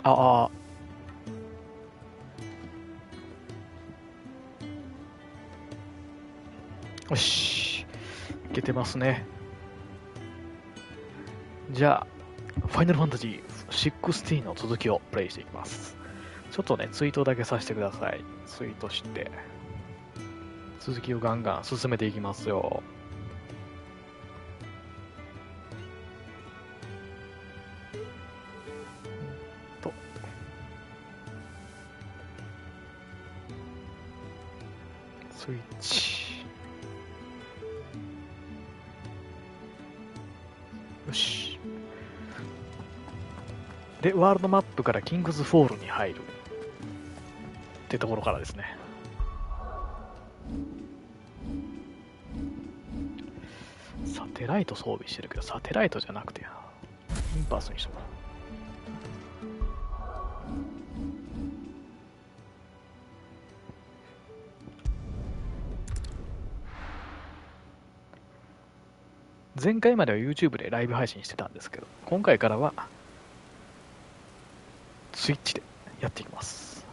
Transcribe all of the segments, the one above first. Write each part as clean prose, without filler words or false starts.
ああ。よし。いけてますね。じゃあ、ファイナルファンタジー16の続きをプレイしていきます。ちょっとね、ツイートだけさせてください。ツイートして、続きをガンガン進めていきますよ。スイッチ。よし。で、ワールドマップからキングズフォールに入るってところからですね。サテライト装備してるけど、サテライトじゃなくて、インパースにしとこう。前回までは YouTube でライブ配信してたんですけど、今回からはスイッチでやっていきます。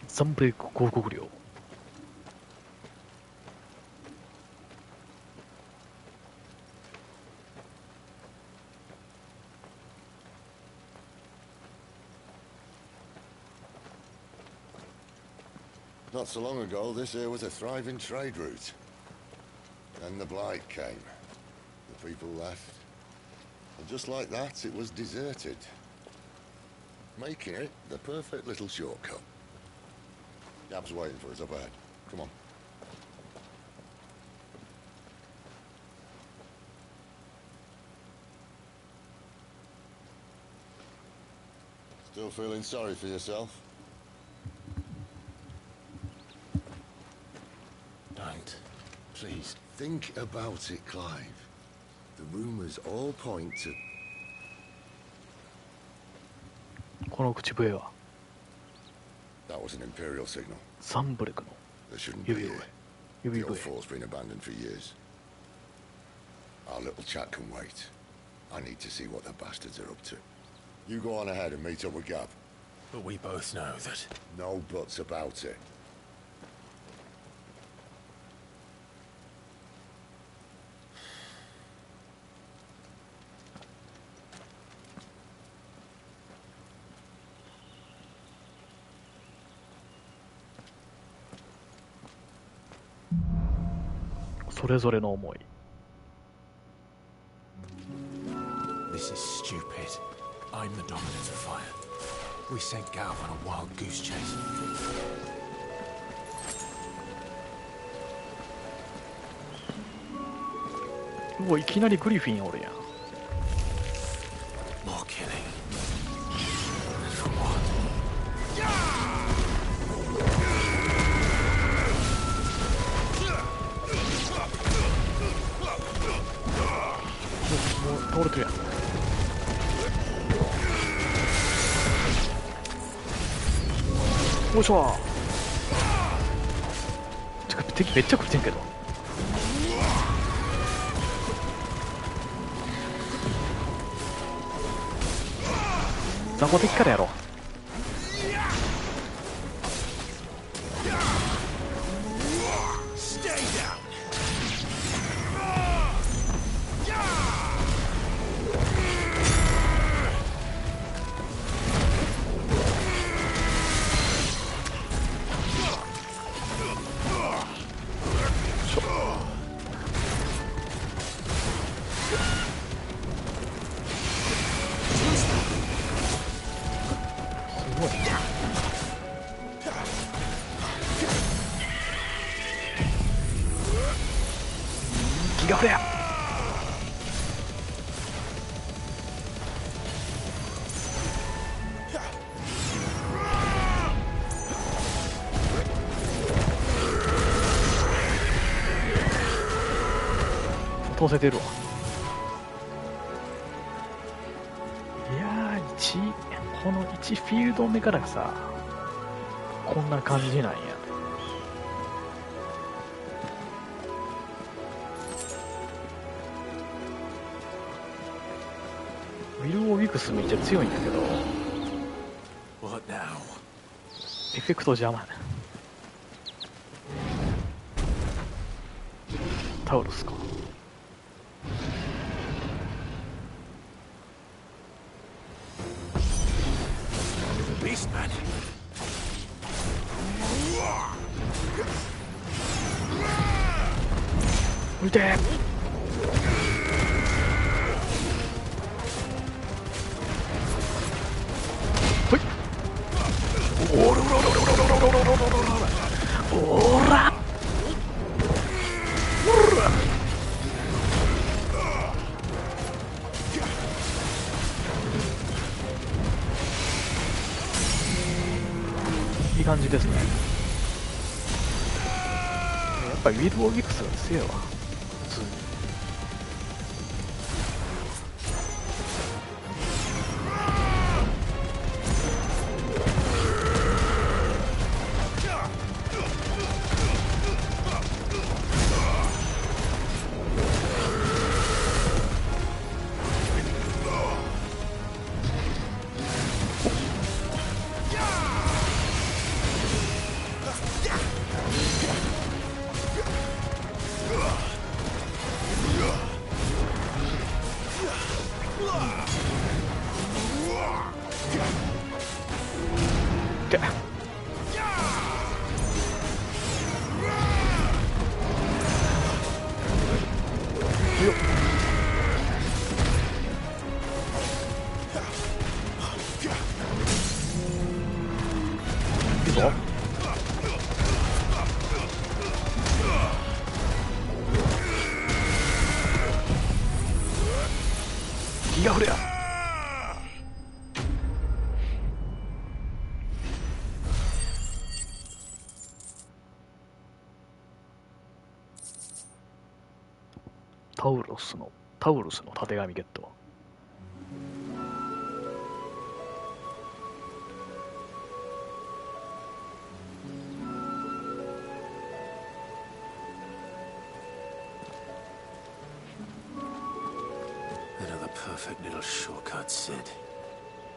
ザンブレイク広告料。Not so long ago, this here was a thriving trade route. Then the blight came. The people left. And just like that, it was deserted. Making it the perfect little shortcut. Gab's waiting for us up ahead. Come on. Still feeling sorry for yourself? Don't. Please. Think about it, Clive. The rumors all point to... この口笛は That was an Imperial signal. サンブレクの They shouldn't be 指 here. 笛。指 The old 笛。 fort's been abandoned for years. Our little chat can wait. I need to see what the bastards are up to. You go on ahead and meet up with Gab. But we both know that... No buts about it. それぞれの思い。 This is stupid. I'm the dominant of fire. We sent Gav on a wild goose chase. うわ、いきなりグリフィンおるやん。 More killing. もう倒れてるやん。よいしょ。敵めっちゃ食ってんけど。雑魚敵からやろう。ギガフレア。通せてるわ。いやー、この1フィールド目からさ、こんな感じなんや。ウィル・オー・ウィクスめっちゃ強いんだけど、フェクト邪魔。タウルスか。見て。ほい。おらおらおらおらおらおらおらおらおら。いい感じですね。やっぱりウィル・オギクスが強いわ。普通に。いいぞ。ギガフレア。タウルスのたてがみゲット。Another perfect little shortcut, Sid.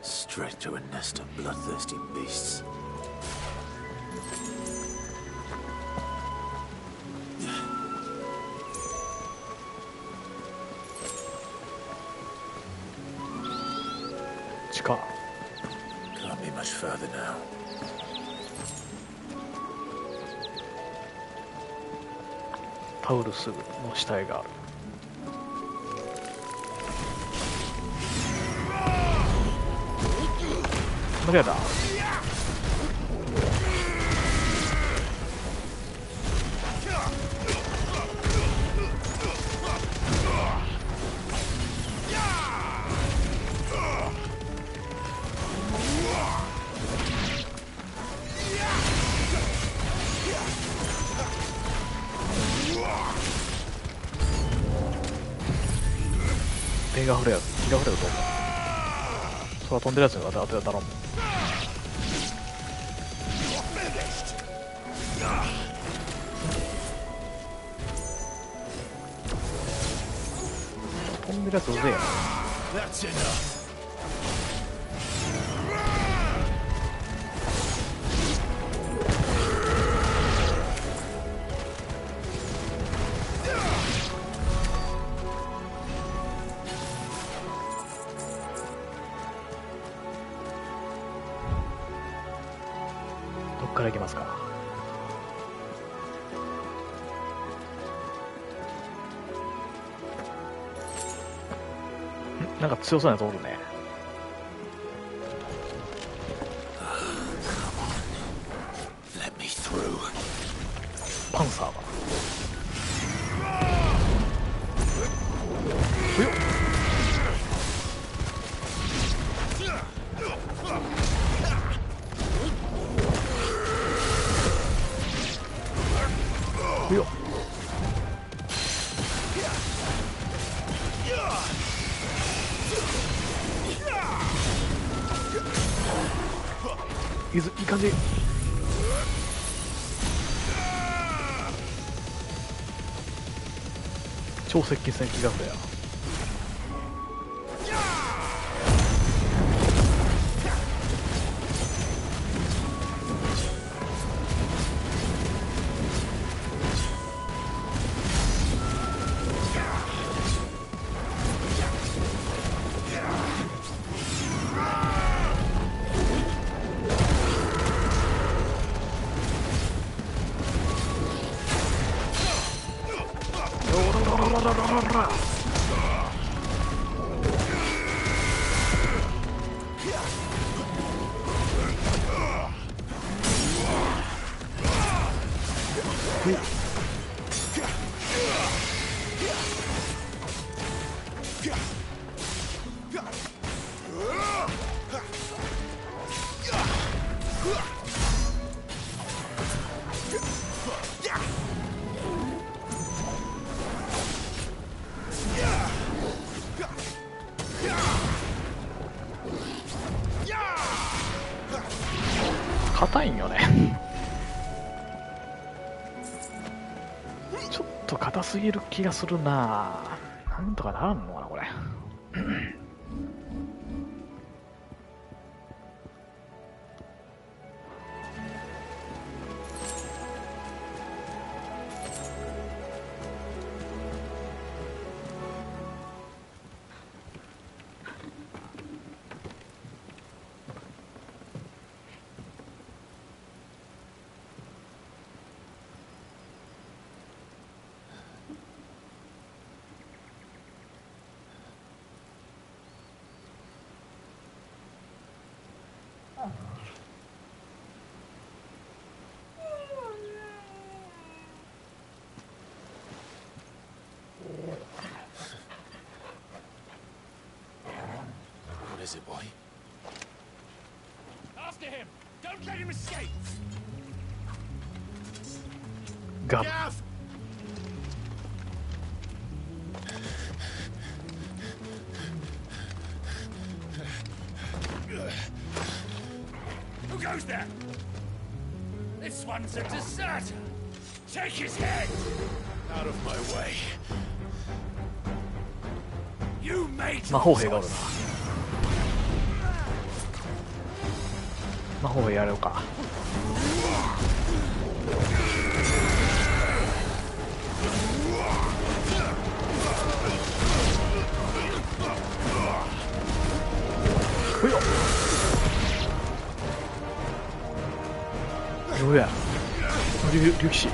Straight to a nest of bloodthirsty beasts. Can't be much further now. タウルスの死体がある。間違えた。ギガフレアと思う。それは飛んでるやつに当てたらもう。飛んでるやつうぜえな。どっから行きますか。なんか強そうなやつおるね。パンサーはうよっ。うよっ。いい感じ。超接近戦ギガフレア。硬いんよねちょっと硬すぎる気がするな。なんとかならんのかなこれWhat is it, boy? After him! Don't let him escape! ガ Gav! Who goes there? This one's a deserter! Take his head! Out of my way. You made 魔法兵がおるな。魔法兵やろうか。ふよっ。どうや。竜騎士。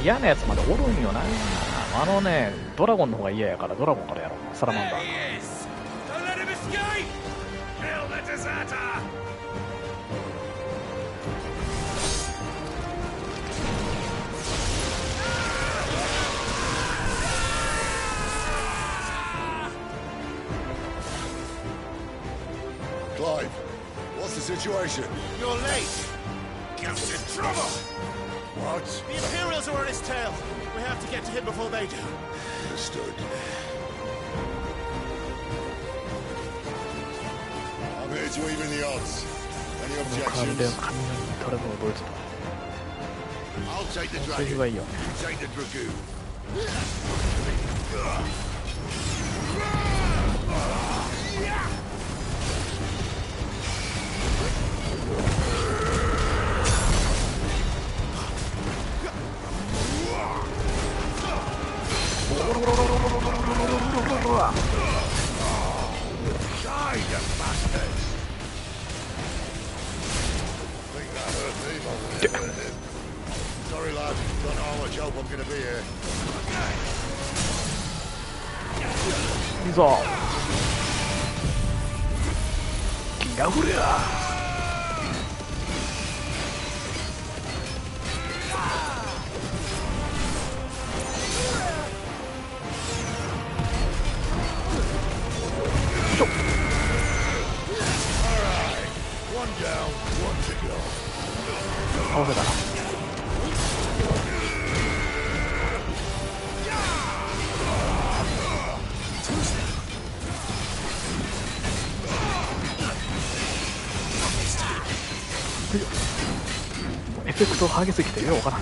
嫌なやつまでおるんよな。あのね、ドラゴンの方が嫌やからドラゴンからやろう。サラマンダー。 There he is! Don't let him escape! Kill the deserter! Clive, what's the situation? You're late! Ghost in trouble! What? The Imperials are on his tail! We have to get to him before they do. Understood. I'm here to even the odds. Any このカー objections? で雷トラブルドイツ I'll take the と。それ dragon. がいいよ。 You take the dragoon. いいぞ。気が降りゃ。倒せたな。エフェクト激しすぎてよくわからん。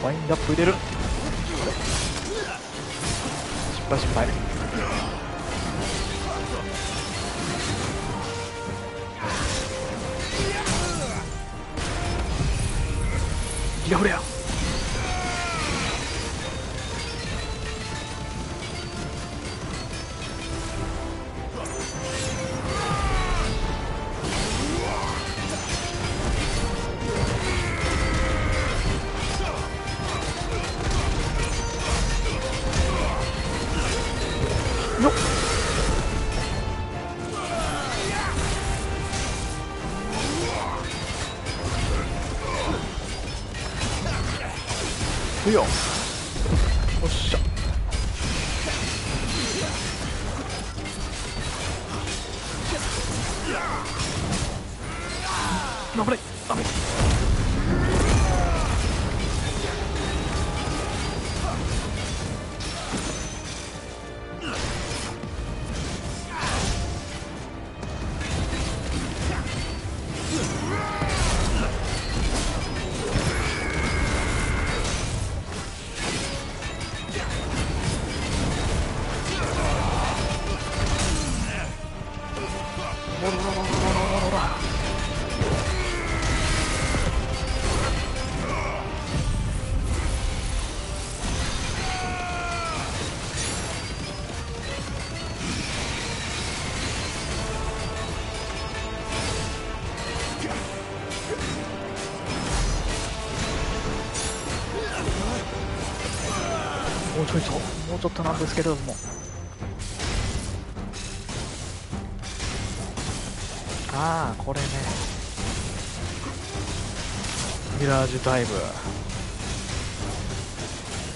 ワインドアップ入れる。失これ失敗。ギラフレア。よっ。いいよ。よっしゃ。危ない。危ない。もうちょっとなんですけれども。ああ、これね。ミラージュダイブ。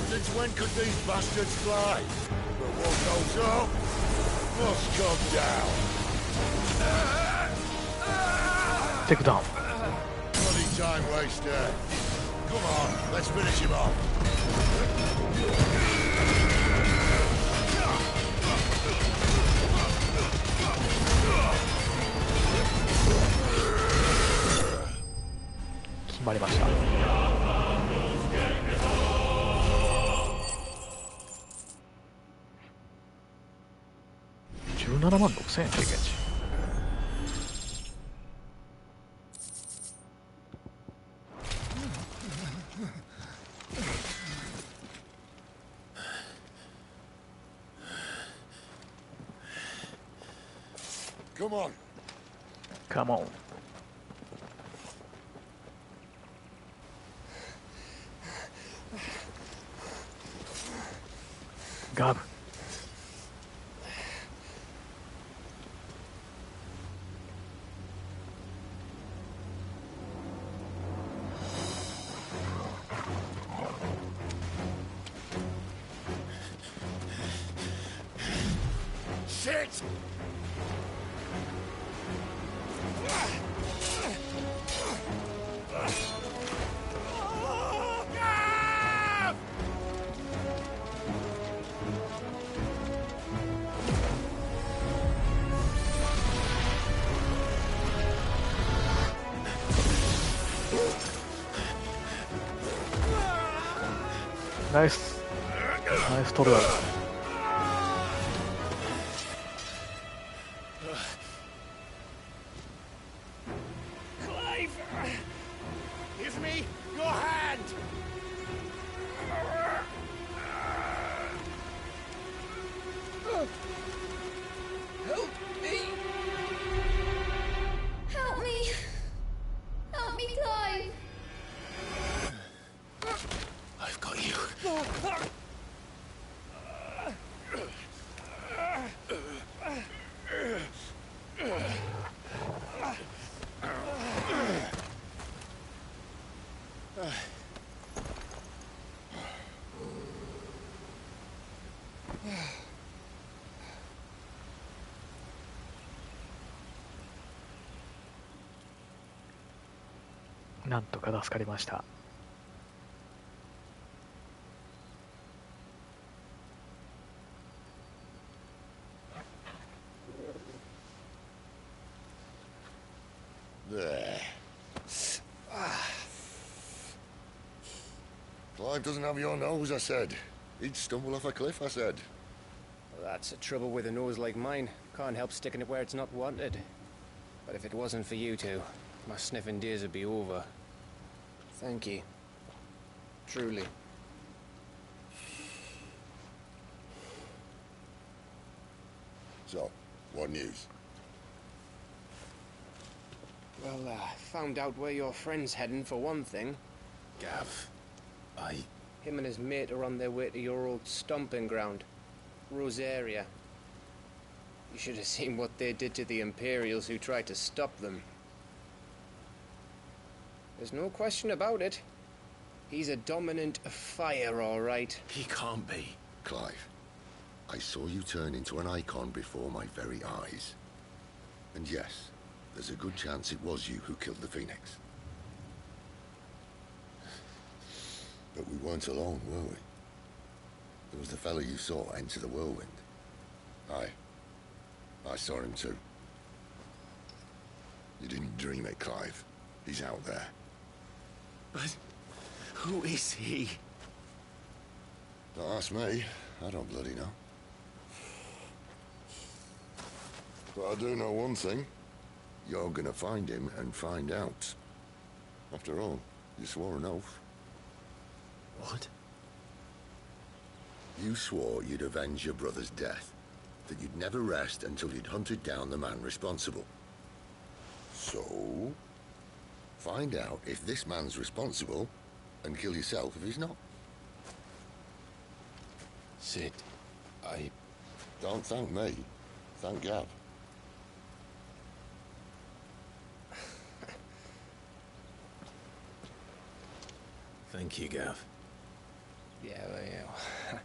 Since when could these bastards fly? But what goes up must come down. テイクダウン。 Bloody time waster. Come on, let's finish him off. 決まりました。17万6000円経験値。Come on. Come on.ガブ。Shit!ナイス。ナイストル。Give me your hand! Help me! Help me! Help me, Clive! I've got you. There. なんとか助かりました。There. Clive doesn't have your nose, I said. He'd stumble off a cliff, I said. That's the trouble with a nose like mine. Can't help sticking it where it's not wanted. But if it wasn't for you two, my sniffing days would be over. Thank you. Truly. So, what news? Well, found out where your friend's heading for one thing. Gav, Him and his mate are on their way to your old stomping ground, Rosaria. You should have seen what they did to the Imperials who tried to stop them. There's no question about it. He's a dominant of fire, all right. He can't be. Clive, I saw you turn into an icon before my very eyes. And yes, there's a good chance it was you who killed the Phoenix. But we weren't alone, were we? There was the fellow you saw enter the whirlwind. I saw him too. You didn't dream it, Clive. He's out there. But who is he? Don't ask me. I don't bloody know. But I do know one thing. You're gonna find him and find out. After all, you swore an oath. What? You swore you'd avenge your brother's death. That you'd never rest until you'd hunted down the man responsible. So, find out if this man's responsible, and kill yourself if he's not. Sid, Don't thank me. Thank Gav. Thank you, Gav. Yeah, well, yeah.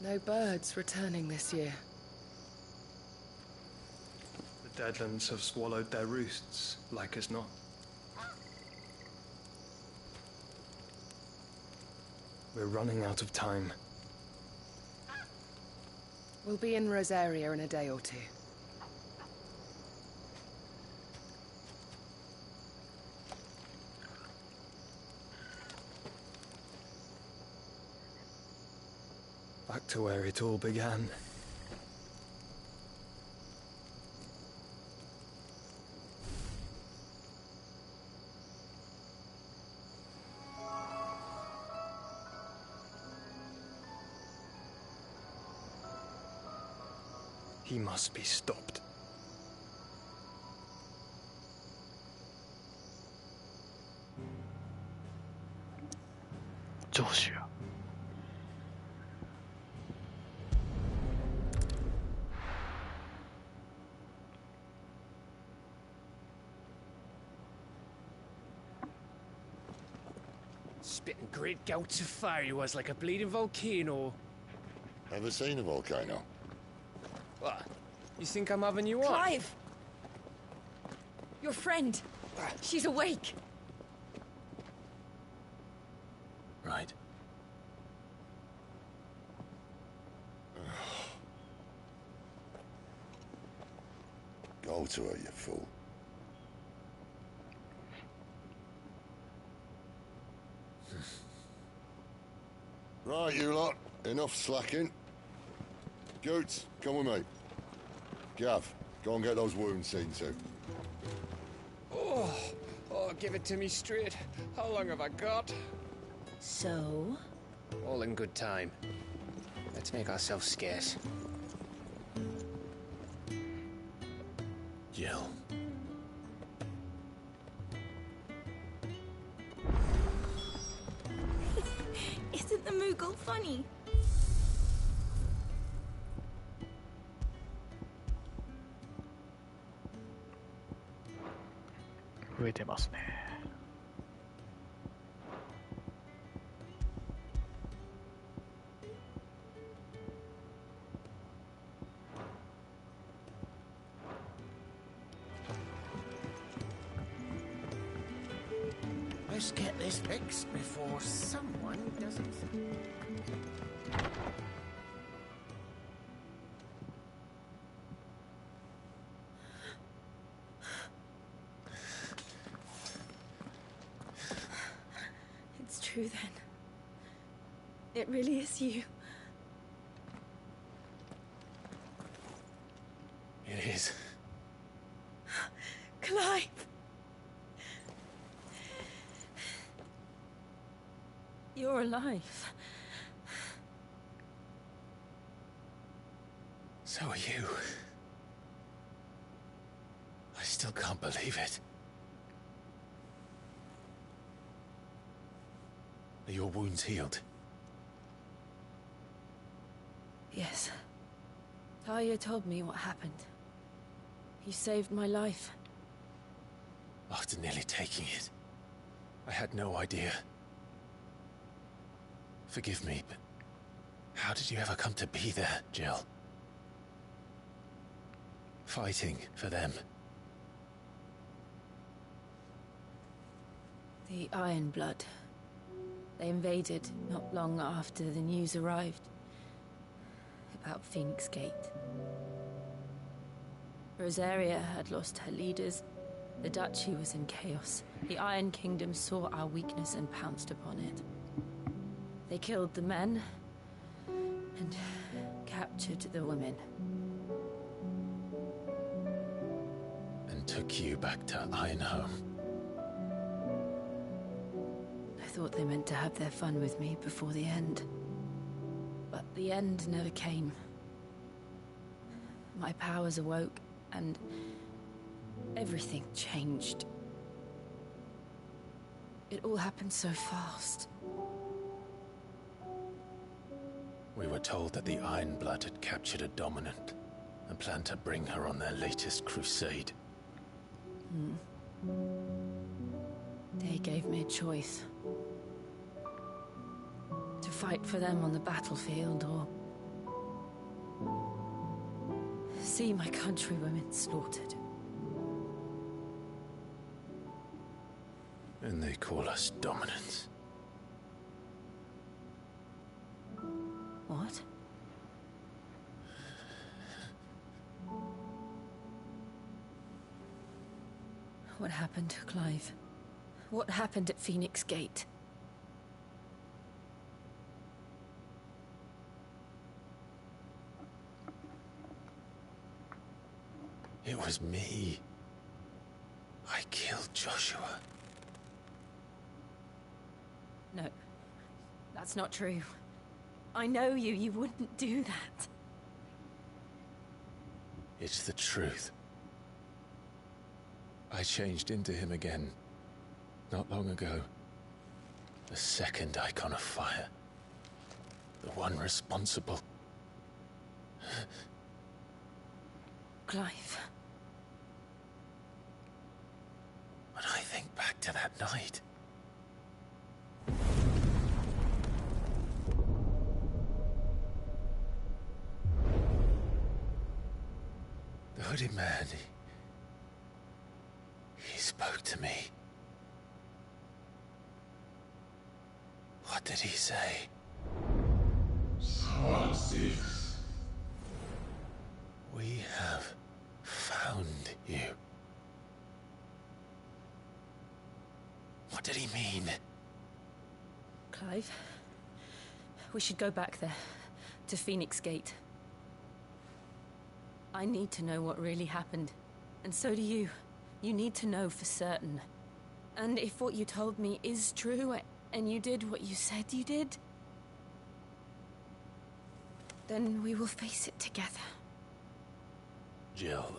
No birds returning this year. The Deadlands have swallowed their roosts, like as not. We're running out of time. We'll be in Rosaria in a day or two. Back to where it all began. He must be stopped. Joshua. Spitting great gouts of fire he was, like a bleeding volcano. Ever seen a volcano? What? You think I'm having you on? Clive! Your friend. She's awake. Right. Go to her, you fool. Right, you lot. Enough slacking. Goots, come with me. Gav, go and get those wounds seen to. Oh, give it to me straight. How long have I got? So? All in good time. Let's make ourselves scarce. Jill. Isn't the Moogle funny?増えてますね。Let's get this fixed before someone doesn't. true then. It really is you. It is. Clive! You're alive. So are you. I still can't believe it. Are your wounds healed? Yes. Talia told me what happened. You saved my life. After nearly taking it, I had no idea. Forgive me, but how did you ever come to be there, Jill? Fighting for them. The Iron Blood. They invaded not long after the news arrived about Phoenix Gate. Rosaria had lost her leaders. The Duchy was in chaos. The Iron Kingdom saw our weakness and pounced upon it. They killed the men and captured the women. And took you back to Ironhome. I thought they meant to have their fun with me before the end. But the end never came. My powers awoke, and everything changed. It all happened so fast. We were told that the Iron Blood had captured a dominant and planned to bring her on their latest crusade. They gave me a choice. To fight for them on the battlefield, or see my countrywomen slaughtered. And they call us dominants. What? What happened, Clive? What happened at Phoenix Gate? It was me. I killed Joshua. No, that's not true. I know you. You wouldn't do that. It's the truth. I changed into him again, not long ago. The second icon of fire. The one responsible. Clive. When I think back to that night... The hooded man, he spoke to me. What did he say? Swan 6. We have found you. What did he mean? Clive, we should go back there, to Phoenix Gate. I need to know what really happened, and so do you. You need to know for certain. And if what you told me is true, and you did what you said you did, then we will face it together. Jill,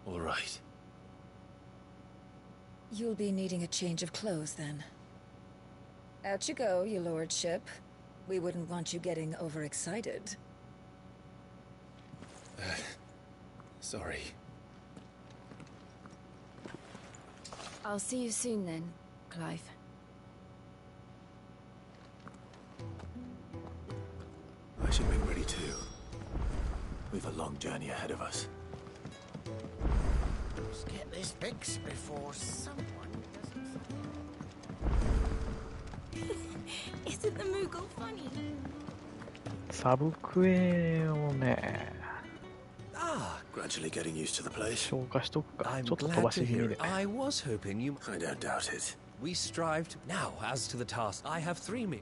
All right. You'll be needing a change of clothes, then. Out you go, your lordship. We wouldn't want you getting overexcited. Sorry. I'll see you soon, then, Clive. I should make ready too. We've a long journey ahead of us. Let's get this fixed before someone doesn't. Isn't the Moogle funny? サブクエをね、 Gradually getting used to the place. 消化しとくか。 I'm ちょっと飛 glad ばし to 気味 hear で it. I was hoping you... I don't doubt it. We strived. Now, as to the task, I have 3 men.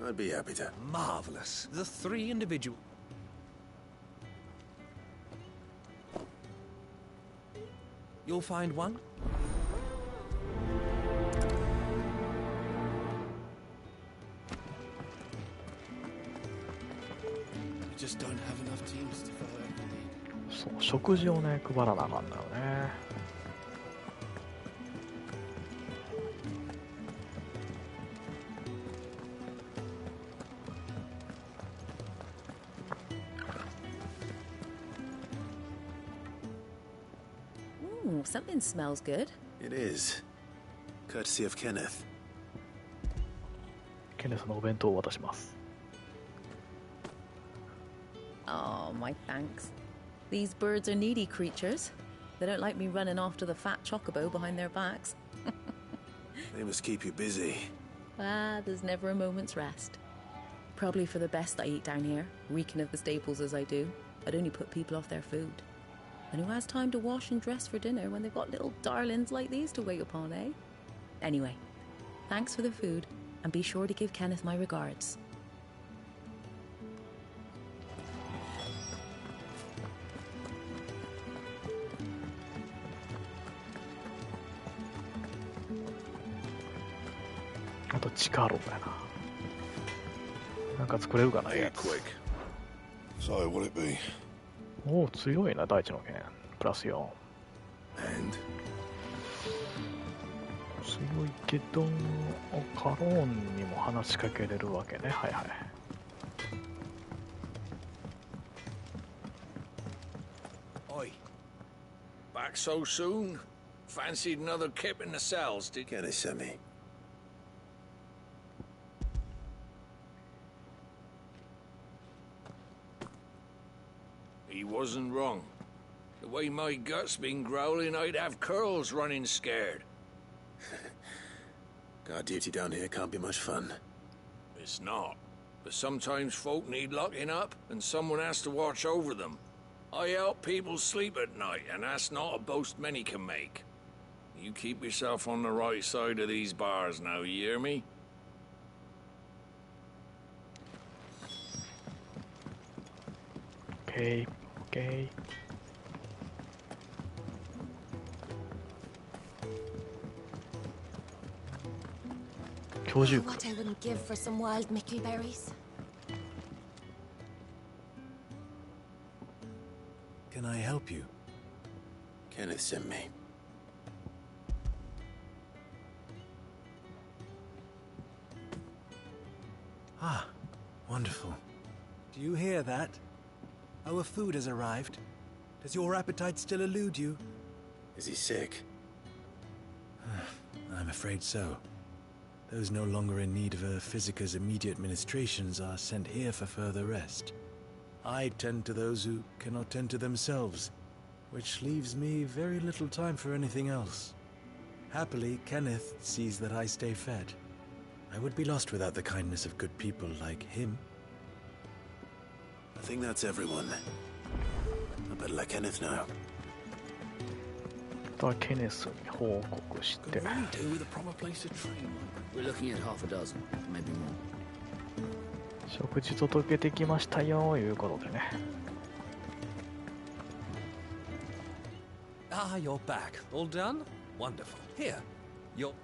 I'd be happy to. Marvelous. The 3 individual... You'll find one? We just don't have enough teams to fill every need. そう、食事をね、配らなあかんだよね。Ooh, something smells good. It is. Courtesy of Kenneth. ケネスのお弁当を渡します。 Oh, my thanks. These birds are needy creatures. They don't like me running after the fat chocobo behind their backs. They must keep you busy. Ah, there's never a moment's rest. Probably for the best I eat down here, reeking of the staples as I do. I'd only put people off their food. And who has time to wash and dress for dinner when they've got little darlings like these to wait upon, eh? Anyway, thanks for the food, and be sure to give Kenneth my regards. あと地下炉だな。なんか作れるかな、やつ。 So, what it be? おお、強いな、大地の剣。プラス4。 And? 強いけど、カローンにも話しかけれるわけね。はいはい。 Oi. Back so soon? Fancied another kip in the cells, did Kenneth sent me. He wasn't wrong. The way my gut's been growling, I'd have curls running scared. Guard duty down here can't be much fun. It's not. But sometimes folk need locking up, and someone has to watch over them. I help people sleep at night, and that's not a boast many can make. You keep yourself on the right side of these bars now, you hear me? Okay, okay. What I wouldn't give for some wild mickleberries. Can I help you? Kenneth sent me. Ah, wonderful. Do you hear that? Our food has arrived. Does your appetite still elude you? Is he sick? I'm afraid so. Those no longer in need of a Physica's immediate ministrations are sent here for further rest. I tend to those who cannot tend to themselves, which leaves me very little time for anything else. Happily, Kenneth sees that I stay fed. I would be lost without the kindness of good people like him. I think that's everyone. I better let Kenneth know. ケネスに報告して。 do with a proper place to train. We're looking at half a dozen, maybe more. 食事届けてきましたよ、いうことでね。 Ah, you're back. All done? Wonderful. Here, you're...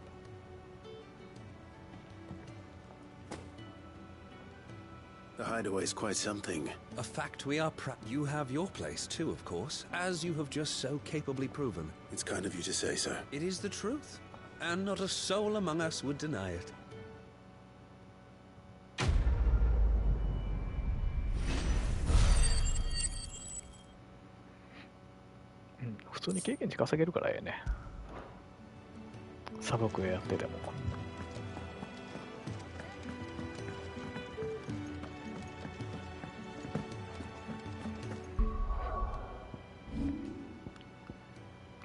The hideaway's quite something. A fact we are proud. You have your place too, of course, as you have just so capably proven. It's kind of you to say so. It is the truth, and not a soul among us would deny it. 普通に経験値稼げるからええね。サブクエやってても。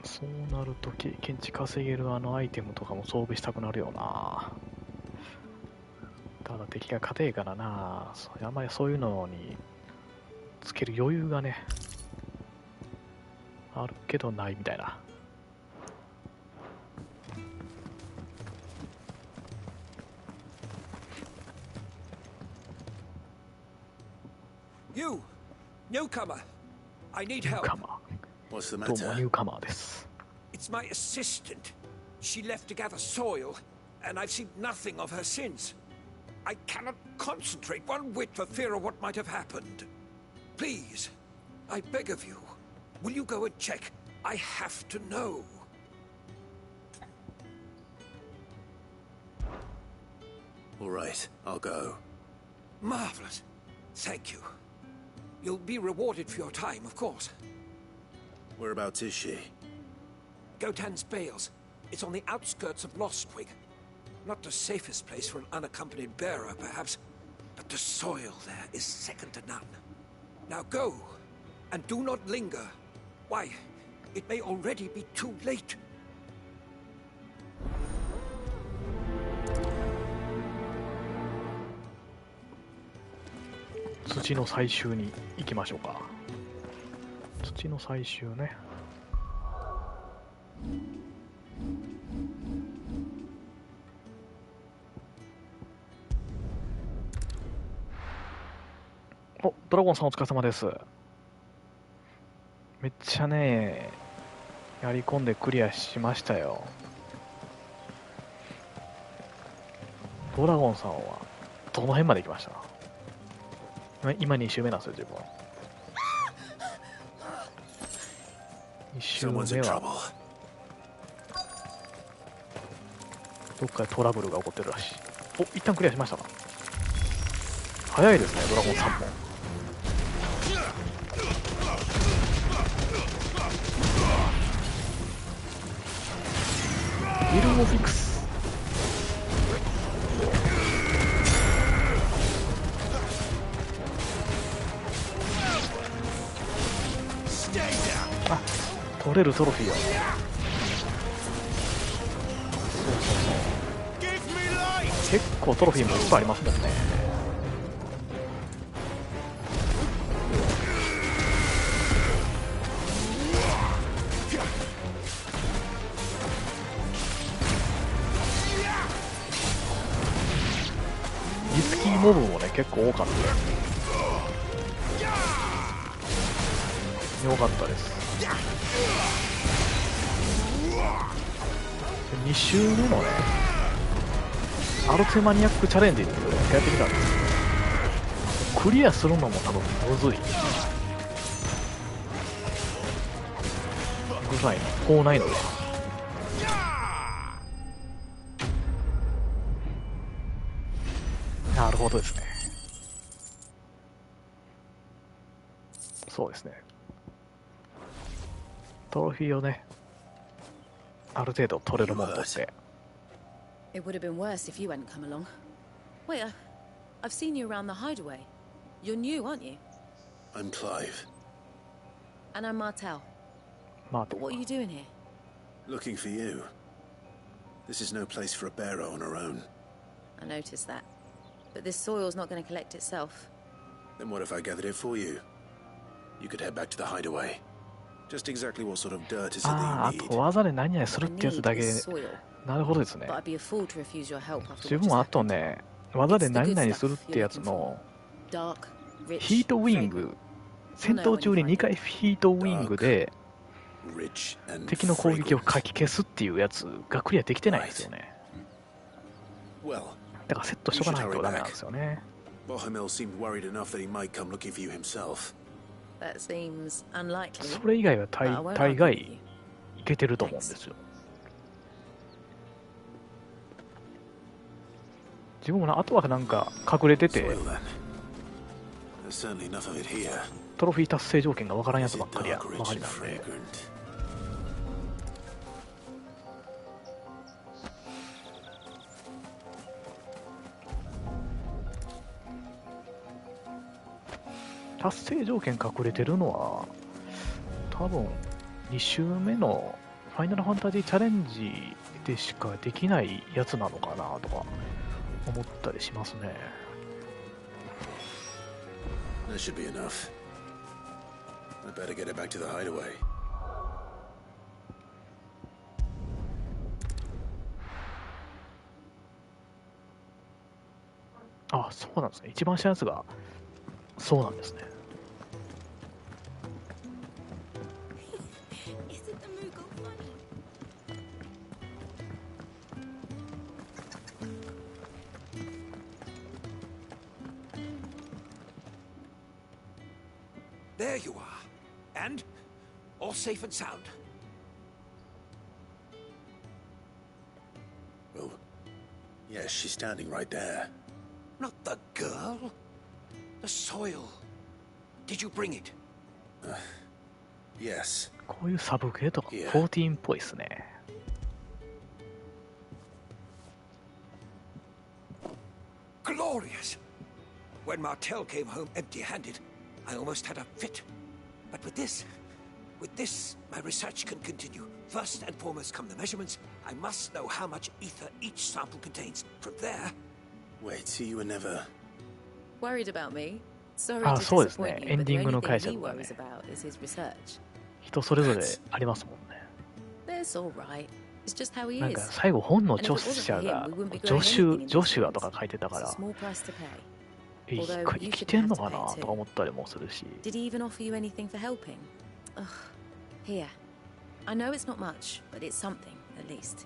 そうなると経験値稼げるアイテムとかも装備したくなるよな。ただ敵が硬いからな、あんまりそういうのにつける余裕がね、あるけどないみたいな。You, newcomer, I need help. What's the どうも matter? ニューカマーです。It's my assistant. She left to gather soil, and I've seen nothing of her since. I cannot concentrate one whit for fear of what might have happened. Please, I beg of you, will you go and check? I have to know. All right, I'll go. Marvelous. Thank you. You'll be rewarded for your time, of course. Whereabouts is she? Gotan's Bales. It's on the outskirts of Lostwig. Not the safest place for an unaccompanied bearer, perhaps, but the soil there is second to none. Now go, and do not linger. Why, it may already be too late. 土の採集に行きましょうか。土の採集ね。お、ドラゴンさんお疲れ様です。めっちゃね、やり込んでクリアしましたよ。ドラゴンさんはどの辺まで行きました？今2周目なんですよ、自分。2周目はどっかでトラブルが起こってるらしい。お、一旦クリアしましたか。早いですね、ドラゴンさんも。ビルドフィックス。あ、取れるトロフィーよ。そうそうそう。結構トロフィーもいっぱいありますもんね。リスキーモブもね、結構多かった。よかったです。2周目のね、アルテマニアックチャレンジっていうのをやってきたんですけど、クリアするのも多分むずいぐらいの高難易度でした。なるほどですね。そうですね。トロフィーをね、ある程度取れるもんとして。It would have been worse if you hadn't come along. Wait, I've seen you around the hideaway. You're new, aren't you? I'm Clive. And I'm Martel. But what are you doing here? Looking for you. This is no place for a bearer on her own. I noticed that. But this soil's not going to collect itself. Then what if I gathered it for you? You could head back to the hideaway. Just exactly what sort of dirt is it that you need? あと技で何々するってやつだけ。なるほどですね。自分はあとね、技で何々するってやつのヒートウィング、戦闘中に2回ヒートウィングで敵の攻撃をかき消すっていうやつがクリアできてないんですよね。だからセットしとかないとダメなんですよね。それ以外は大概いけてると思うんですよ。自分もあとはなんか隠れててトロフィー達成条件がわからんやつばっかりなんで。達成条件隠れてるのは多分2周目のファイナルファンタジーチャレンジでしかできないやつなのかなとか思ったりしますね。That should be enough. I better get it back to the hideaway. あ、そうなんですね。一番下のやつがそうなんですね。There you are. And all safe and sound. Oh, yes, she's standing right there. Not the girl. The soil. Did you bring it? Yes. こういうサブ系とか14っぽいですね。Glorious! When Martel came home empty-handed, I almost had a fit. But with this, my research can continue. First and foremost come the measurements. I must know how much ether each sample contains. From there... Wait, so you were never... Worried about me? Sorry あ、 to そうです disappoint ね。 you, エン but デ the ィング only の thing 解 he 釈がね、 worries about is his research. 人それぞれありますもんね。That's all right. It's just how he なんか is. 最後本の著者がジョシュアとか書いてたから、 Small price to pay. 生きてんのかなとか思ったりもするし。 Did he even offer you anything for helping? Ugh. Here. I know it's not much, but it's something, at least.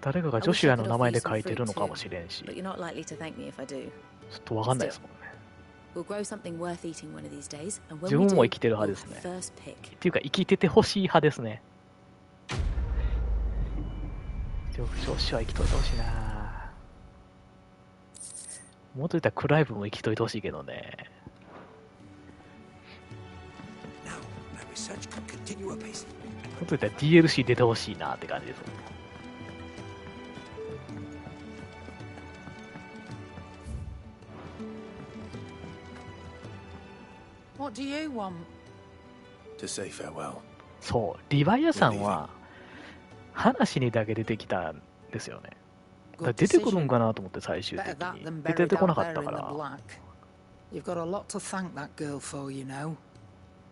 誰かがジョシュアの名前で書いてるのかもしれんし、 But you're not likely to thank me if I do. ちょっとわかんないですもんね。 We'll grow something worth eating one of these days, and 自 when we 分 do, も生きてる派ですね。 we'll first pick. っていうか生きててほしい派ですね。ジョシュア生きといてほしいな。もっと言ったらクライブも生きといてほしいけどね。 Now, my research can continue apace. もっと言ったら DLC 出てほしいなって感じです。 What do you want? To say farewell. そう、リヴァイアさんは話にだけ出てきたんですよね。だから出てくるんかなと思って最終的 Better that に than 出 buried てこな out かっ there た in か the ら。 black. You've got a lot to thank that girl for, you know.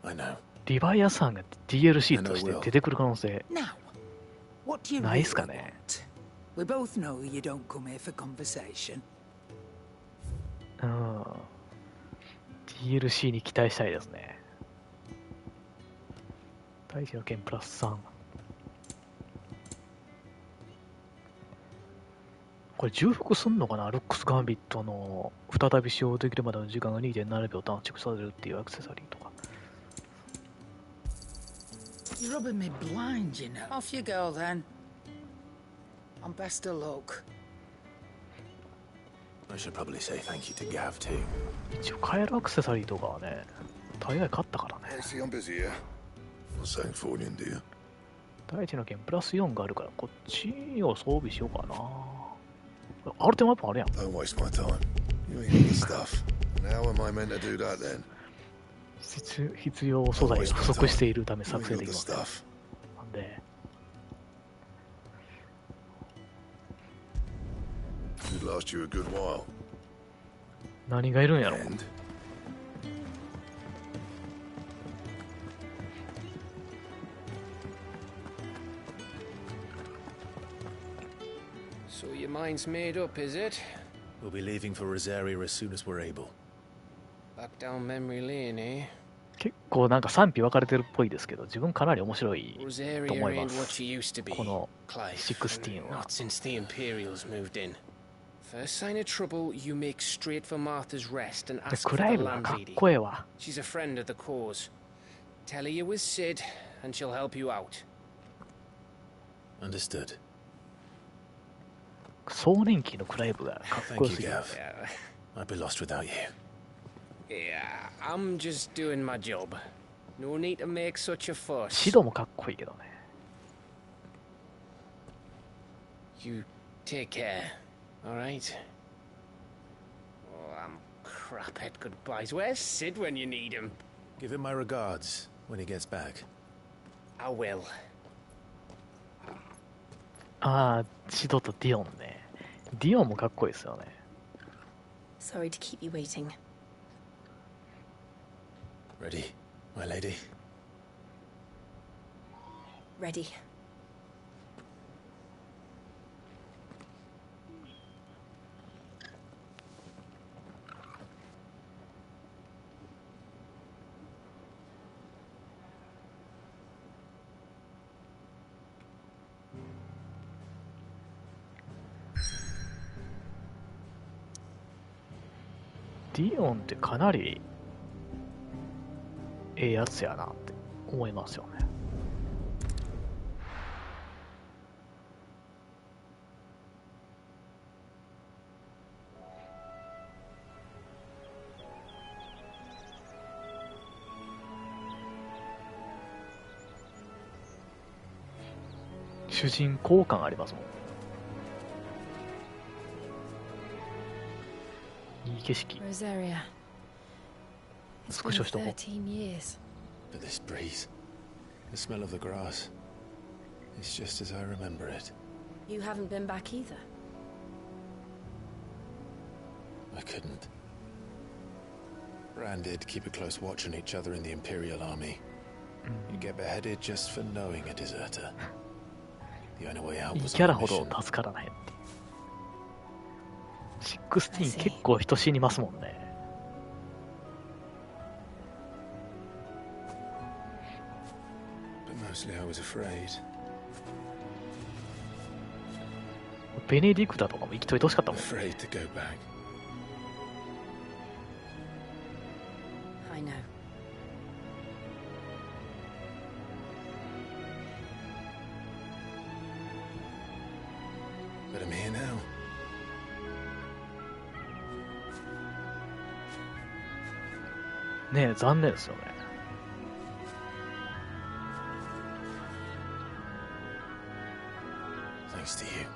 I know. リヴァイアさんが DLC として出てくる可能性 Now, what do you ない really っすかね。 want? We both know you don't come here for conversation. うん。DLC に期待したいですね。大事の件プラス3。これ重複すんのかな、ルックスガンビットの再び使用できるまでの時間が 2.7 秒短縮されるっていうアクセサリーとか。You're rubbing me blind, you know. Off you go then. And best of luck. I should probably say thank you to Gav too. 一応買えるアクセサリーとかはね、大概買ったからね。 I see I'm busy here. What's saying for you, dear? 第一の件プラス4があるから、こっちを装備しようかな。アルテマップあるやん。 Don't waste my time. You ain't got the stuff. And how am I meant to do that then? 必要素材が不足しているため作成できます。 stuff. なんで、 Should last you a good while. 何がいるんやろ。 And So your mind's made up, is it? We'll be leaving for Rosaria as soon as we're able. Back down memory lane, eh? 結構なんか賛否分かれてるっぽいですけど、自分かなり面白いと Rosaria 思いま ain't what す。 she used to be. この Clive, 16は。 not since the Imperials moved in. First sign of trouble, you make straight for Martha's Rest and で ask ク for ラ the イブがかっ landlady. こええわ。 She's a friend of the cause. Tell her you're with Sid, and she'll help you out. Understood. 壮年期のクライブがかっこよ Thank す you, ぎる。 Gav. I'd be lost without you. Yeah, I'm just doing my job. No need to make such a fuss. シドもかっこいいけどね。 You take care, alright? Oh, I'm crap at goodbyes. Where's Sid when you need him? Give him my regards when he gets back. I will. ああ、シドとディオンね。ディオンもかっこいいですよね。Sorry to keep you waiting. Ready, my lady? Ready.ディオンってかなりええやつやなって思いますよね。主人公感ありますもん。いい景色。Rosaria. スクショしとこう。13 years. But this breeze, the smell of the grass, it's just as I remember it. You haven't been back either. I couldn't. Branded, keep a close watch on each other in the Imperial Army. You get beheaded just for knowing a deserter. The only way out いい was キャ on ラ a ほど mission. 助からないっていう。16結構人死にますもんね。But mostly I was afraid. ベネディクタとかも生きといてほしかったもん。Afraid to go back. I know. But I'm here now. ねえ、残念ですよね。Thanks to you.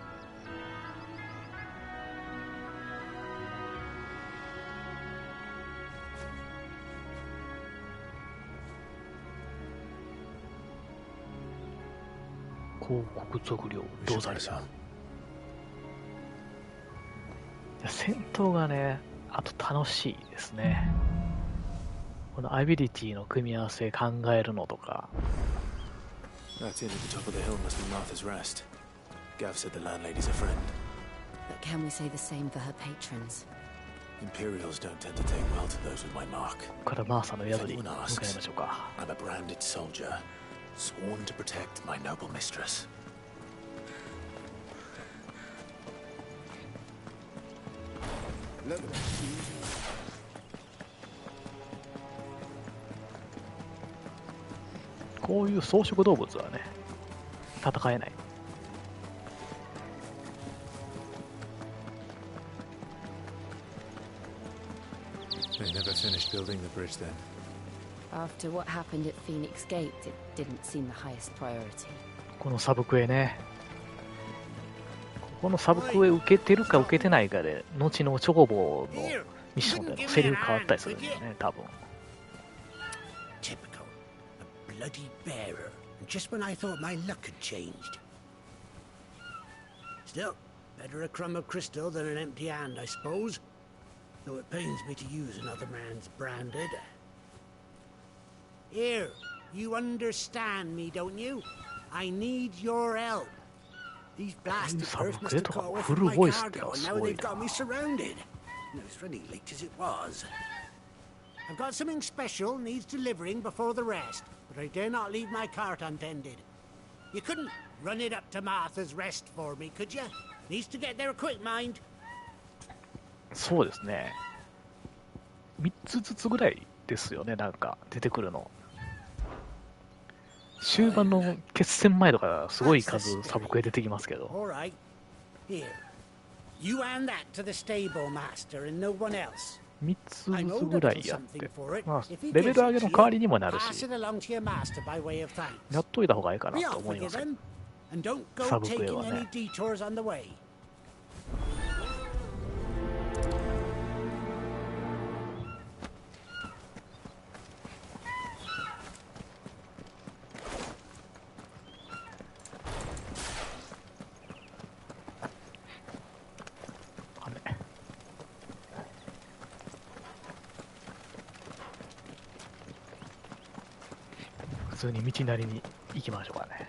広告測量ロザリア。いや戦闘がね、あと楽しいですね。このアビリティの組み合わせ考えるのとか。 That inn at the top of the hill must be Martha's Rest. Gav said the landlady's a friend. But can we say the same for her patrons? Imperials don't tend to take well to those with my mark. ここからマーサの If 宿に anyone 向かいま asks, しょうか。 I'm a branded soldier, sworn to protect my noble mistress. Look. こういう草食動物はね、戦えない。They never finished building the bridge then. After what happened at Phoenix Gate, it didn't seem the highest priority. このサブクエね。ここのサブクエ受けてるか受けてないかで、後のチョコボのミッションでのセリフ変わったりするんですよね、多分。Typical. A bloody bearer. Just when I thought my luck had changed. Still, better a crumb of crystal than an empty hand, I suppose. Though it pains me to use another man's branded. Here, you understand me, don't you? I need your help. These blasted birds must have got away from my cargo, and now they've got me surrounded. No, it's running late as it was. I've got something special needs delivering before the rest, but I dare not leave my cart untended. You couldn't run it up to Martha's Rest for me, could you? Needs to get there quick, mind. そうですね。3つずつぐらいですよね、なんか出てくるの。終盤の決戦前とかすごい数サブクエ出てきますけど。 All right. Here. You hand that to the stable master and no one else. 3つずつぐらいやって、まあ、レベル上げの代わりにもなるし、 Pass it along to your master by way of thanks. やっといた方がいいかな Be と off 思い with ま you す。 then, and don't go サブクエ taking は any ね。 detours on the way. こ普通に道なりに行きましょうかね。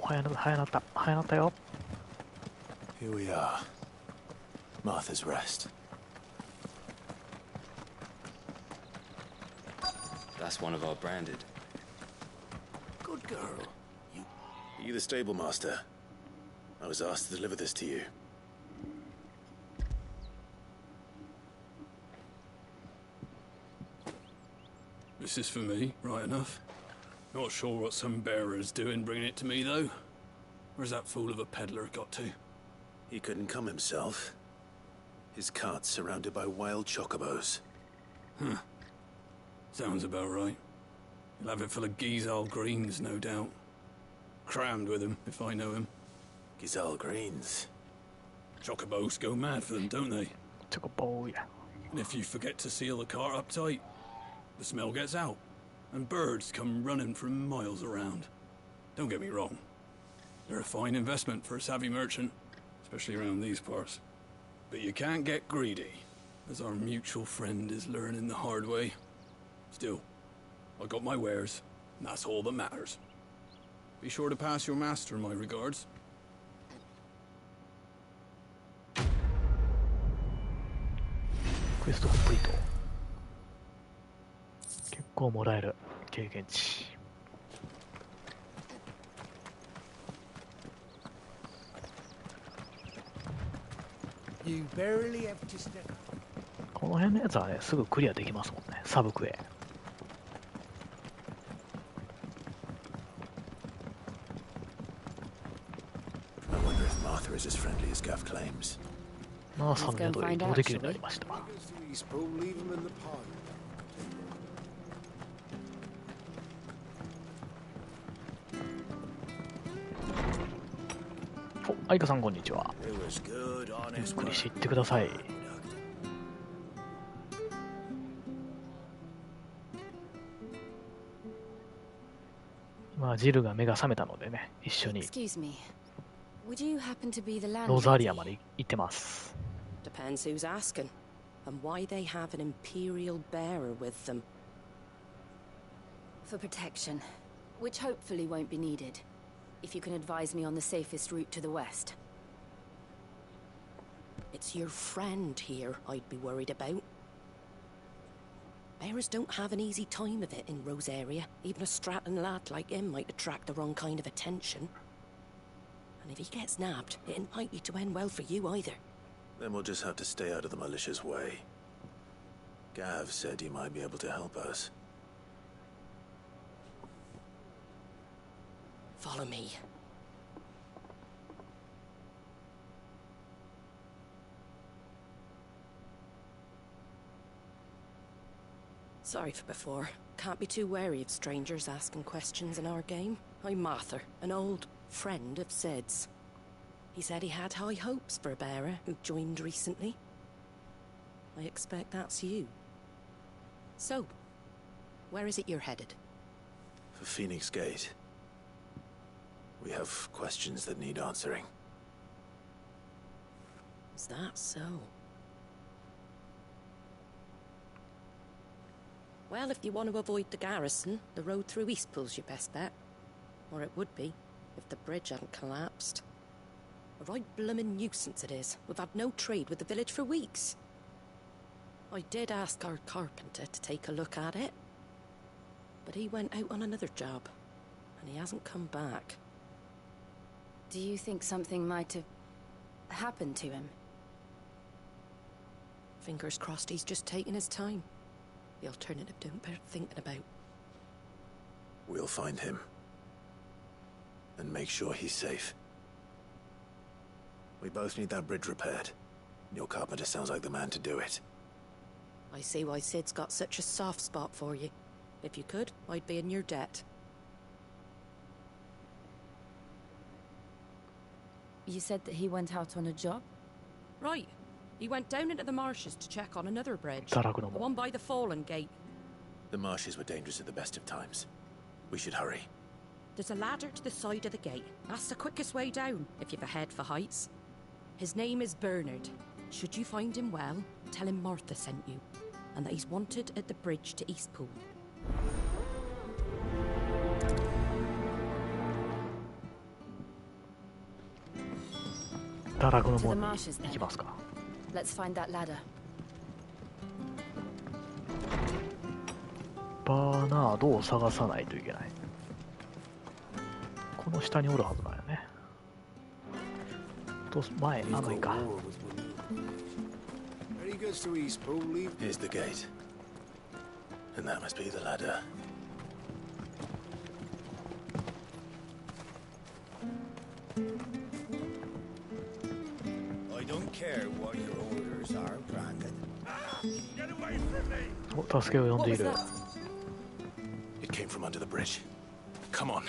早なったよ。 Here we are. Martha's Rest. That's one of our branded. Good girl. Are you the stable master? I was asked to deliver this to you. This is for me, right enough. Not sure what some bearer's doing bringing it to me, though. Where's that fool of a peddler got to? He couldn't come himself. His cart's surrounded by wild chocobos. Huh. Sounds about right. He'll have it full of Gizal greens, no doubt. Crammed with him, if I know him. Gizal greens? Chocobos go mad for them, don't they? Chocobo, yeah. And if you forget to seal the cart up tight, the smell gets out, and birds come running from miles around. Don't get me wrong. They're a fine investment for a savvy merchant, especially around these parts. But you can't get greedy, as our mutual friend is learning the hard way. Still, I got my wares, and that's all that matters. Be sure to pass your master my regards. クエストコンプリート。結構もらえる経験値。この辺のやつはね、すぐクリアできますもんね、サブクエ。まあ、サムネと移動できるようになりました。お、愛花さんこんにちは。ゆっくりしていってください。今ジルが目が覚めたのでね、一緒にロザリアまで行ってます。Depends who's asking, and why they have an Imperial bearer with them. For protection, which hopefully won't be needed. If you can advise me on the safest route to the west. It's your friend here I'd be worried about. Bearers don't have an easy time of it in Rosaria. Even a Stratton lad like him might attract the wrong kind of attention. And if he gets nabbed, it ain't likely to end well for you either. Then we'll just have to stay out of the malicious way. Gav said he might be able to help us. Follow me. Sorry for before. Can't be too wary of strangers asking questions in our game. I'm Martha, an old friend of Sid's. He said he had high hopes for a bearer who joined recently. I expect that's you. So, where is it you're headed? For Phoenix Gate. We have questions that need answering. Is that so? Well, if you want to avoid the garrison, the road through Eastpool's your best bet. Or it would be, if the bridge hadn't collapsed. A right bloomin' nuisance it is. We've had no trade with the village for weeks. I did ask our carpenter to take a look at it. But he went out on another job. And he hasn't come back. Do you think something might have happened to him? Fingers crossed he's just taking his time. The alternative don't bear thinking about. We'll find him. And make sure he's safe. We both need that bridge repaired. Your carpenter sounds like the man to do it. I see why Sid's got such a soft spot for you. If you could, I'd be in your debt. You said that he went out on a job? Right. He went down into the marshes to check on another bridge. The one by the Fallen Gate. The marshes were dangerous at the best of times. We should hurry. There's a ladder to the side of the gate. That's the quickest way down, if you've a head for heights. His name is Bernard. Should you find him well, tell him Martha sent you. and that he's wanted at the bridge to Eastpool. 堕落の門に行きますか。 Let's find that ladder. バーナードを探さないといけない。この下におるはずだよね。と前あのいか。 Here's the gate. And that must be the ladder. I don't care what your orders are, Brandon. Get away from me! お、助けを呼んでいる。 It came from under the bridge. Come on.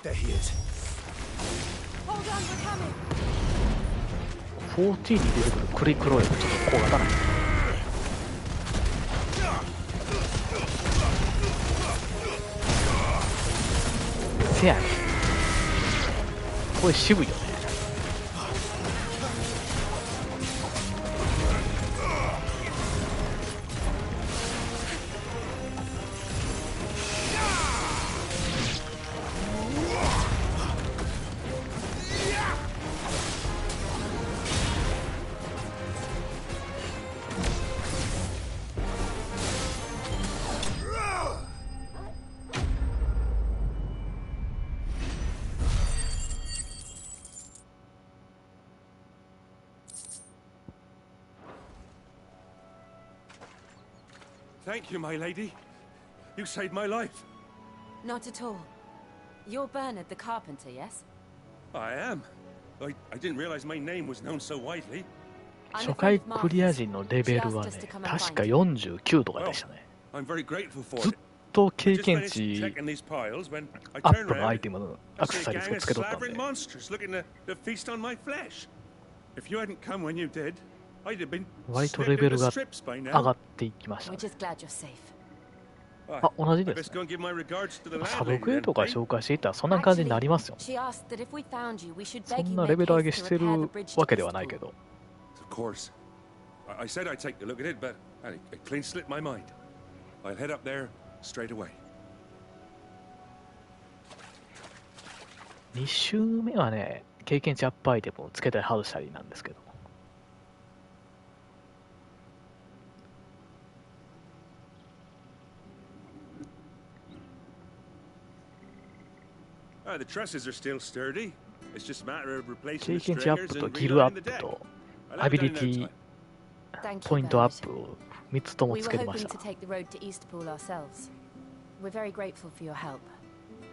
There he is. Hold on, we're coming. 14に出てくるクリクロイもちょっと小型なんです。せやねん。これ渋いよね。Thank you, my lady. You saved my life. Not at all. You're Bernard the carpenter, yes? I am. I didn't realize my name was known so widely. 初回クリア時のレベルはね、確か49とかでしたね。 I'm very grateful for ずっ it. と経験値 Checking these piles when I アッ turn プのアイ around. テムの I アクセ see サ a リー gang を of つけとったんで slavering monsters looking to feast on my flesh. If you hadn't come when you did, I'd have been 割と slit レベ into ルが strips by 上 now. がっていきました We're ね。 just glad you're safe. あ、同じ I です best go and give my regards to the ね。サ landlady ブクエ then, とか eh? 紹介していったらそんな感じになりますよね。 She asked that if we found you, we should そ beg ん you な make レベル上げ haste し to てる repair the bridge わ to けではないけ Eastpool. ど。 Of course. I said I'd take a look at it, but it clean slipped my mind. I'll head up there straight away. 2周目はね、経験値アップアイテムをつけたり外したりなんですけど。 The trusses are still sturdy. It's just a matter of replacing 経 the 験値アッ stringers プと and ギルアッ relaying the プ deck. と I'll ア have ビ it リ done テ in ィ no time. Thank you, ポイントア Bernard. ップを3つとも We つ were けてま hoping し to た。 take the road to Eastpool ourselves. We're very grateful for your help.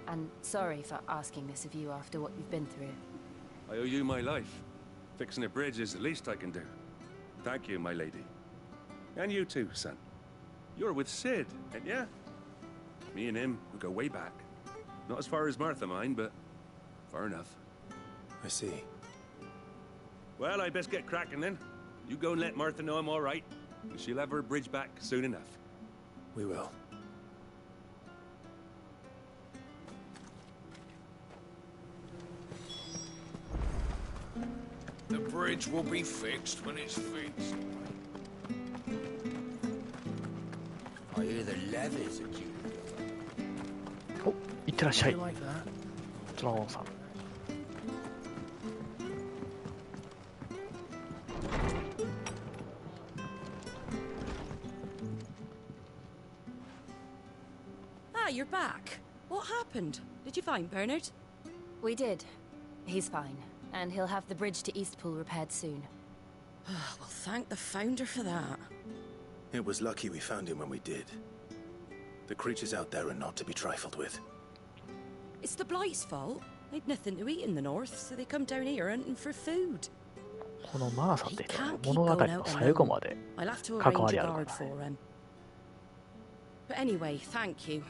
And sorry for asking this of you after what you've been through. I owe you my life. Fixing a bridge is the least I can do. Thank you, my lady. And you too, son. You're with Sid, ain't ya? Me and him, we go way back. Not as far as Martha, mind, but far enough. I see. Well, I best get cracking then. You go and let Martha know I'm all right, and she'll have her bridge back soon enough. We will. The bridge will be fixed when it's fixed. I hear the levies are due. お、いってらっしゃい。ドラゴンさん。 Ah, you're back. What happened? Did you find Bernard? We did. He's fine, and he'll have the bridge to Eastpool repaired soon. Well, thank the Founder for that. It was lucky we found him when we did. The creatures out there are not to be trifled with. It's the Blight's fault. They'd nothing to eat in the north, so they come down here hunting for food. このマーサって人は Can't keep 物語 going の out 最後 alone. まで I'll have to 関 arrange わり a あるか guard ら for ね。 him. But anyway, thank you.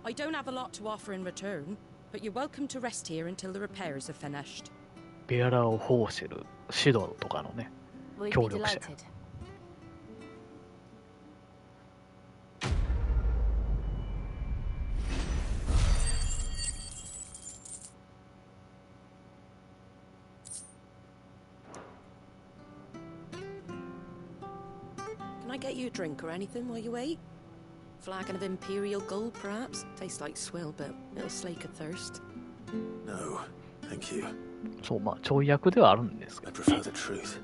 I don't have a lot to offer in return, but you're welcome to rest here until the repairs are finished. ベアラをホーシェル、シドとかのね、 We'd 協 be 力者。 delighted. Can I get you a drink or anything while you wait? Flagon of Imperial Gold, perhaps? Tastes like swill, but it'll slake a thirst. No, thank you. そう、まあ、ちょい役ではあるんですけ I ど。 prefer the truth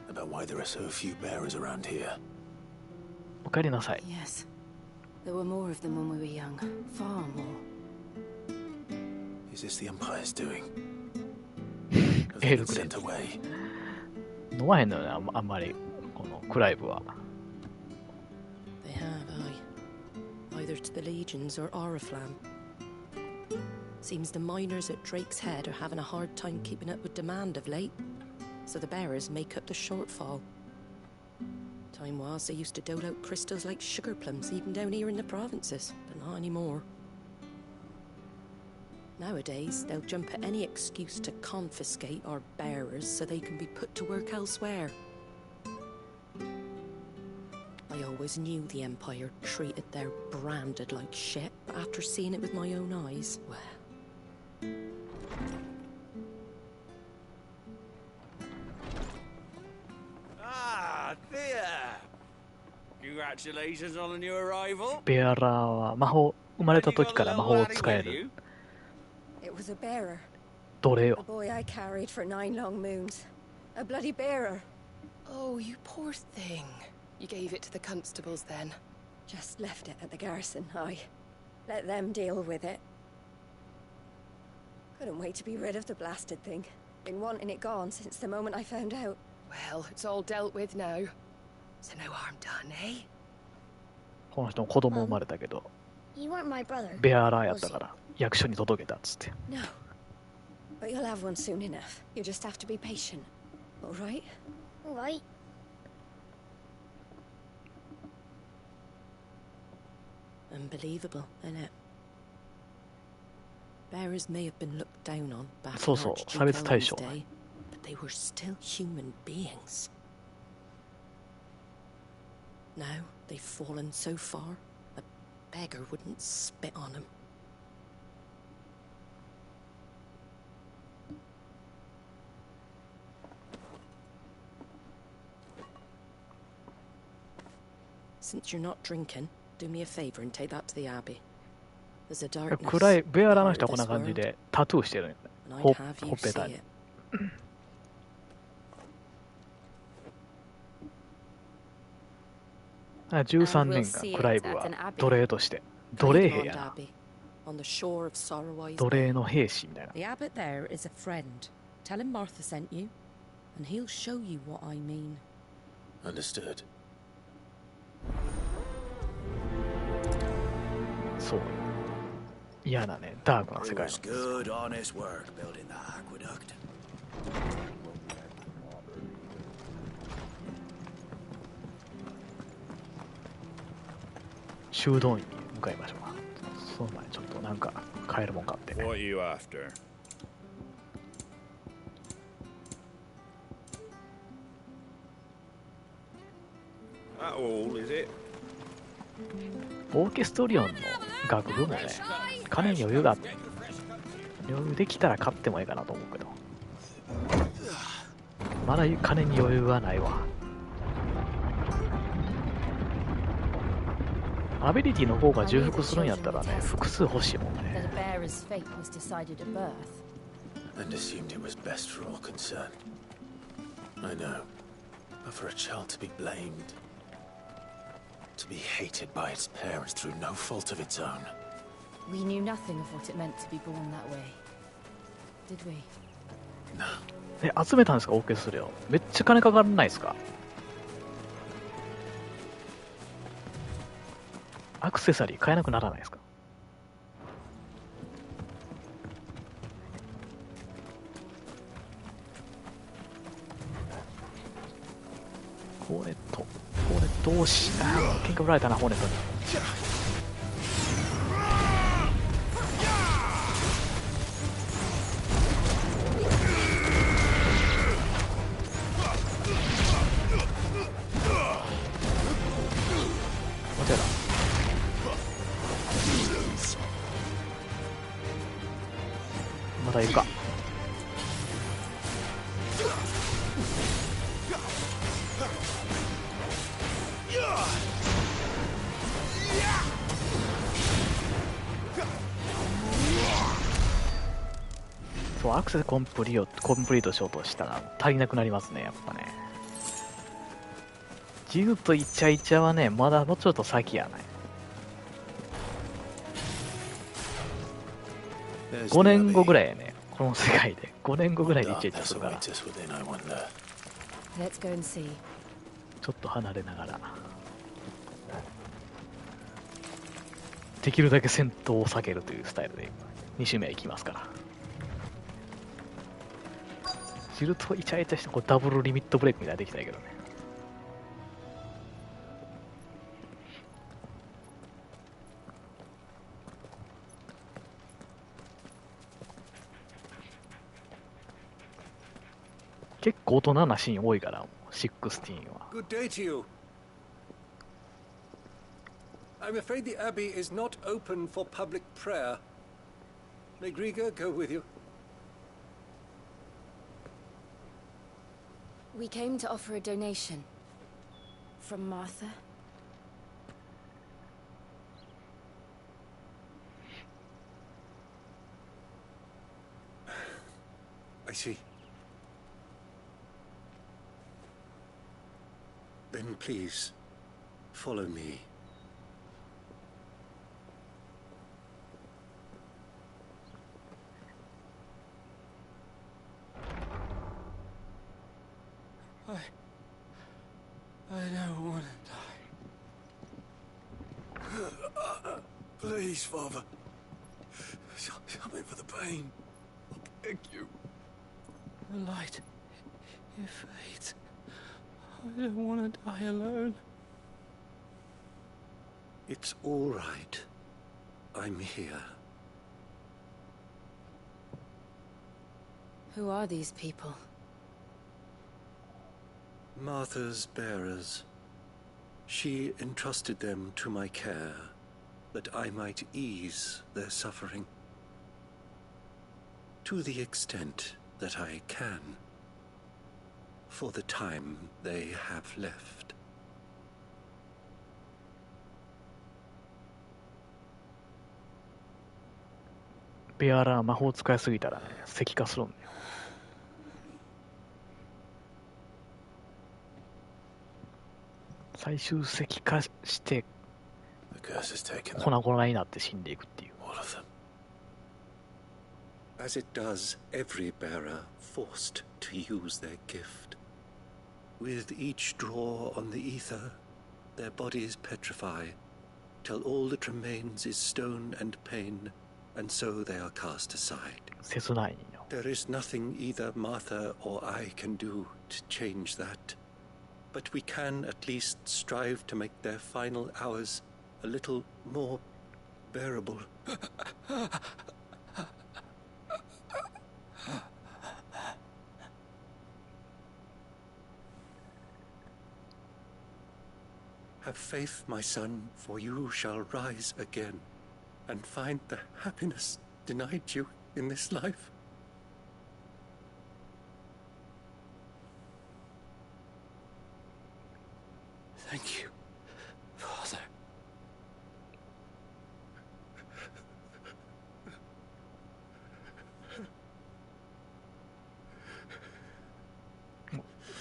about why there are so few bearers around here. お帰りなさい。 Yes. There were more of them when we were young. Far more. Is this the Empire's doing? エールくれ Sent away. 飲まへんのよね、あんまり、このクライブは。 They have, aye. Either to the Legions or Oriflamme. Seems the miners at Drake's Head are having a hard time keeping up with demand of late, so the bearers make up the shortfall. Time was they used to dole out crystals like sugar plums even down here in the provinces, but not anymore. Nowadays, they'll jump at any excuse to confiscate our bearers so they can be put to work elsewhere. I always knew the Empire treated their branded like shit, but after seeing it with my own eyes, well... Ah, there! Congratulations on the new arrival. ベアラーは魔法、生まれた時から魔法を使える It was a bearer. 奴隷 A よ。 boy I carried for 9 long moons. A bloody bearer. Oh, you poor thing. You gave it to the constables then? Just left it at the garrison, I. Let them deal with it. Couldn't wait to be rid of the blasted thing. Been wanting it gone since the moment I found out. Well, it's all dealt with now. So no harm done, eh? この人も子供生まれたけど、 You weren't my brother. ベアラーやったから役所に届けたっつって。 No. But you'll have one soon enough. You just have to be patient. All right? All right. Unbelievable, innit? Bearers may have been looked down on back in そうそう、 Archduke 差別対 Elwin's 象。 day, but they were still human beings. Now they've fallen so far, a beggar wouldn't spit on them. Since you're not drinking, do me a favor and take that to the Abbey. There's a darkness 暗い、ベアラーの part 人は of こんな this 感じ world, でタトゥーしてるんよ。 and ほ I'd have ほ you っぺた see に it.。13年間クライブは奴隷として奴隷兵やな。 On the shore of Sorrowise 奴隷の兵士みたいな。 The abbot there is a friend. Tell him Martha sent you, and he'll show you what I mean. Understood. そう。嫌なね、ダークな世 It 界 was なんですよ。 good, honest work building that aqueduct. 修道院に向かいましょうか。その前にちょっとなんか買えるもん買って。 What are you after? That all, is it? オーケストリオンの楽譜もね、金に余裕が余裕できたら買ってもいいかなと思うけど、まだ金に余裕はないわ。アビリティの方が重複するんやったらね、複数欲しいもんね。 The bearer's fate was decided at birth. And assumed it was best for all concerned. I know. But for a child to be blamed, to be hated by its parents through no fault of its own. We knew nothing of what it meant to be born that way. Did we? No. 集めたんですか、オーケストリオン。めっちゃ金かからないですか。アクセサリー買えなくならないですか。ホーネット惜しい。喧嘩売られたな、ホーネットに。まだいるか。そう、アクセスコンプリートしようとしたら足りなくなりますね、やっぱね。自由とイチャイチャはね、まだもうちょっと先やね。5年後ぐらいやね、この世界で。5年後ぐらいでイチャイチャするから。ちょっと離れながら。できるだけ戦闘を避けるというスタイルで2周目は行きますから。ジルとイチャイチャしてこうダブルリミットブレイクみたいなのできたいけどね。結構大人なシーン多いから、16は。Good day to you. I'm afraid the Abbey is not open for public prayer. May Griga go with you? We came to offer a donation. From Martha. I see. Then please, follow me. I don't want to die. Please, Father. Something for the pain. I beg you. The light. It fades. I don't want to die alone. It's all right. I'm here. Who are these people? Martha's bearers. She entrusted them to my care, that I might ease their suffering. To the extent that I can. For the time they have left. ベアラー魔法使いすぎたらね、石化するんだよ。最終石化して粉々になって死んでいくっていう。As it does every bearer forced to use their gift. With each draw on the ether, their bodies petrify, till all that remains is stone and pain, and so they are cast aside. 切ないよ。 There is nothing either Martha or I can do to change that. But we can at least strive to make their final hours a little more bearable. Have faith, my son, for you shall rise again and find the happiness denied you in this life. Thank you, Father.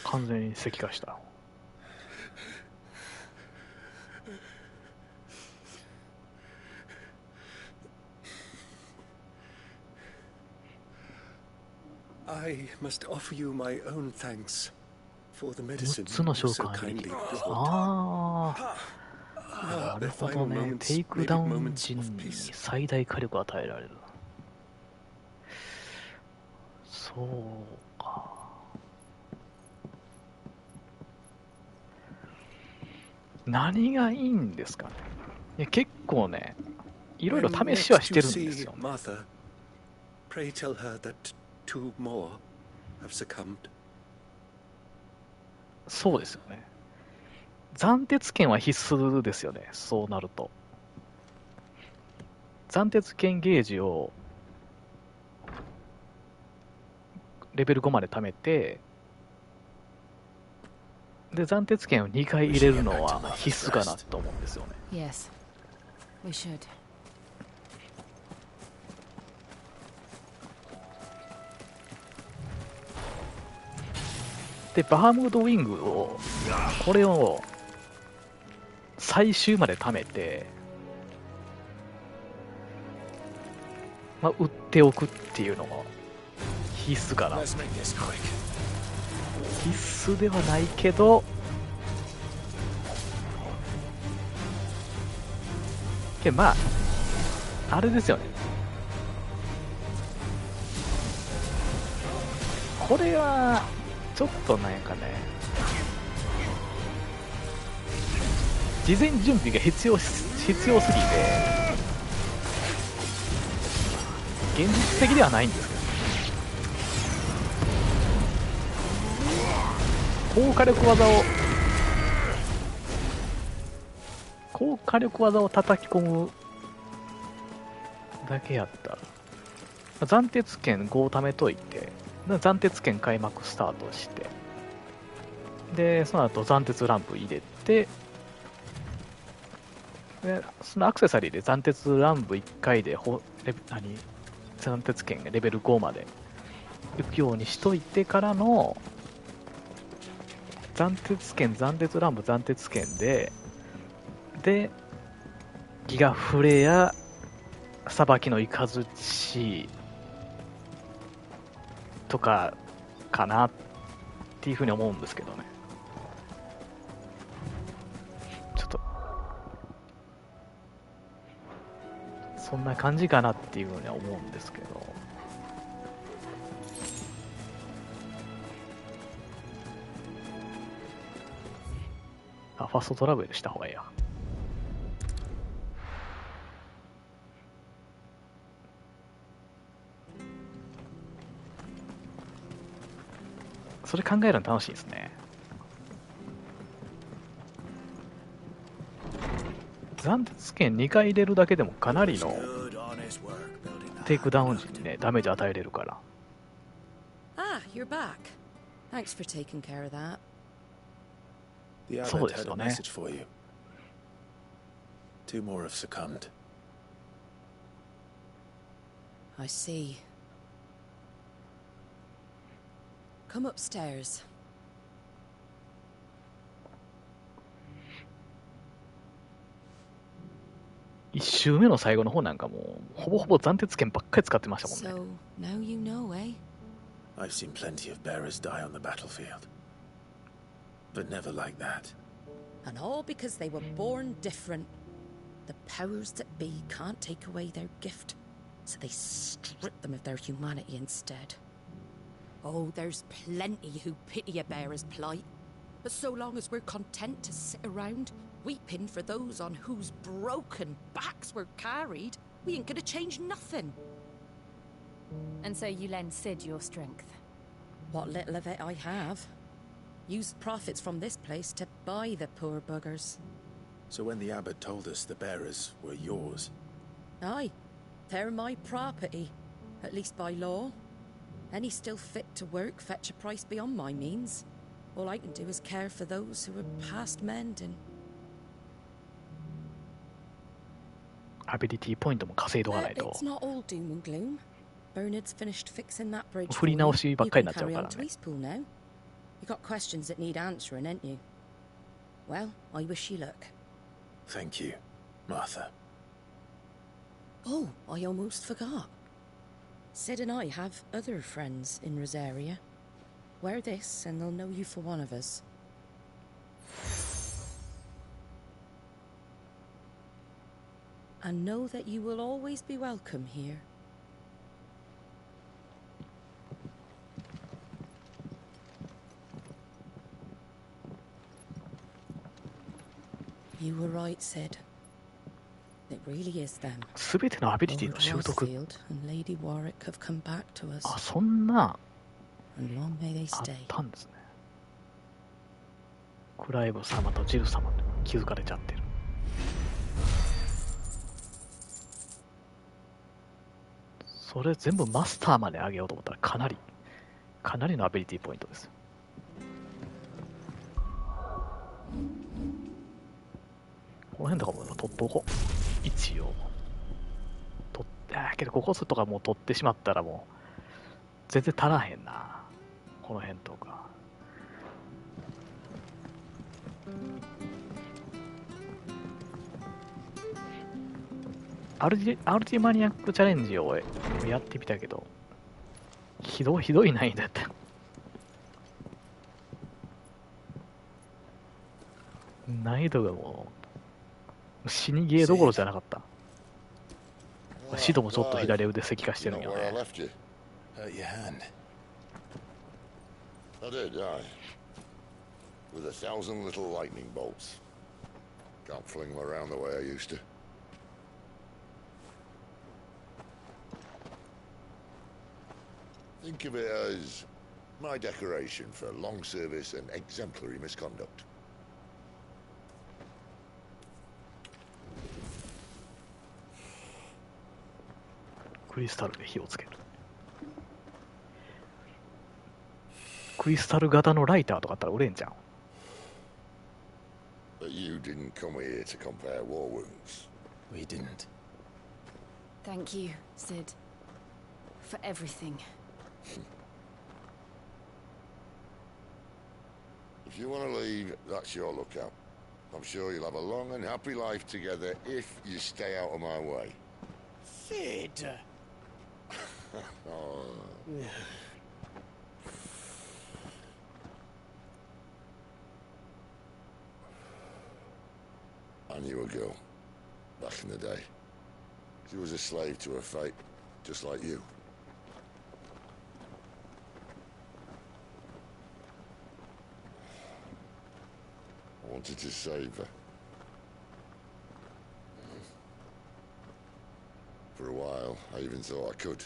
完全に石化した。I must offer you my own thanks for the medicine 6つの召 so 喚 kindly 兵器。 brought. ああ、なるほどね。テイクダウン時に最大火力を与えられる。そうか。何がいいんですかね。いや結構ね、いろいろ試しはしてるんですよ。 Martha, pray tell her that two more have succumbed. そうですよね。斬鉄剣は必須ですよね、そうなると。斬鉄剣ゲージをレベル5まで貯めて、で斬鉄剣を2回入れるのは必須かなと思うんですよね。Yes, we should. で、バハムードウィングを、これを最終まで貯めて、まあ、売っておくっていうのが必須かな。必須ではないけど、まあ、あれですよね。これは、ちょっとなんかね、事前準備が必要すぎて、現実的ではないんですけど、高火力技を叩き込むだけやったら、暫定剣5を貯めといて、暫定剣開幕スタートして、でその後暫定ランプ入れて、でそのアクセサリーで暫定ランプ1回で暫定剣がレベル5まで行くようにしといてからの暫定剣、暫定ランプ、暫定剣でギガフレやさばきのイカズチとかかなっていうふうに思うんですけどね。ちょっとそんな感じかなっていうふうには思うんですけど、ファーストトラベルした方がいいや。それ考えるの楽しいですね。暫定剣2回入れるだけでもかなりのテイクダウン時にね、ダメージ与えれるから。Ah, you're back. Thanks for taking care of that. The abbot had a message for you. Two more have succumbed. I see. Come upstairs. 1周目の最後の方なんかもうほぼほぼ暫定剣ばっかり使ってましたもんね。So, now you know, eh? I've seen plenty of bearers die on the battlefield. But never like that. And all because they were born different. The powers that be can't take away their gift, so they strip them of their humanity instead. Oh, there's plenty who pity a bearer's plight. But so long as we're content to sit around, weeping for those on whose broken backs we're carried, we ain't gonna change nothing. And so you lend Sid your strength? What little of it I have. Used profits from this place to buy the poor buggers. So when the abbot told us the bearers were yours... Aye, they're my property, at least by law. Any still fit to work fetch a price beyond my means. All I can do is care for those who are past mending. アビリティポイントも稼いどかないと。 It's not all doom and gloom. Bernard's finished fixing that bridge 振り直しばっかりになっちゃう You から can carry on to ね。 Eastpool now. You got questions that need answering, ain't you? Well, I wish you luck. Thank you, Martha. Oh, I almost forgot. Sid and I have other friends in Rosaria. Wear this and they'll know you for one of us. And know that you will always be welcome here. You were right, Sid. It really is them. すべてのアビリティの習得。 Westfield and Lady Warwick have come back to us. あ、そんな And long may they あっ stay. たんですね。クライブ様とジル様って気づかれちゃってる。それ全部マスターまで上げようと思ったらかなりのアビリティポイントです。この辺とかも取っとこう。一応取って、けどこことかもう取ってしまったらもう全然足らへんな。この辺とかアルティマニアックチャレンジをやってみたけど、ひどい難易度だった。難易度がもう死にゲーどころじゃなかった。シドもちょっと左腕石化してるんよね。I did, aye. With 1,000 little lightning bolts. Can't fling them around the way I used to. Think of it as my decoration for long service and exemplary misconduct. クリスタルで火をつける。クリスタル型のライターとかあったら売れんじゃん。But you didn't come here to compare war wounds. We didn't. Thank you, Sid, for everything. If you want to leave, that's your lookout. I'm sure you'll have a long and happy life together if you stay out of my way. Sid! Oh. I knew a girl back in the day. She was a slave to her fate, just like you. I wanted to save her. For a while, I even thought I could.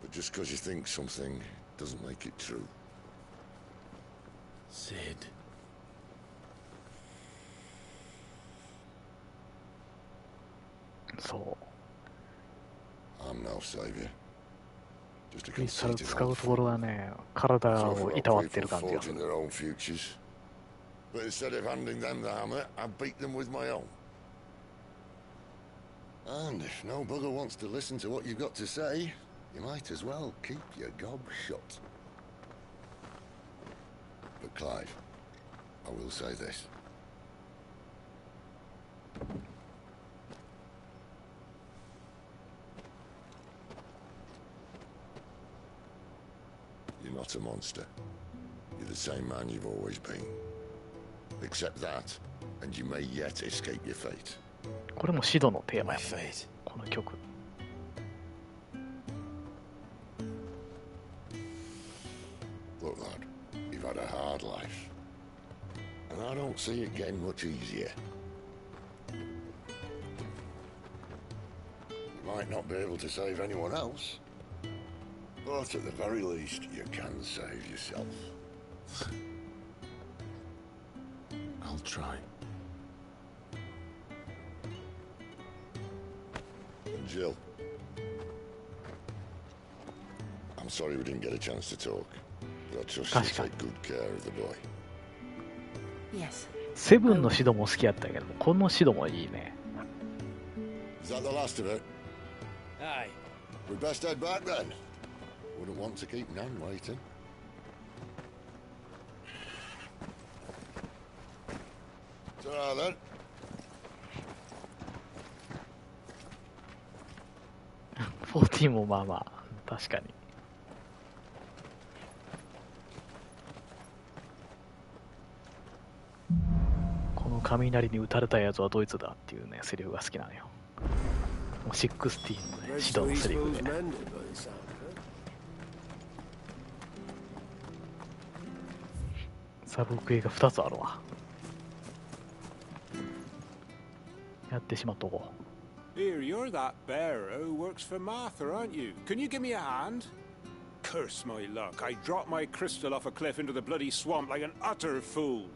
But just because you think something doesn't make it true. Sid. So. I'm no savior. Just a クリスタル conceited 使う old ところ fool. がね、体 So を for いたわ our ってる people 感じがす forging る。 their own futures. But instead of handing them the hammer, I beat them with my own. And if no bugger wants to listen to what you've got to say, you might as well keep your gob shut. But Clive, I will say this. You're not a monster. You're the same man you've always been. Accept that, and you may yet escape your fate. これもシドのテーマやもんね、この曲。Look, lad, you've had a hard life. And I don't see it getting much easier. You might not be able to save anyone else, but at the very least, you can save yourself. I'll try. Jill. I'm sorry we didn't get a chance to talk, but I trust you'll take good care of the boy. Yes. セブンのシドも好きやったけど、このシドもいいね。Is that the last of it? Aye. We'd best head back then. Wouldn't want to keep Nan waiting. It's all right then. 14もまあまあ、確かに。この雷に打たれたやつはドイツだっていうね、セリフが好きなのよ。16のね、指導のセリフで。サブクエが2つあるわ。やってしまっとこう。Here, you're that bearer who works for Martha, aren't you? Can you give me a hand? Curse my luck. I dropped my crystal off a cliff into the bloody swamp like an utter fool.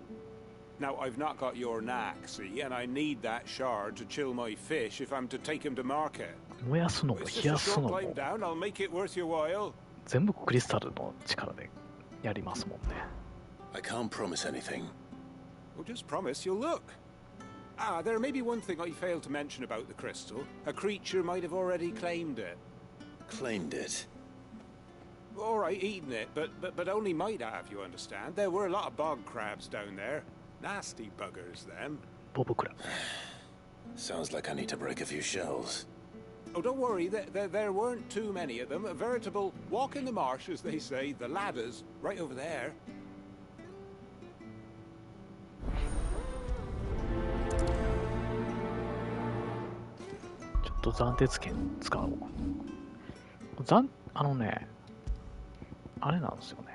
Now, I've not got your knack, see, and I need that shard to chill my fish if I'm to take him to market. 燃やすのも冷やすのも Climb down, I'll make it worth your while. 全部クリスタルの力でやりますもんね。I can't promise anything. Well, just promise you'll look. Ah, there may be one thing I failed to mention about the crystal. A creature might have already claimed it. Claimed it? All right, eaten it, but only might have, you understand. There were a lot of bog crabs down there. Nasty buggers, them. ボブクラブ。Sounds like I need to break a few shells. Oh, don't worry, there weren't too many of them. A veritable walk in the marsh, as they say. The ladders, right over there. ちょっと暫定権使おう。あれなんですよね。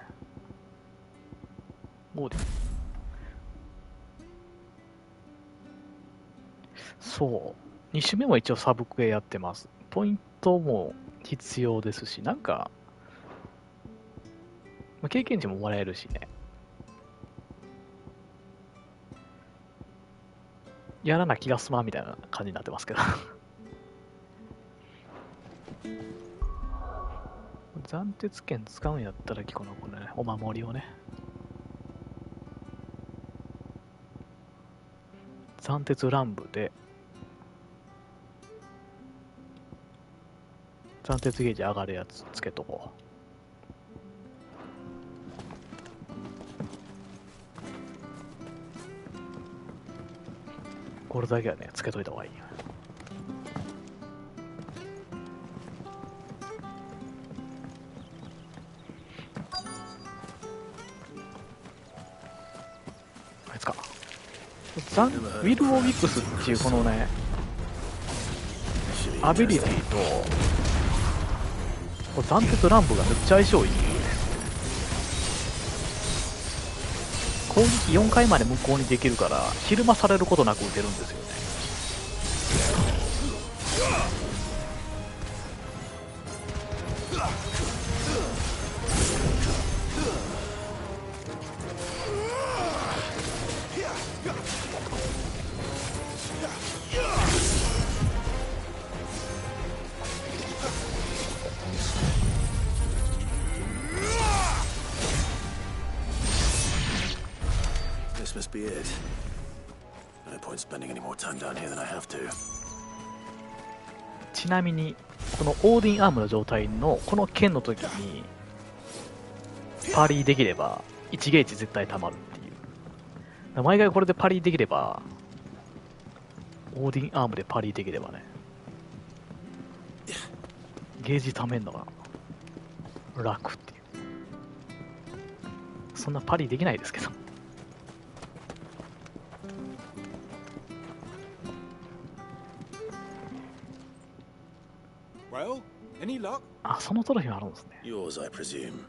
オーディン。そう。2種目も一応サブクエやってます。ポイントも必要ですし、なんか、経験値ももらえるしね。やらな気が済まんみたいな感じになってますけど。暫定権使うんやったら、このね、お守りをね。暫定乱舞で、暫定ゲージ上がるやつつけとこう。これだけはね、つけといた方がいい。あいつか。ウィル・オ・ウィックスっていうこのね、アビリティと、暫定乱舞がめっちゃ相性いい。攻撃4回まで無効にできるから、昼間されることなく撃てるんですよね。ちなみにこのオーディンアームの状態のこの剣の時にパリできれば1ゲージ絶対溜まるっていう。毎回これでパリできれば、オーディンアームでパリできればね、ゲージ溜めんのが楽っていう。そんなパリできないですけど。あ、そのトロフィーあるんですね。Yours, I presume.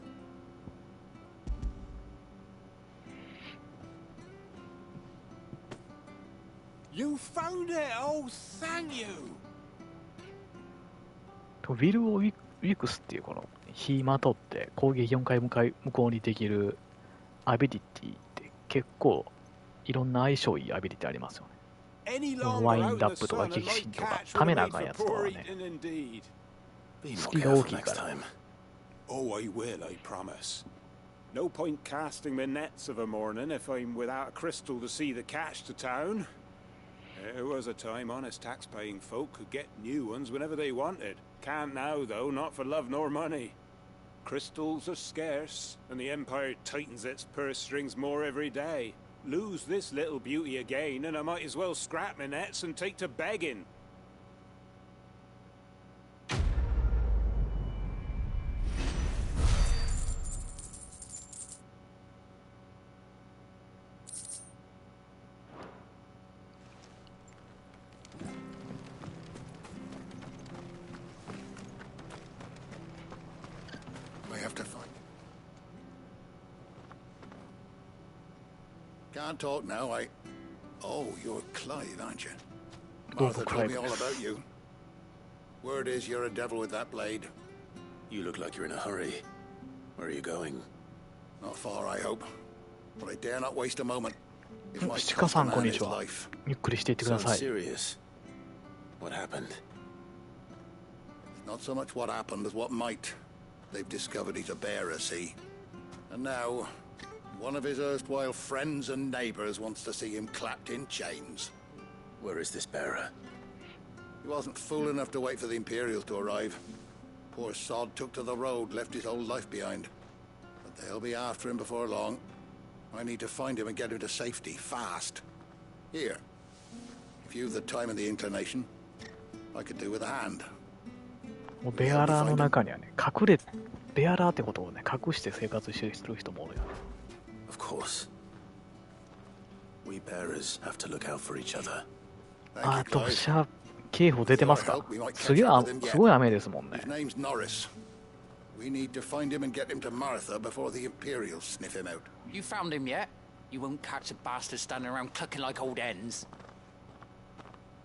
You found it! Oh, thank you! ウィル・オ・ウィクスっていうこの火まとって攻撃4回無効にできるアビリティって結構いろんな相性いいアビリティありますよね。ワインダップとか激震とかためなあかんやつとかね。隙が大きいから。Oh, I will, I promise. No point casting my nets of a morning if I'm without a crystal to see the catch to town. There was a time honest tax-paying folk could get new ones whenever they wanted. Can't now, though, not for love nor money. Crystals are scarce, and the Empire tightens its purse strings more every day. Lose this little beauty again, and I might as well scrap my nets and take to begging. Can't talk now, Oh, you're Clyde, aren't you? Martha told me all about you. Word is you're a devil with that blade. You look like you're in a hurry. Where are you going? Not far, I hope. But I dare not waste a moment. It might シカさん、こんにち his は。 life. ゆっくりしていってください。 Serious. What happened? Not so much what happened as what might. They've discovered he's a bearer, see? And now, one of his erstwhile friends and neighbors wants to see him clapped in chains. Where is this bearer? He wasn't fool enough to wait for the Imperials to arrive. Poor sod took to the road, left his whole life behind. But they'll be after him before long. I need to find him and get him to safety, fast. Here. If you've the time and the inclination, I could do with a hand. もうベアラーの中にはね、ベアラーってことをね、隠して生活してる人もおるよね。Of course. We bearers have to look out for each other. あと、警報出てますか？すごい雨ですもんね。 His name's Norris. We need to find him and get him to Martha before the Imperials sniff him out. You found him yet? You won't catch a bastard standing around clucking like old hens.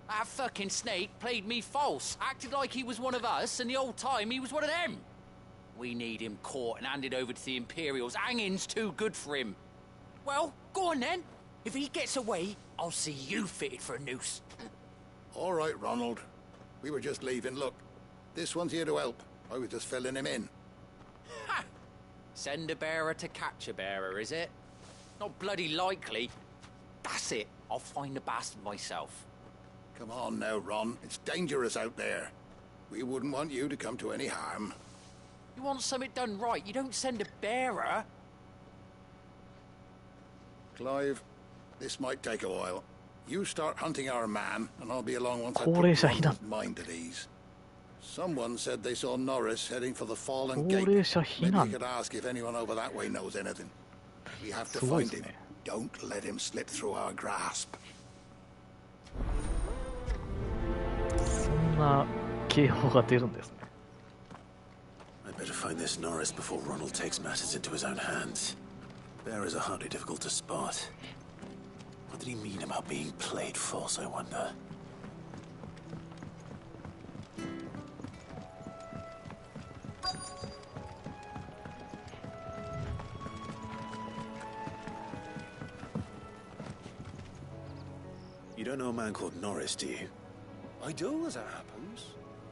That fucking snake played me false, acted like he was one of us, and the whole time he was one of them. We need him caught and handed over to the Imperials. Hanging's too good for him. Well, go on then. If he gets away, I'll see you fitted for a noose. All right, Ronald. We were just leaving. Look, this one's here to help. I was just filling him in. Ha! Send a bearer to catch a bearer, is it? Not bloody likely. That's it. I'll find the bastard myself. Come on now, Ron. It's dangerous out there. We wouldn't want you to come to any harm. You want something done right, you don't send a bearer. Clive, this might take a while. You start hunting our man, and I'll be along once I put Ronald's mind at ease. Someone said they saw Norris heading for the Fallen Gate. Maybe you could ask if anyone over that way knows anything. We have to find him. Don't let him slip through our grasp. そんな警報が出るんですね。 I better find this Norris before Ronald takes matters into his own hands. Bearers are hardly difficult to spot. What did he mean about being played false, I wonder? You don't know a man called Norris, do you? I do, as it happens.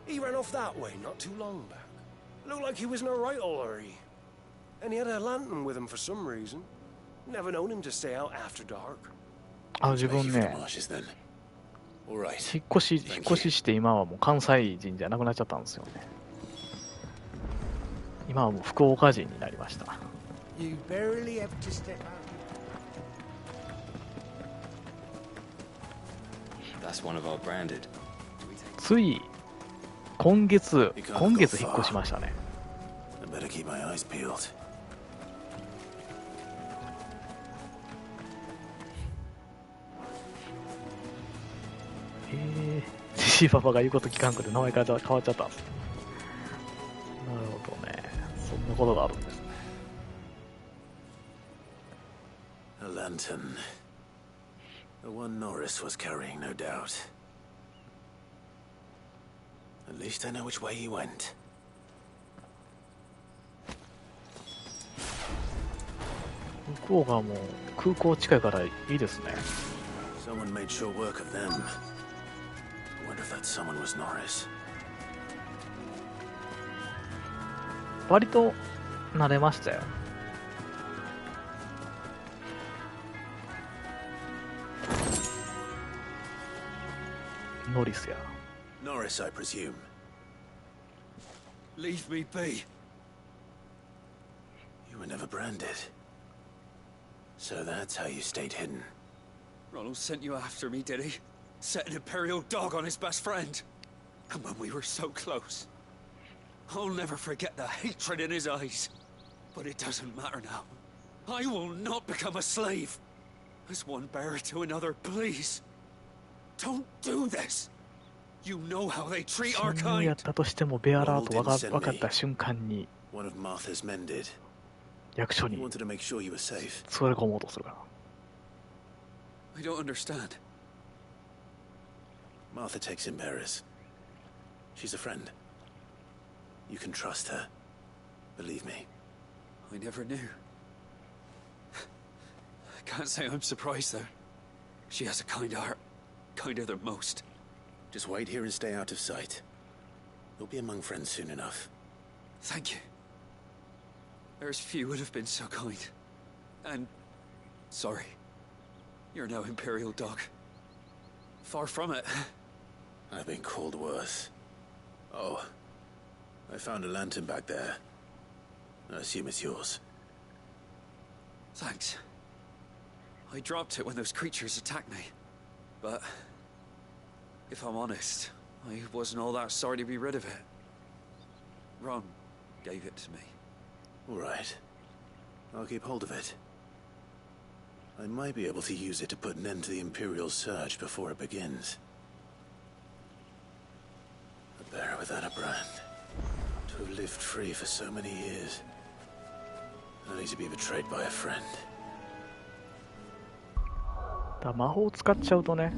He ran off that way not too long back. Looked like he was in a right old hurry. And he had a lantern with him for some reason. Never known him to stay out after dark. 自分ね、引っ越しして今はもう関西人じゃなくなっちゃったんですよね。今はもう福岡人になりました。You barely have to step out. That's one of our branded. つい今月引っ越しましたね。I better keep my eyes peeled. ジジパパが言うこと聞かんくて名前変わっちゃったんです。なるほどね。そんなことがあるんですね。A lantern. The one Norris was carrying, no doubt. At least I know which way he went. 向こうがもう空港近いからいいですね。Someone made short work of them. I wonder if that someone was Norris. 割と慣れましたよ。ノリスや。Norris, I presume. Leave me be. You were never branded. So that's how you stayed hidden. Ronald sent you after me, did he? Set an Imperial dog on his best friend. And when we were so close. I'll never forget the hatred in his eyes. But it doesn't matter now. I will not become a slave. As one bearer to another, please. Don't do this. You know how they treat our 親友や kind. ったとしてもベアラーと分かった瞬間に One of Martha's men did. 役所 He に wanted to make sure you were safe. 連れ込もうとするから。 I don't understand. Martha takes in bearers. She's a friend. You can trust her. Believe me. I never knew. I can't say I'm surprised, though. She has a kind heart. Kinder than most. Just wait here and stay out of sight. You'll be among friends soon enough. Thank you. There's few would have been so kind. And... sorry. You're no Imperial dog. Far from it. I've been called worse. Oh. I found a lantern back there. I assume it's yours. Thanks. I dropped it when those creatures attacked me. But... If I'm honest, I wasn't all that sorry to be rid of it. Ron gave it to me. All right. I'll keep hold of it. I might be able to use it to put an end to the Imperial surge before it begins. A bearer without a brand. To have lived free for so many years. Only to be betrayed by a friend. だ魔法使っちゃうとね、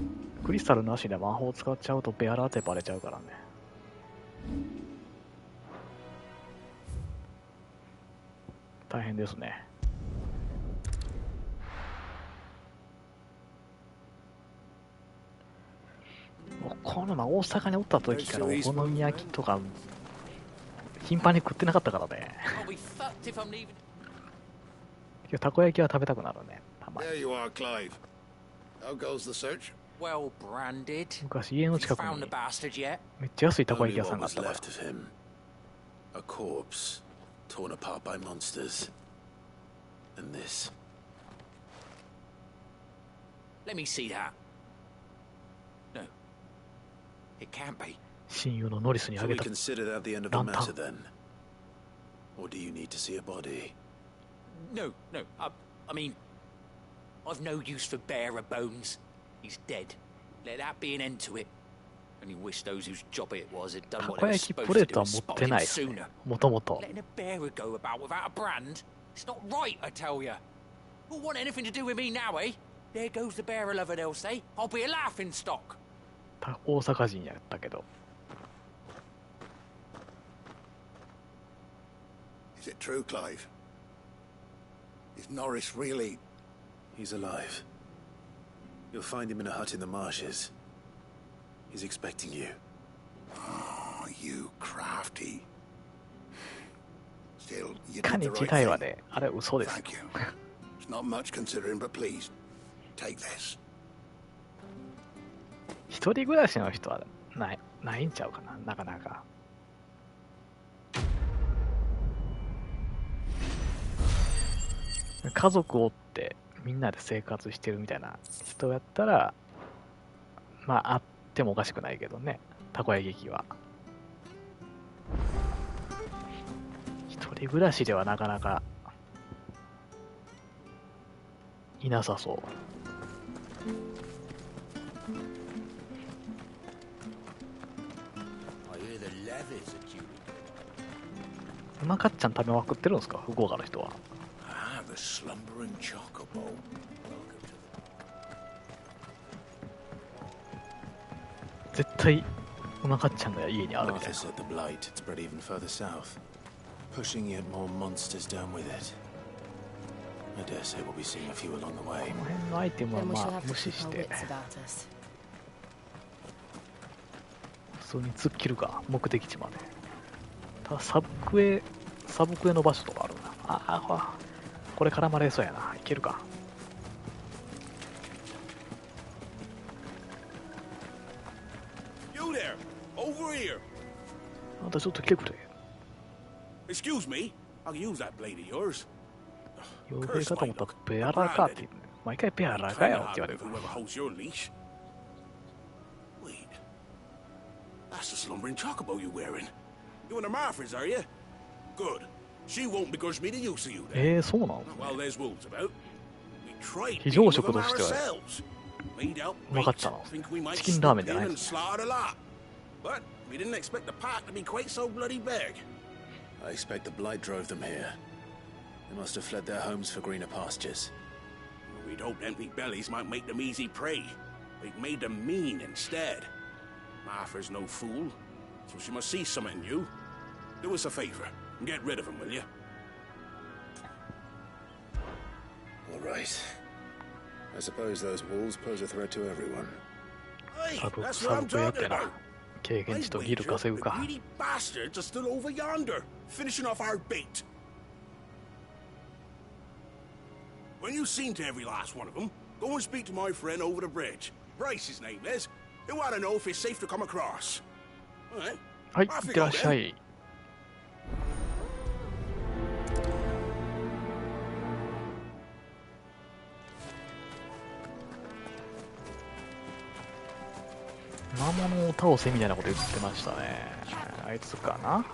クリスタルなしで魔法使っちゃうとベアラーってバレちゃうからね。大変ですね。もうこの大阪におった時からお好み焼きとか頻繁に食ってなかったからね。たこ焼きは食べたくなるね。たまに。There you are, Clive. How goes the search? Well branded. 昔家の近くに Found the bastard yet? めっちゃ安いたこ焼き屋さんがあったから left of him. A corpse, torn apart by monsters. And this. Let me see that. No. It can't be. 親友のノリスにあげた So we consider that the end of the matter then? Or do you need to see a body? No. I mean, I've no use for bearer bones. He's dead. Let that be an end to it. Only wish those whose job it was had done what they were supposed to do and spotted him sooner. Letting a bearer go about without a brand? It's not right, I tell you. Who'll want anything to do with me now, eh? There goes the bearer lover, they'll say. I'll be a laughing stock. 大阪人やったけど。Is it true, Clive? Is Norris really... He's alive. You'll find him in a hut in the marshes. He's expecting you. Oh, you crafty. Still, you か did に the 自 right 体は thing. ね、あれ嘘です。 Thank you. It's not much considering, but please, take this. 一人暮らしの人はないんちゃうかな、なかなか。家族を追ってみんなで生活してるみたいな人やったら、まああってもおかしくないけどね、たこ焼きは。一人暮らしではなかなかいなさそう。馬かっちゃん食べまくってるんですか、福岡の人は。The slumbering chocobo. 絶対馬かっちゃんが家にあるみたいな。 Arthur said the blight had spread even further south, pushing yet more monsters down with it. I dare say we'll be seeing a few along the way. この辺のアイテムはまあ無視して普通に突っ切るか、目的地まで。ただサブクエの場所とかあるな。あ、これ絡まれそうやな。いけるか。あんたちょっと来てくれ。Excuse me, I'll use that blade of yours. 傭兵かと思ったらベアラーかって言うね。毎回ベアラーかよって言われる。 Wait, that's the slumbering chocobo you're wearing. You in the Marfors, are you? Good. She won't begrudge me the use of you then. そうなの？ Well, there's wolves about. We tried 非常食としては ourselves. Made out うまかったな。 think we might チキンラーメンじゃない and slaughter a lot. But we didn't expect the pack to be quite so bloody big. I expect the blight drove them here. They must have fled their homes for greener pastures. We'd hoped empty bellies might make them easy prey. They've made them mean instead. Martha's no fool, so she must see something in you. Do us a favor and get rid of them, will you? All right. I suppose those wolves pose a threat to everyone. Hey, サブ that's what I'm クエやっ talking てな。 about. 経験値とギル稼ぐか。 The greedy bastards are still over yonder, finishing off our bait. When you've seen to every last one of them, go and speak to my friend over the bridge. Bryce, his name is. He'll want to know if it's safe to come across. All right. はい、いってらっしゃい。魔物を倒せみたいなこと言ってましたね。あいつかな。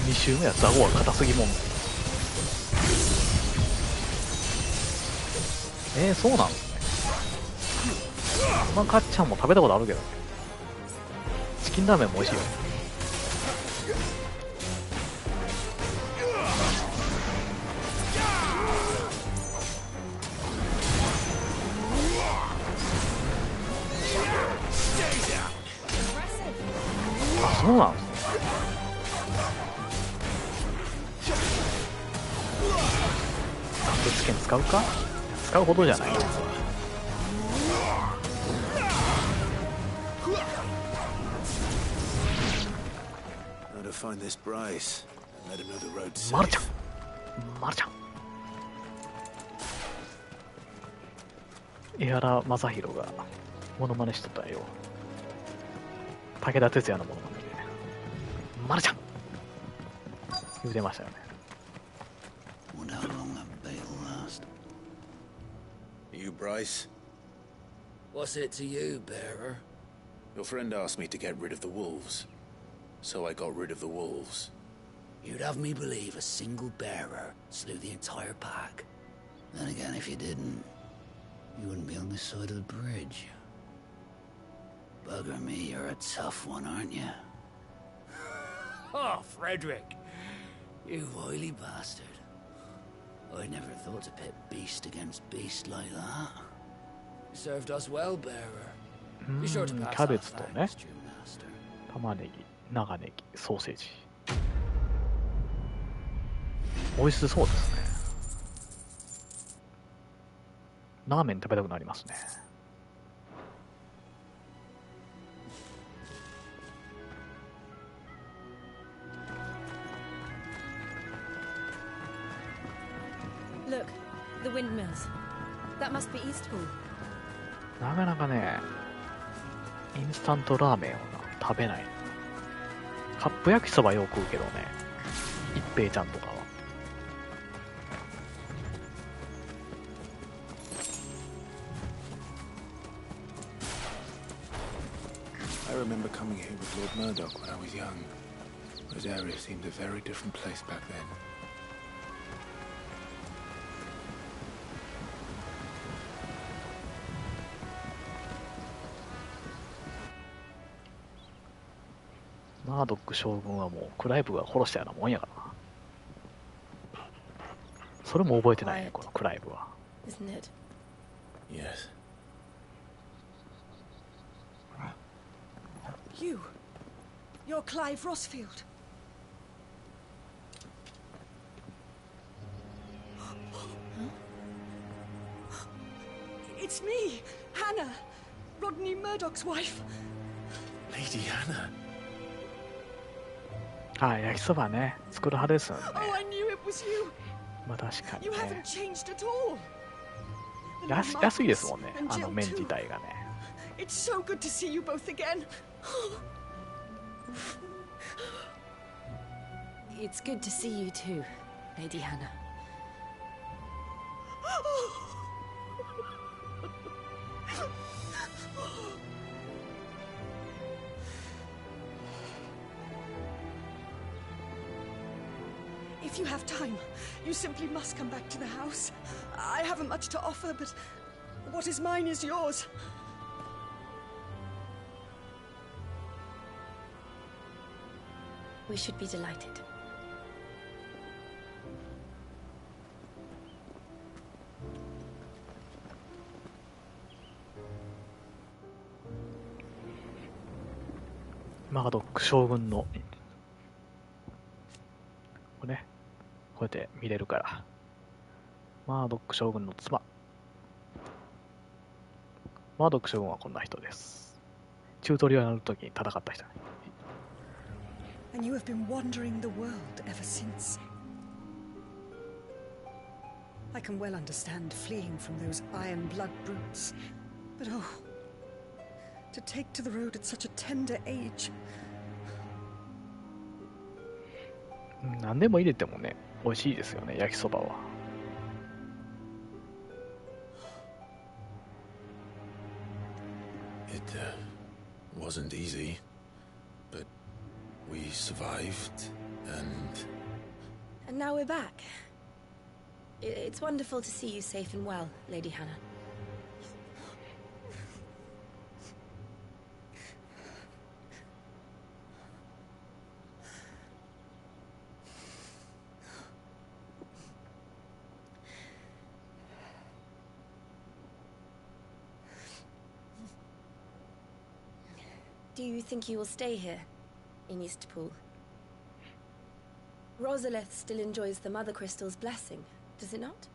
2周目はザゴは硬すぎもん。そうなんですね。このかっちゃんも食べたことあるけどね。チキンラーメンも美味しいよ。あ、そうなんですね。断トツ剣使うか？使うほどじゃない。マルちゃん、マルちゃん。江原正宏がモノマネしとったよ。武田鉄矢のモノマネでマルちゃん言うてましたよね。You, Bryce? What's it to you, bearer? Your friend asked me to get rid of the wolves, so I got rid of the wolves. You'd have me believe a single bearer slew the entire pack. Then again, if you didn't, you wouldn't be on this side of the bridge. Bugger me, you're a tough one, aren't you? Oh, Frederick! You wily bastard. I never thought to pit beast against beast like that. You served us well, bearer. Be sure to pass キャベツとね、 thanks, True Master. 玉ねぎ、長ネギ、ソーセージ。美味しそうですね。ラーメン食べたくなりますね。Look, the windmills. That must be Eastpool. なかなかね、インスタントラーメンを食べない。カップ焼きそばよく食うけどね、一平ちゃんとかは。I remember coming here with Lord Murdoch when I was young. Rosaria seemed a very different place back then.マードック将軍はもうクライブが殺したようなもんやからな。それも覚えてないね、このクライブは。Isn't it? Yes. You're Clive Rossfield. It's me, Hannah, Rodney Murdoch's wife. Lady Hannah. はい、焼きそばね、作る派ですよね。 Oh, I knew it was you. まあ確かに You ね。 haven't changed at all. 安いですもんね、あの麺自体がね。 It's so good to see you both again. It's good to see you too, Lady Hannah. If you have time, you simply must come back to the house. I haven't much to offer, but what is mine is yours. We should be delighted.マードック将軍のこれね、こうやって見れるから。マードック将軍の妻。マードック将軍はこんな人です。チュートリアルの時に戦った人。 And you have been wandering the world ever since. I can well understand fleeing from those iron blood brutes. But oh, to take to the road at such a tender age. 何でも入れてもね、美味しいですよね、焼きそばは。It wasn't easy, but we survived, And now we're back. It's wonderful to see you safe and well, Lady Hannah. Do you think you will stay here, in Eastpool? Rosalith still enjoys the Mother Crystal's blessing, does it not?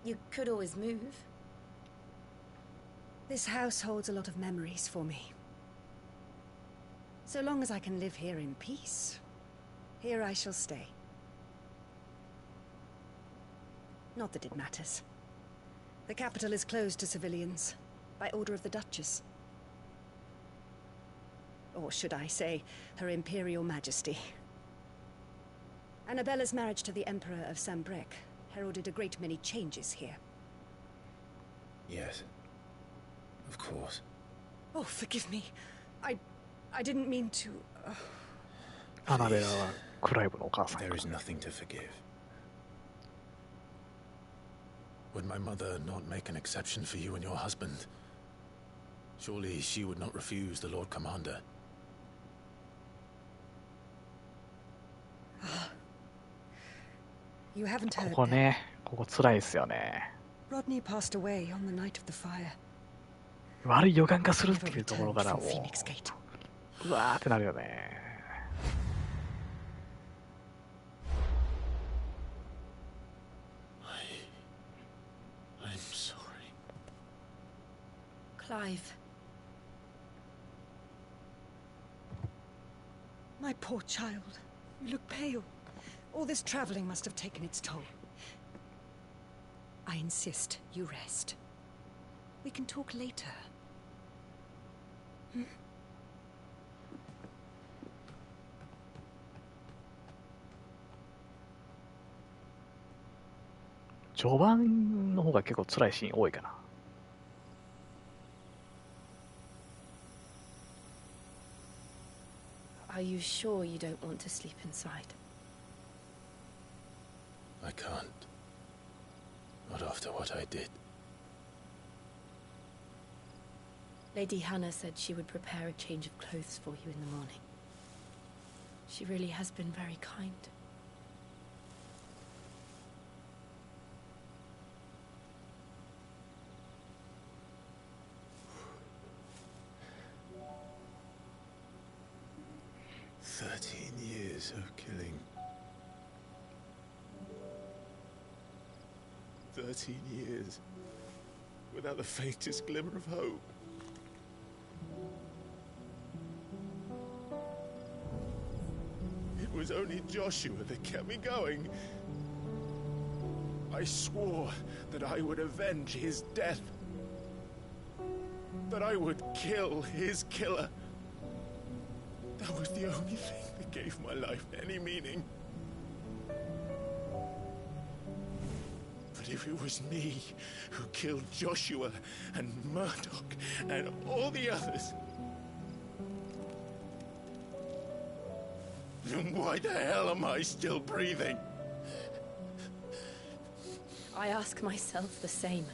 You could always move. This house holds a lot of memories for me. So long as I can live here in peace, here I shall stay. Not that it matters. The capital is closed to civilians, by order of the Duchess. Or should I say, Her Imperial Majesty. Annabella's marriage to the Emperor of Sambrec heralded a great many changes here. yes, of course. Oh, forgive me. I didn't mean to... アナベラはクライブのお母さん。 There is nothing to forgive. Would my mother not make an exception for you and your husband? Surely she would not refuse the Lord Commander. You haven't こ heard こ that. ね、ここ辛いですよね。 Rodney passed away on the night of the fire. 悪い予感がするっていうところ Returned からも from Phoenix Gate. うわーってなるよね。 I'm sorry. Clive. My poor child. You look pale. All this traveling must have taken its toll. I insist you rest. We can talk later. Hmm? 序盤の方が結構辛いシーン多いかな。 Are you sure you don't want to sleep inside? I can't. Not after what I did. Lady Hannah said she would prepare a change of clothes for you in the morning. She really has been very kind. Years of killing. 13 years without the faintest glimmer of hope. It was only Joshua that kept me going. I swore that I would avenge his death. That I would kill his killer. That was the only thing that gave my life any meaning. But if it was me who killed Joshua and Murdoch and all the others, then why the hell am I still breathing? I ask myself the same.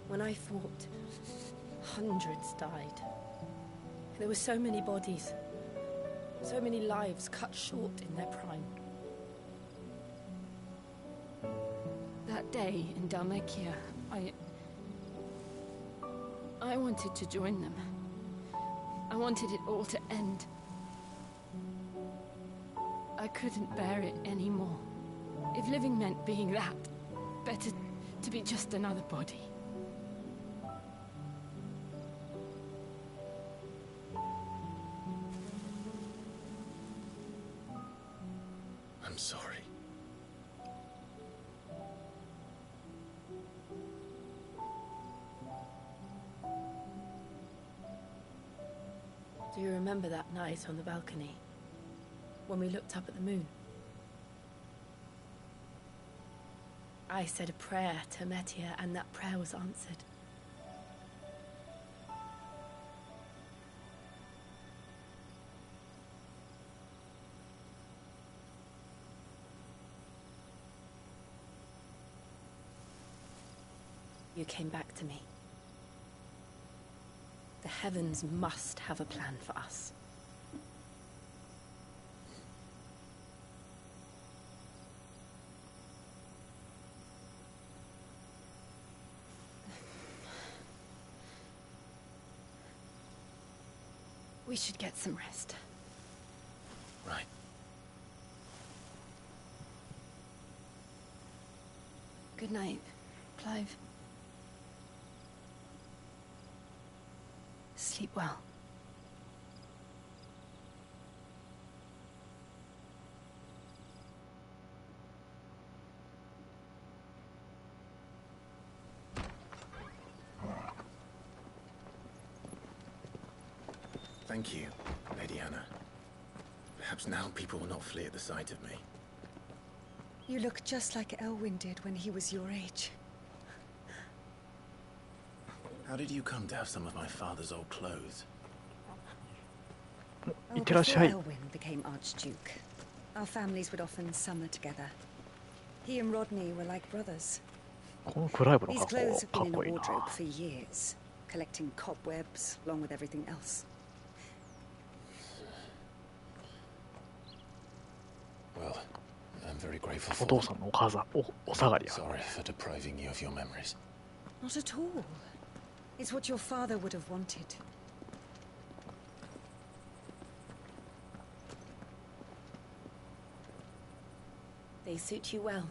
When I fought, hundreds died. There were so many bodies, so many lives cut short in their prime. That day in Dalmekia, I wanted to join them. I wanted it all to end. I couldn't bear it anymore. If living meant being that, better to be just another body. I'm sorry. Do you remember that night on the balcony? When we looked up at the moon? I said a prayer to Metia, and that prayer was answered. You came back to me. The heavens must have a plan for us. We should get some rest. Right. Good night, Clive. Sleep well. Thank you, Lady Hannah. Perhaps now people will not flee at the sight of me. You look just like Elwyn did when he was your age. How did you come to have some of my father's old clothes? Before Elwyn became Archduke, our families would often summer together. He and Rodney were like brothers. These clothes have been in a wardrobe for years, collecting cobwebs along with everything else. Well, I'm very grateful for them. Sorry for depriving you of your memories. Not at all. It's what your father would have wanted. They suit you well.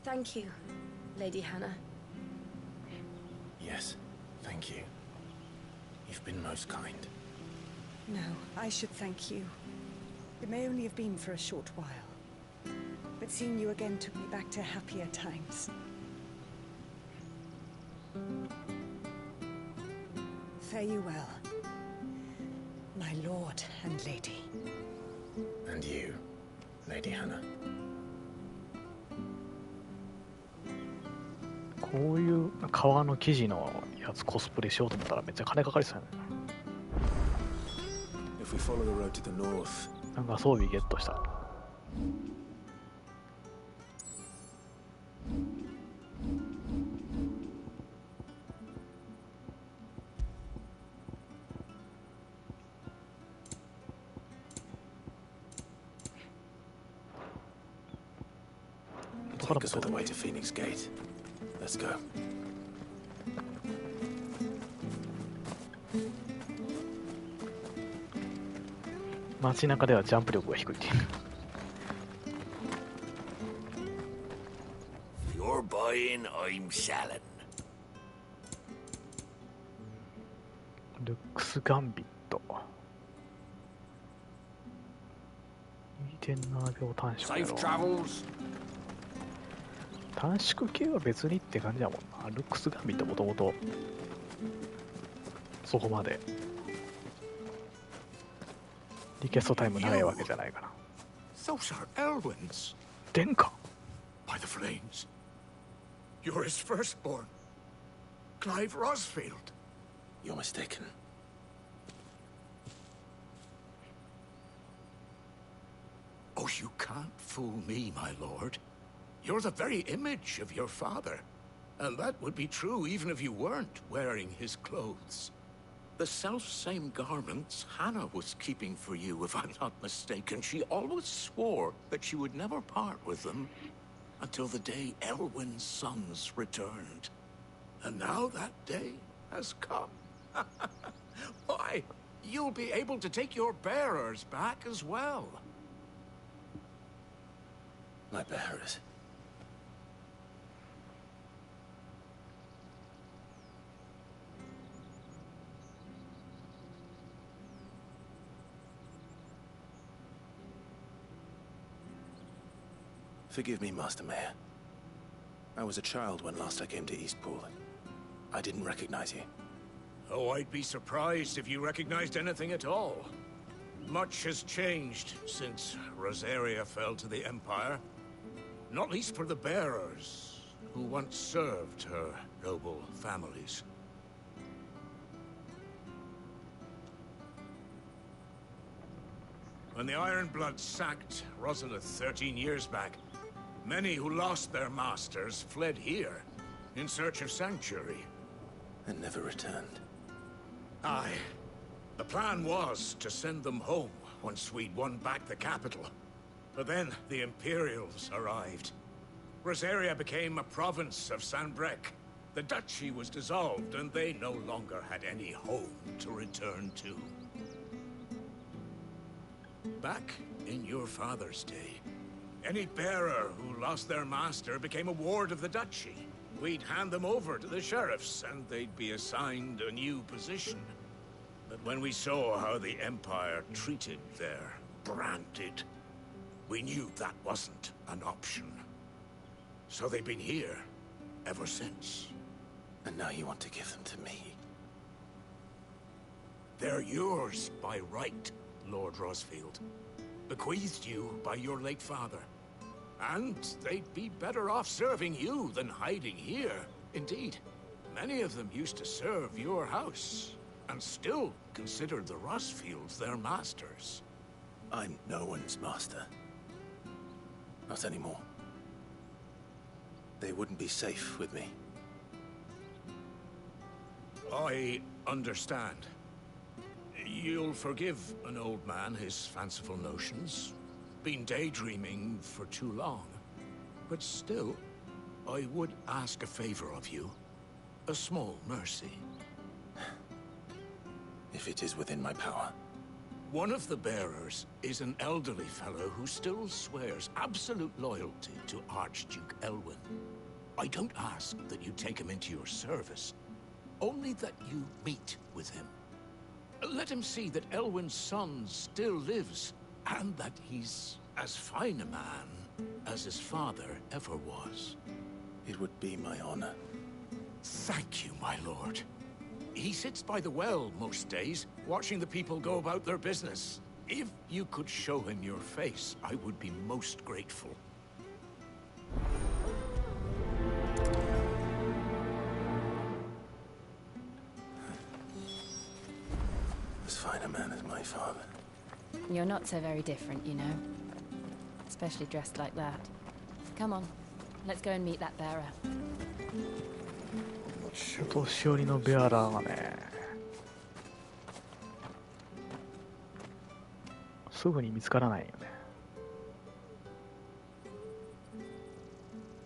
Thank you, Lady Hannah. Yes, thank you. You've been most kind. No, I should thank you. It may only have been for a short while, but seeing you again took me back to happier times. Fare you well, my lord and lady. And you, Lady Hannah. こういう革の生地のやつコスプレしようと思ったらめっちゃ金かかりそうやね。If we follow the road to the north. なんか装備ゲットした。Take us all the way to Phoenix Gate. Let's go. 街中ではジャンプ力が低いっていう。You're buying, I'm selling. ルックスガンビット。2.7 秒短縮やろ。短縮系は別にって感じやもんな。ルックスガンビットもともとそこまでリクエストタイム長いわけじゃないから。Those are Elwyn's. 殿下 By the flames. You're his firstborn. Clive Rosfield. You're mistaken. Oh, you can't fool me, my lord. You're the very image of your father. And that would be true even if you weren't wearing his clothes. The self-same garments Hannah was keeping for you, if I'm not mistaken. She always swore that she would never part with them until the day Elwyn's sons returned. And now that day has come. Why, you'll be able to take your bearers back as well. My bearers? Forgive me, Master Mayor. I was a child when last I came to Eastpool. I didn't recognize you. Oh, I'd be surprised if you recognized anything at all. Much has changed since Rosaria fell to the Empire. Not least for the bearers, who once served her noble families. When the Ironbloods sacked Rosalith 13 years back, many who lost their masters fled here in search of sanctuary. And never returned. Aye. The plan was to send them home once we'd won back the capital. But then the Imperials arrived. Rosaria became a province of Sanbreque. The duchy was dissolved, and they no longer had any home to return to. Back in your father's day, any bearer who lost their master became a ward of the duchy. We'd hand them over to the sheriffs, and they'd be assigned a new position. But when we saw how the Empire treated their branded, we knew that wasn't an option. So they've been here ever since. And now you want to give them to me? They're yours by right, Lord Rosfield. Bequeathed you by your late father. And they'd be better off serving you than hiding here. Indeed, many of them used to serve your house, and still considered the Rosfields their masters. I'm no one's master. Not anymore. They wouldn't be safe with me. I understand. You'll forgive an old man his fanciful notions. Been daydreaming for too long. But still, I would ask a favor of you. A small mercy. If it is within my power. One of the bearers is an elderly fellow who still swears absolute loyalty to Archduke Elwyn. I don't ask that you take him into your service, only that you meet with him. Let him see that Elwyn's son still lives, and that he's as fine a man as his father ever was. It would be my honor. Thank you, my lord. He sits by the well most days, watching the people go about their business. If you could show him your face, I would be most grateful. As fine a man as my father. You're not so very different, you know. Especially dressed like that. Come on, let's go and meet that bearer. お年寄りのベアラーがね、すぐに見つからないよね。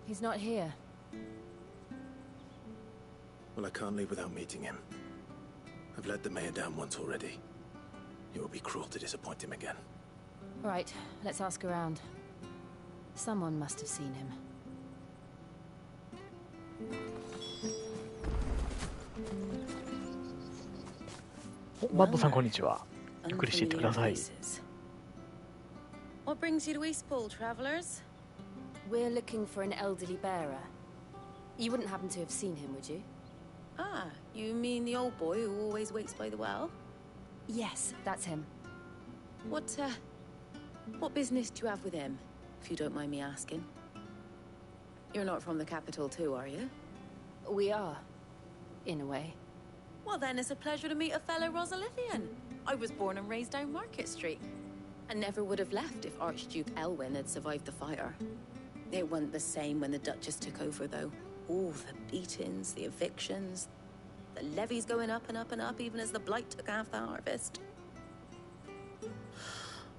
He's not here. Well, I can't leave without meeting him. I've let the mayor down once already. It would be cruel to disappoint him again. Right, let's ask around. Someone must have seen him. バッドさんこんにちは。ゆっくりしていってください。What brings you to Eastpool, travelers? We're looking for an elderly bearer. You wouldn't happen to have seen him, would you? Ah, you mean the old boy who always waits by the well? Yes, that's him. What business do you have with him, if you don't mind me asking? You're not from the capital too, are you? We are, in a way. Well then, it's a pleasure to meet a fellow Rosalithian. I was born and raised down Market Street. And never would have left if Archduke Elwyn had survived the fire. It wasn't the same when the Duchess took over, though. All the beatings, the evictions, the levies going up and up and up, even as the blight took half the harvest.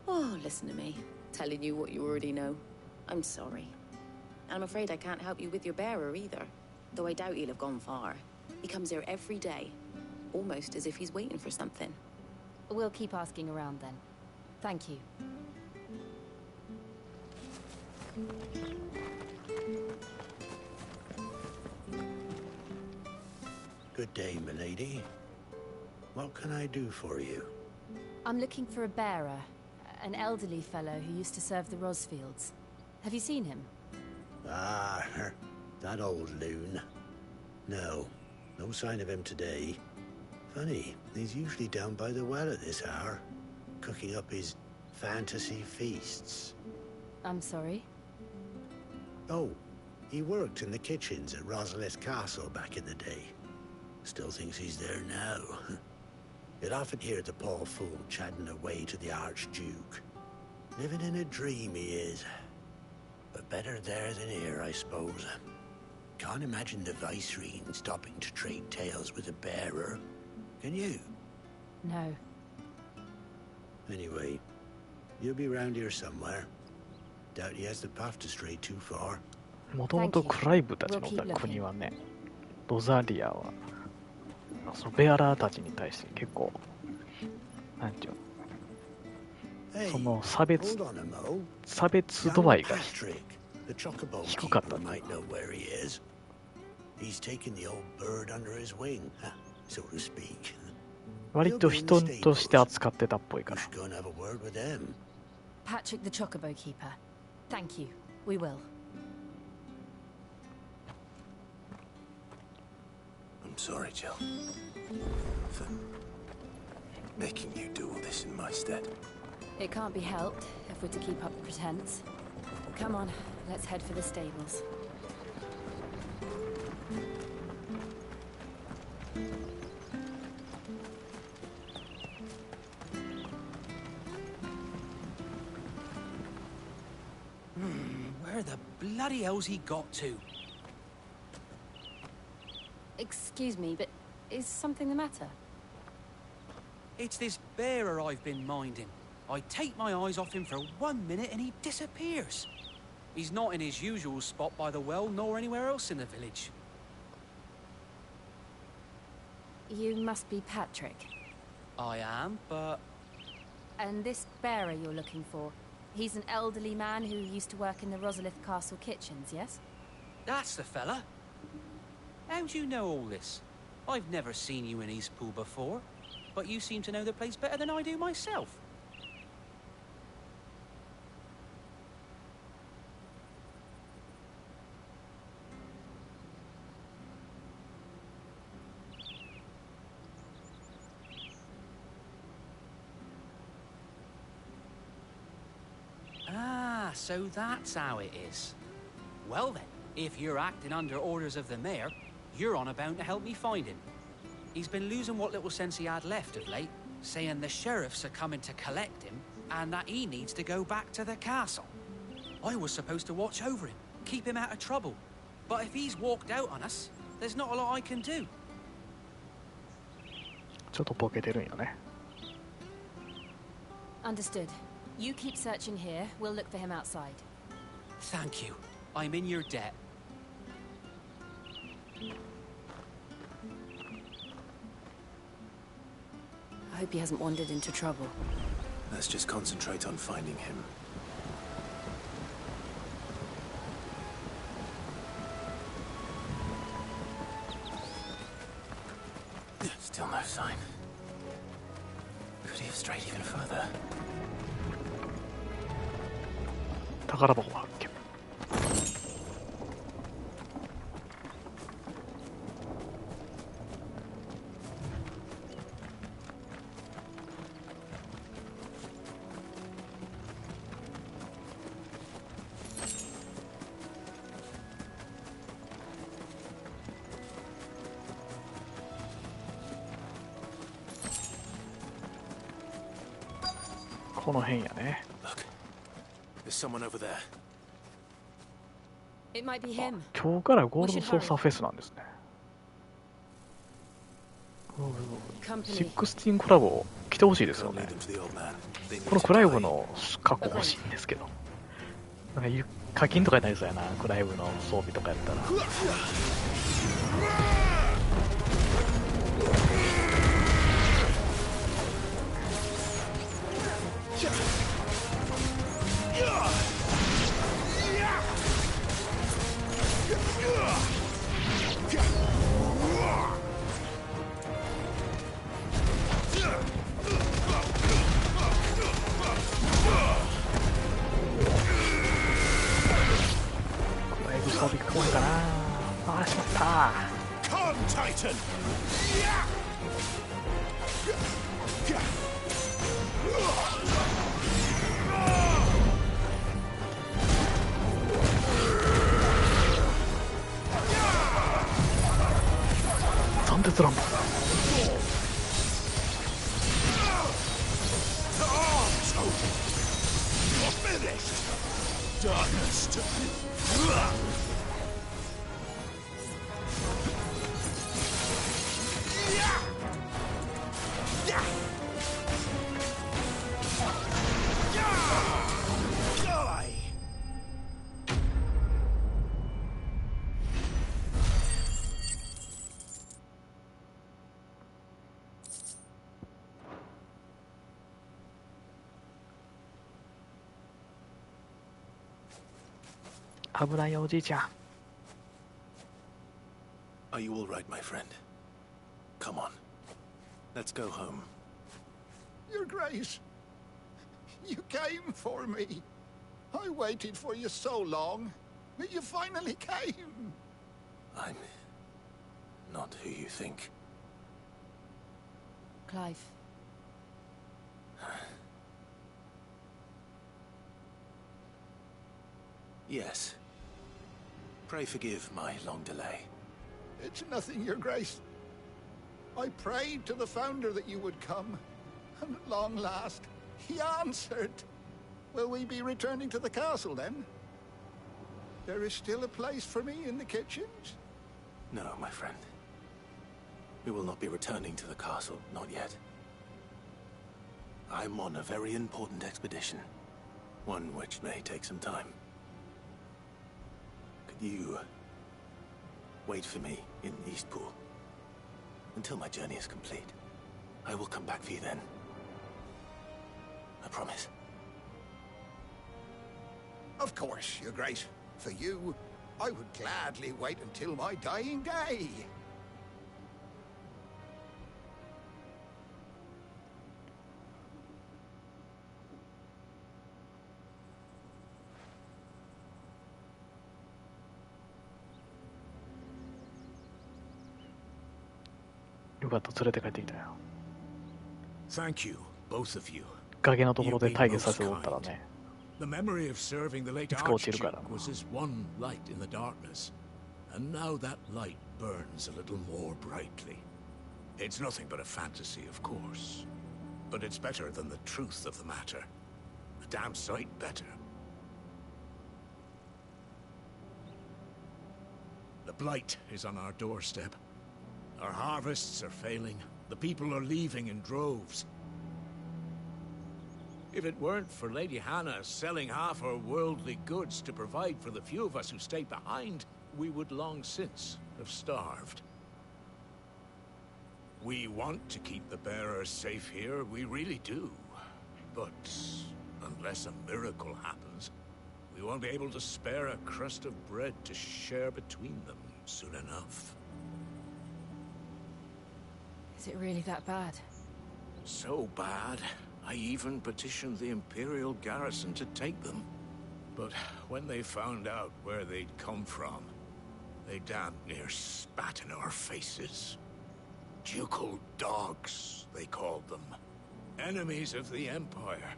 Oh, listen to me, telling you what you already know. I'm sorry. And I'm afraid I can't help you with your bearer either, though I doubt he'll have gone far. He comes here every day, almost as if he's waiting for something. We'll keep asking around then. Thank you. Good day, milady. What can I do for you? I'm looking for a bearer, an elderly fellow who used to serve the Rosfields. Have you seen him? Ah, that old loon. No sign of him today. Funny, he's usually down by the well at this hour, cooking up his fantasy feasts. I'm sorry? Oh, he worked in the kitchens at Rosalith Castle back in the day. Still thinks he's there now. You'd often hear the poor fool chatting away to the Archduke. Living in a dream he is. But better there than here, I suppose. Can't imagine the Vicereine stopping to trade tales with a bearer. Can you? No. Anyway, you'll be round here somewhere. Doubt he has the path to stray too far. もともとクライブたちの国はね、ロザリアはそのベアラーたちに対して結構なんていうの、その差別度合いが低かった。割と人として扱ってたっぽいから。Patrick the Chocobo Keeper. Thank you. We will. I'm sorry, Jill, for making you do all this in my stead. It can't be helped if we're to keep up the pretense. Come on, let's head for the stables. Where the bloody hell's he got to? Excuse me, but is something the matter? It's this bearer I've been minding. I take my eyes off him for 1 minute and he disappears. He's not in his usual spot by the well, nor anywhere else in the village. You must be Patrick. I am, but... And this bearer you're looking for, he's an elderly man who used to work in the Rosalith Castle kitchens, yes? That's the fella. How do you know all this? I've never seen you in Eastpool before, but you seem to know the place better than I do myself. Ah, so that's how it is. Well then, if you're acting under orders of the mayor, you're on about to help me find him. He's been losing what little sense he had left of late, saying the sheriffs are coming to collect him, and that he needs to go back to the castle. I was supposed to watch over him, keep him out of trouble. But if he's walked out on us, there's not a lot I can do. ちょっとボケてるんよね。Understood. You keep searching here, we'll look for him outside. Thank you. I'm in your debt. I hope he hasn't wandered into trouble. Let's just concentrate on finding him. Still no sign. Could he have strayed even further? 宝箱発見。この辺やね。There's someone over there. It might be him. 今日からゴールドソーサーフェスなんですね。16コラボ来てほしいですよね。このクライブの過去欲しいんですけど。なんか課金とかになりそうやな、クライブの装備とかやったら。ああ、しまった。Come, Titan! Yeah! 三鉄乱暴。危ないよ、おじいちゃん。Are you all right, my friend? Come on. Let's go home. Your Grace, you came for me. I waited for you so long, but you finally came. I'm not who you think. Clive. Yes. Pray forgive my long delay. It's nothing, Your Grace. I prayed to the Founder that you would come, and at long last, he answered. Will we be returning to the castle, then? There is still a place for me in the kitchens? No, my friend. We will not be returning to the castle, not yet. I'm on a very important expedition, one which may take some time. Could you wait for me in Eastpool until my journey is complete? I will come back for you then. I promise. Of course, Your Grace. For you, I would gladly wait until my dying day. Thank you, both of you. 崖のところで待機させておったらね。 The memory of serving the late Archduke was as one light in the darkness, and now that light burns a little more brightly. It's nothing but a fantasy, of course, but it's better than the truth of the matter. A damn sight better. The blight is on our doorstep. Our harvests are failing. The people are leaving in droves. If it weren't for Lady Hannah selling half her worldly goods to provide for the few of us who stayed behind, we would long since have starved. We want to keep the bearers safe here, we really do. But unless a miracle happens, we won't be able to spare a crust of bread to share between them soon enough. Is it really that bad? So bad, I even petitioned the Imperial garrison to take them. But when they found out where they'd come from, they damn near spat in our faces. Ducal dogs, they called them. Enemies of the Empire.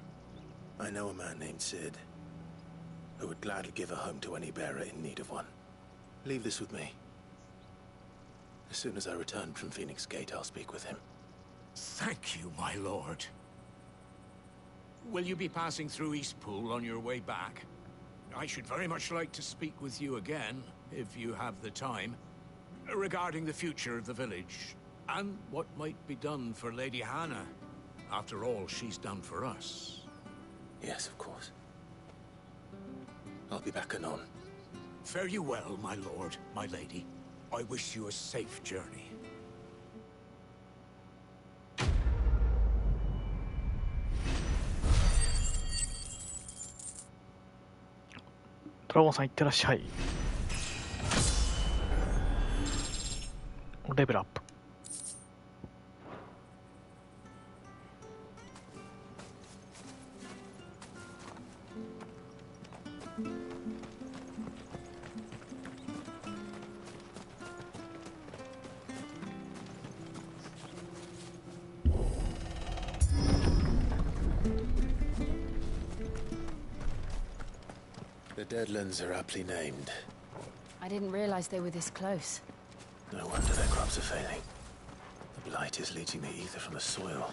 I know a man named Sid, who would gladly give a home to any bearer in need of one. Leave this with me. As soon as I return from Phoenix Gate, I'll speak with him. Thank you, my lord. Will you be passing through Eastpool on your way back? I should very much like to speak with you again, if you have the time, regarding the future of the village, and what might be done for Lady Hannah, after all she's done for us. Yes, of course. I'll be back anon. Fare you well, my lord, my lady. I wish you a safe journey. ドラゴンさんいってらっしゃい。レベルアップ。The Deadlands are aptly named. I didn't realize they were this close. No wonder their crops are failing. The blight is leaching the ether from the soil.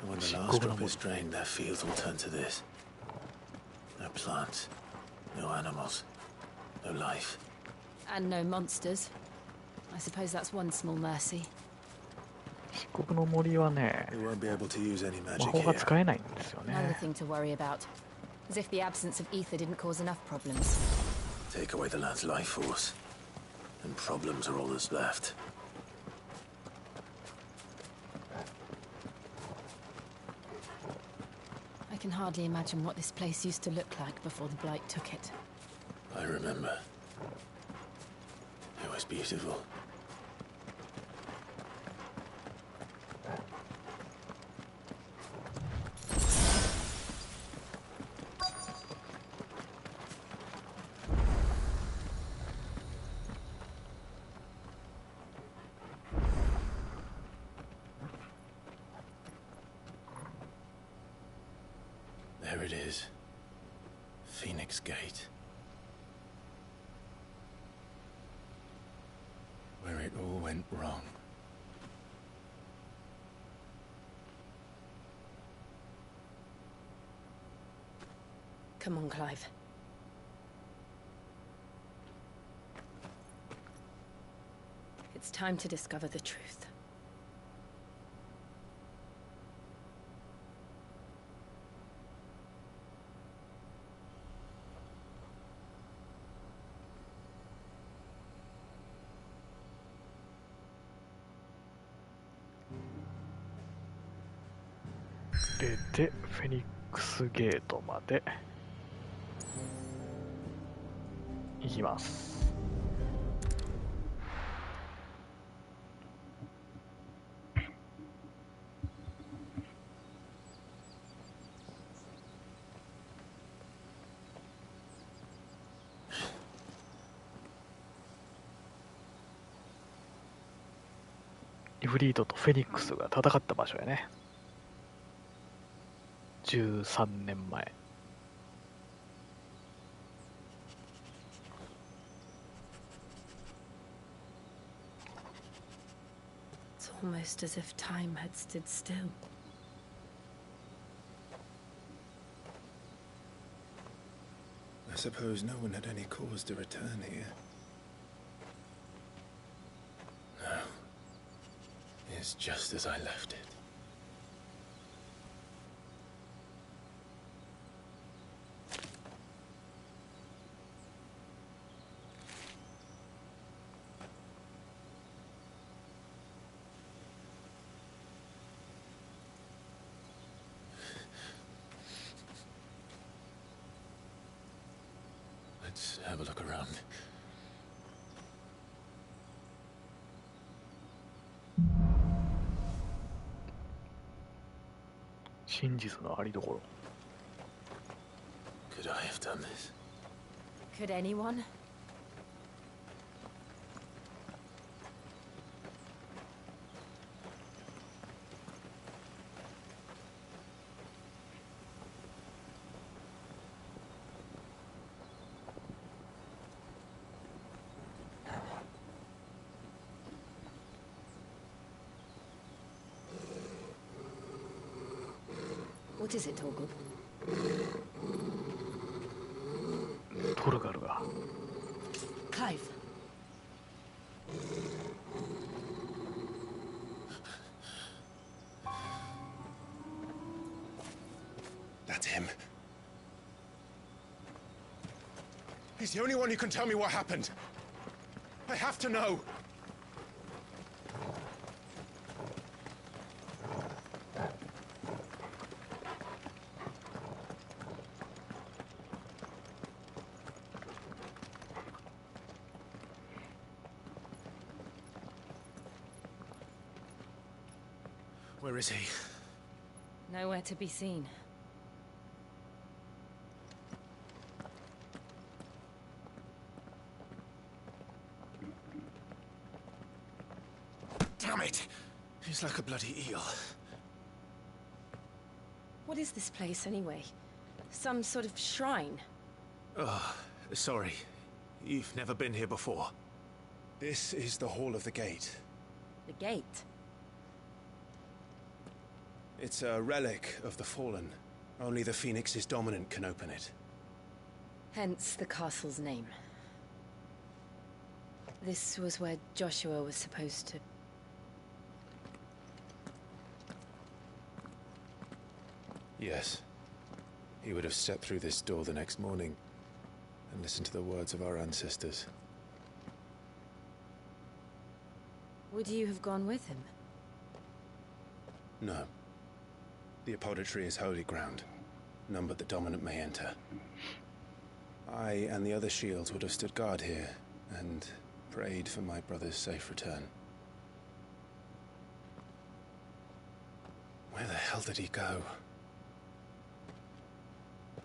And when the last drop is drained, their fields will turn to this. No plants, no animals, no life. And no monsters. I suppose that's one small mercy. 漆黒の森はね、魔法が使えないんですよね。Another thing to worry about. As if the absence of ether didn't cause enough problems. Take away the land's life force, and problems are all that's left. I can hardly imagine what this place used to look like before the blight took it. I remember. It was beautiful. There it is. Phoenix Gate. Where it all went wrong. Come on, Clive. It's time to discover the truth.で、フェニックスゲートまで行きます。イフリートとフェニックスが戦った場所やね。13年前。It's almost as if time had stood still. I suppose no one had any cause to return here. No. It's just as I left it. Let's have a look around.真実のありどころ。Could I have done this? Could anyone? What is it, Torgal? トルガルが。Clive. That's him. He's the only one who can tell me what happened. I have to know. Where is he? Nowhere to be seen. Damn it! He's like a bloody eel. What is this place, anyway? some sort of shrine. Oh, sorry. You've never been here before. This is the Hall of the Gate. The gate? It's a relic of the Fallen. Only the Phoenix's dominant can open it. Hence the castle's name. This was where Joshua was supposed to... Yes. He would have stepped through this door the next morning and listened to the words of our ancestors. Would you have gone with him? No. The apodatory is holy ground. None but the dominant may enter. I and the other shields would have stood guard here and prayed for my brother's safe return. Where the hell did he go?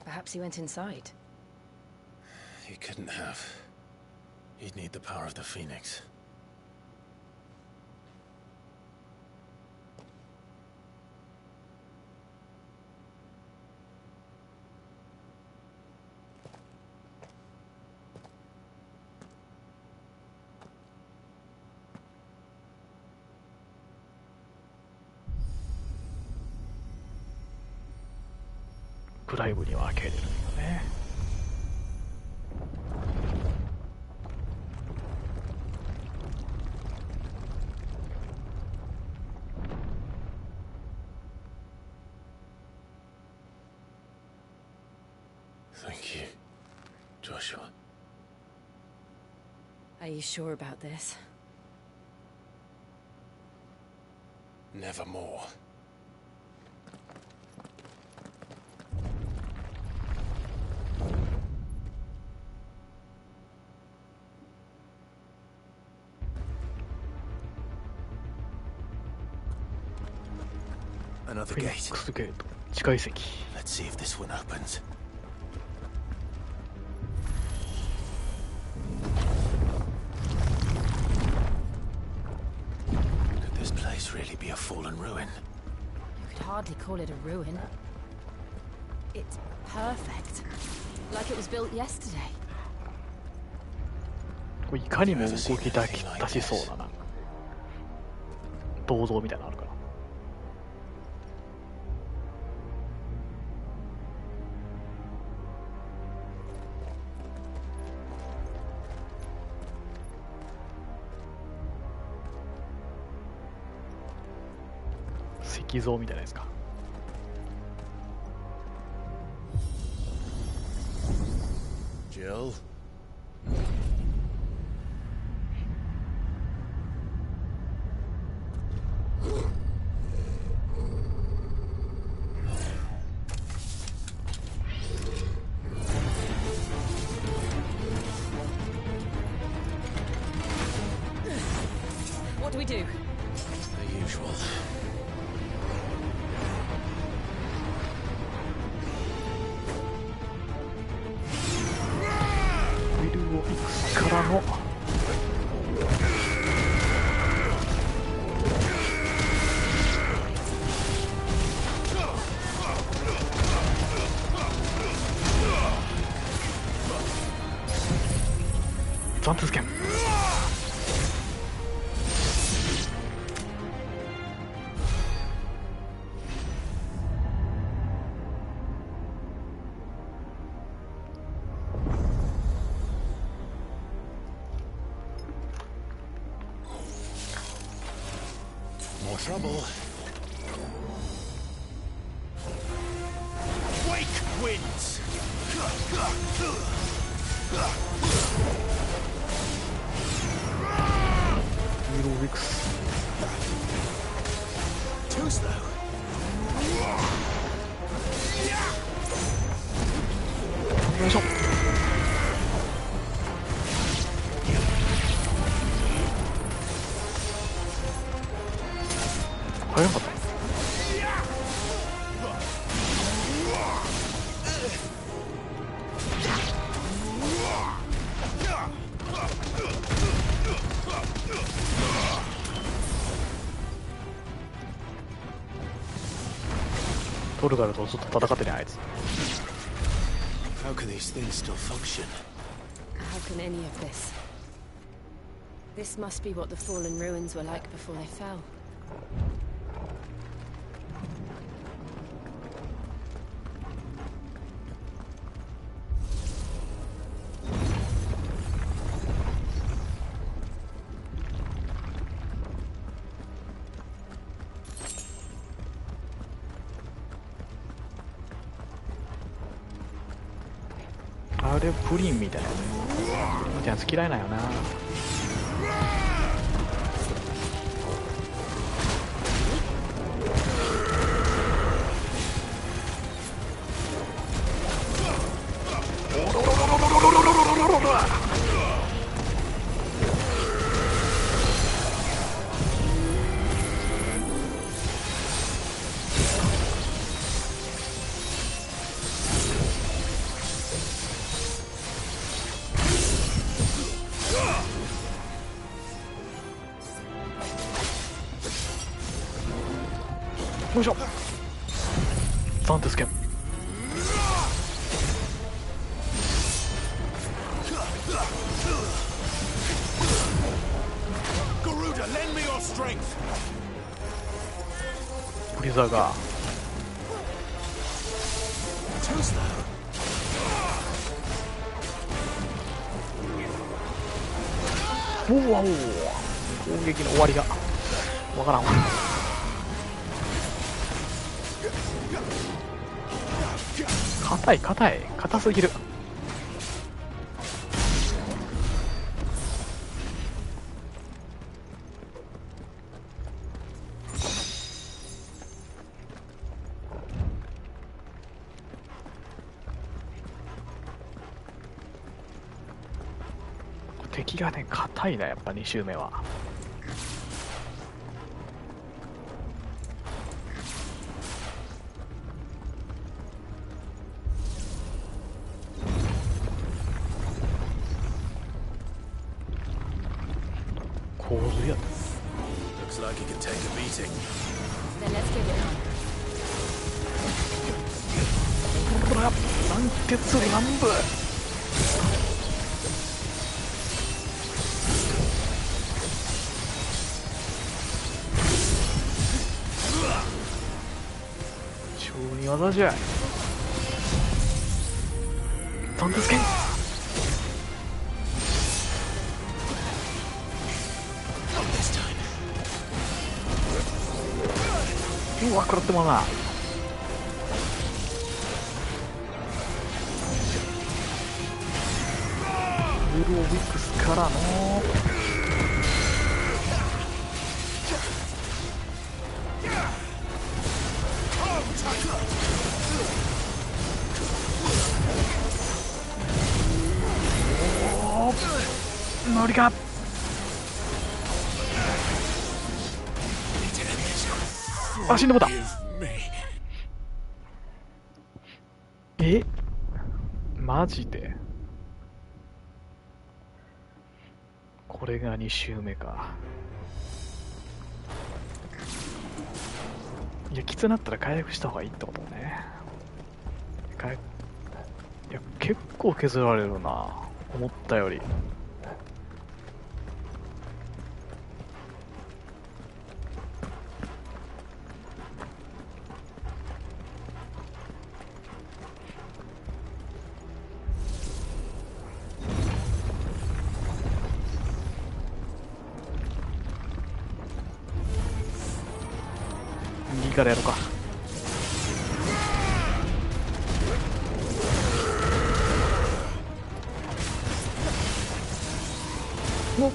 Perhaps he went inside. He couldn't have. He'd need the power of the Phoenix.ライブには開けれるんだね。Thank you, Joshua. Are you sure about this? Nevermore. Another gate. Let's see if this one opens. Could this place really be a fallen ruin? You could hardly call it a ruin. It's perfect. Like it was built yesterday. これいかにも動き出しそうな、なんか銅像みたいなのあるから。石像みたいなやつか。Jill? What do we do? The usual. FX からの残続けん。More trouble. Wake winds. Too slow.トルガルとずっと戦ってね、あいつ。How can these things still function? How can any of this? This must be what the fallen ruins were like before they fell.あれプリンみたいなみたいなやつ嫌いなんよな。よいしょ。なんですけど。フリザーが。おお、攻撃の終わりがわからんわ。硬すぎる。敵がね、硬いな、やっぱ2周目は。洪水やった。Looks like he can take a beating. Then let's give it on. ほら、満鉄乱舞。超に技じゃ。なんですけん。うわ、食らってまうな。ブルーウィックスからの無理か。あ、死んでもた。え、マジでこれが2周目か。いや、きつなったら回復した方がいいってことね。いや、結構削られるな、思ったより。右からやろうか。おっ、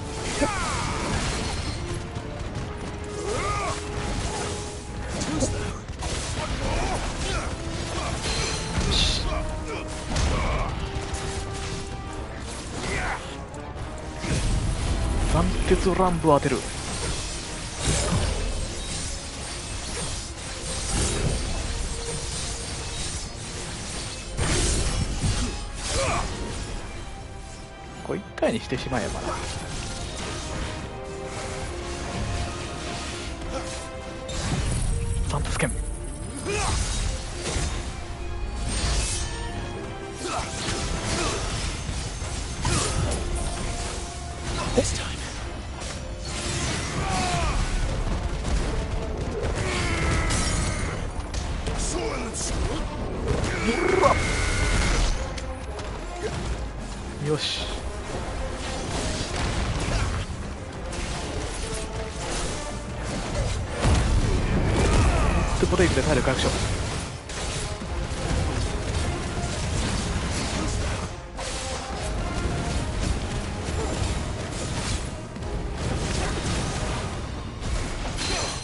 断鉄乱舞当てる。これ1体にしてしまえばな。サントスケン。ッドブレイクで体力回復しよう。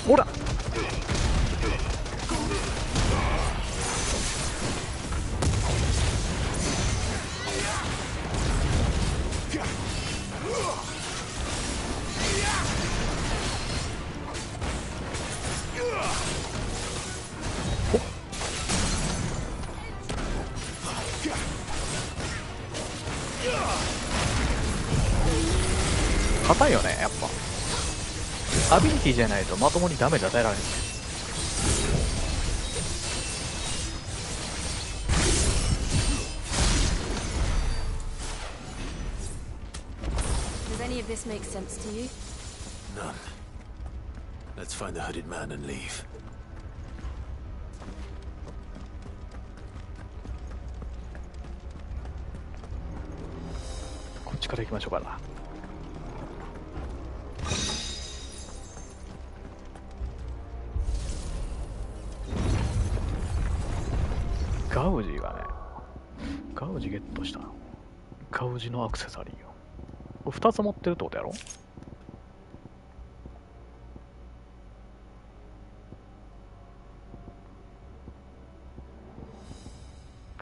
ほら硬いよね、やっぱアビリティじゃないとまともにダメージ与えられない。Does any of this make sense to you? None. Let's find the hooded man and leave. こっちから行きましょうかな。ガウジがね、ガウジゲットした。ガウジのアクセサリーを。これ2つ持ってるってことやろ？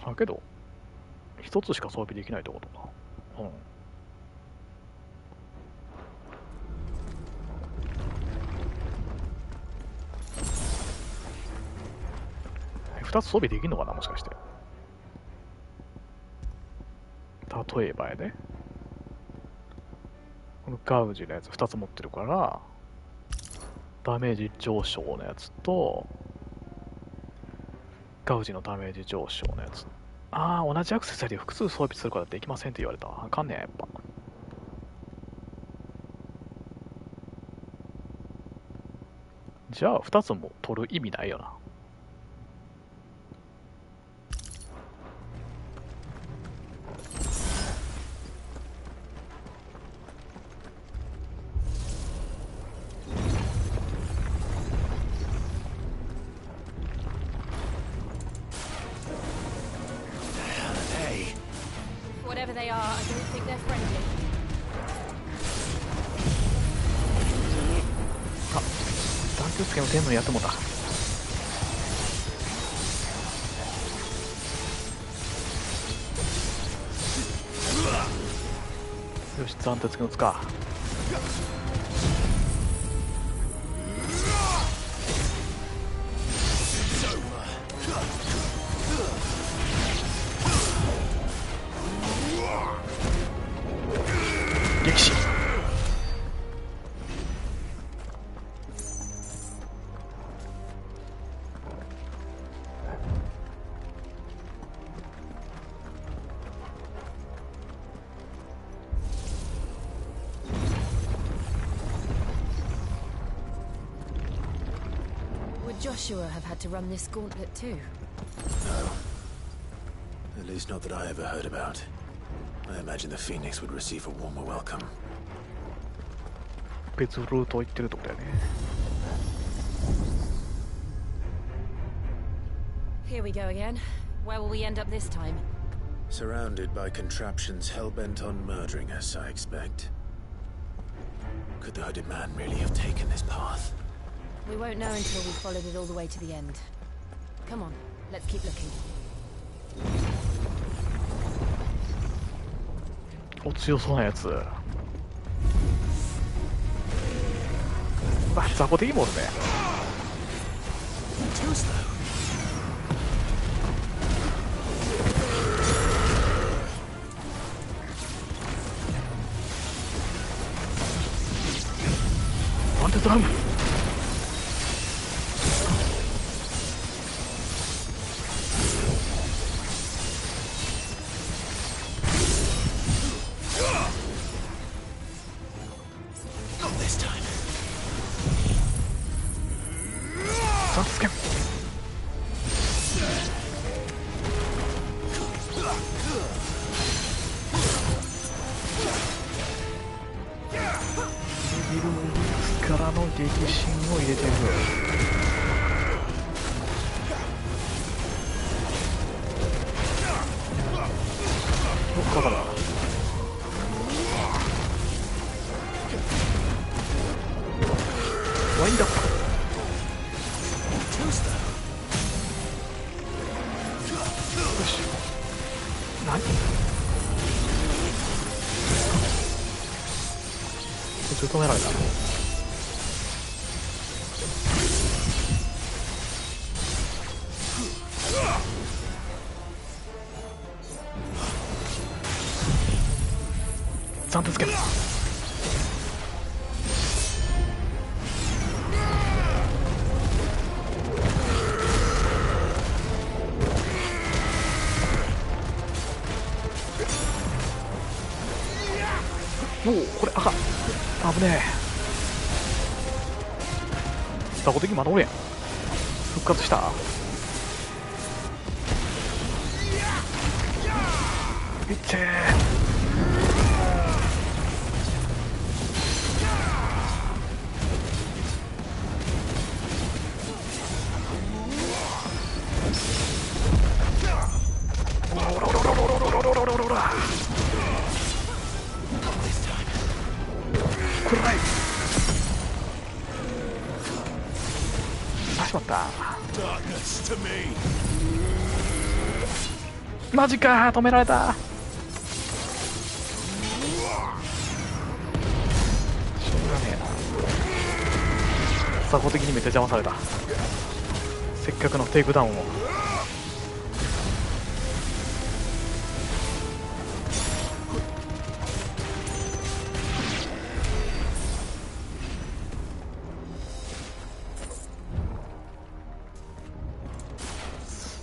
だけど、1つしか装備できないってことか。うん。2つ装備できるのかな、もしかして。例えばやで、このガウジのやつ2つ持ってるから、ダメージ上昇のやつと、ガウジのダメージ上昇のやつ。ああ、同じアクセサリーを複数装備することはできませんって言われた。あかんねや、やっぱ。じゃあ、2つも取る意味ないよな。Whatever they are, I don't think they're friendly. あ、断球つけの天のやってもうた。よし、暫定つけのつか。激死。Would Joshua have had to run this gauntlet too? No. At least not that I ever heard about. I imagine the Phoenix would receive a warmer welcome. 別ルートを行ってるってことだよね。Here we go again. Where will we end up this time? Surrounded by contraptions hell-bent on murdering us, I expect. Could the hooded man really have taken this path? We won't know until we've followed it all the way to the end. Come on, let's keep looking. お、強そうなやつ。あ、雑魚的もおるね。ワンデッドラム。からの激震を入れていく。ワインドアップ。よし。何？途中止められた。暫定つける。おお、これ赤。危ねえ。雑魚的まだおるやん。復活した。いってー。マジかー、止められた。しょうがねえな。雑魚的にめっちゃ邪魔された。せっかくのテイクダウンを。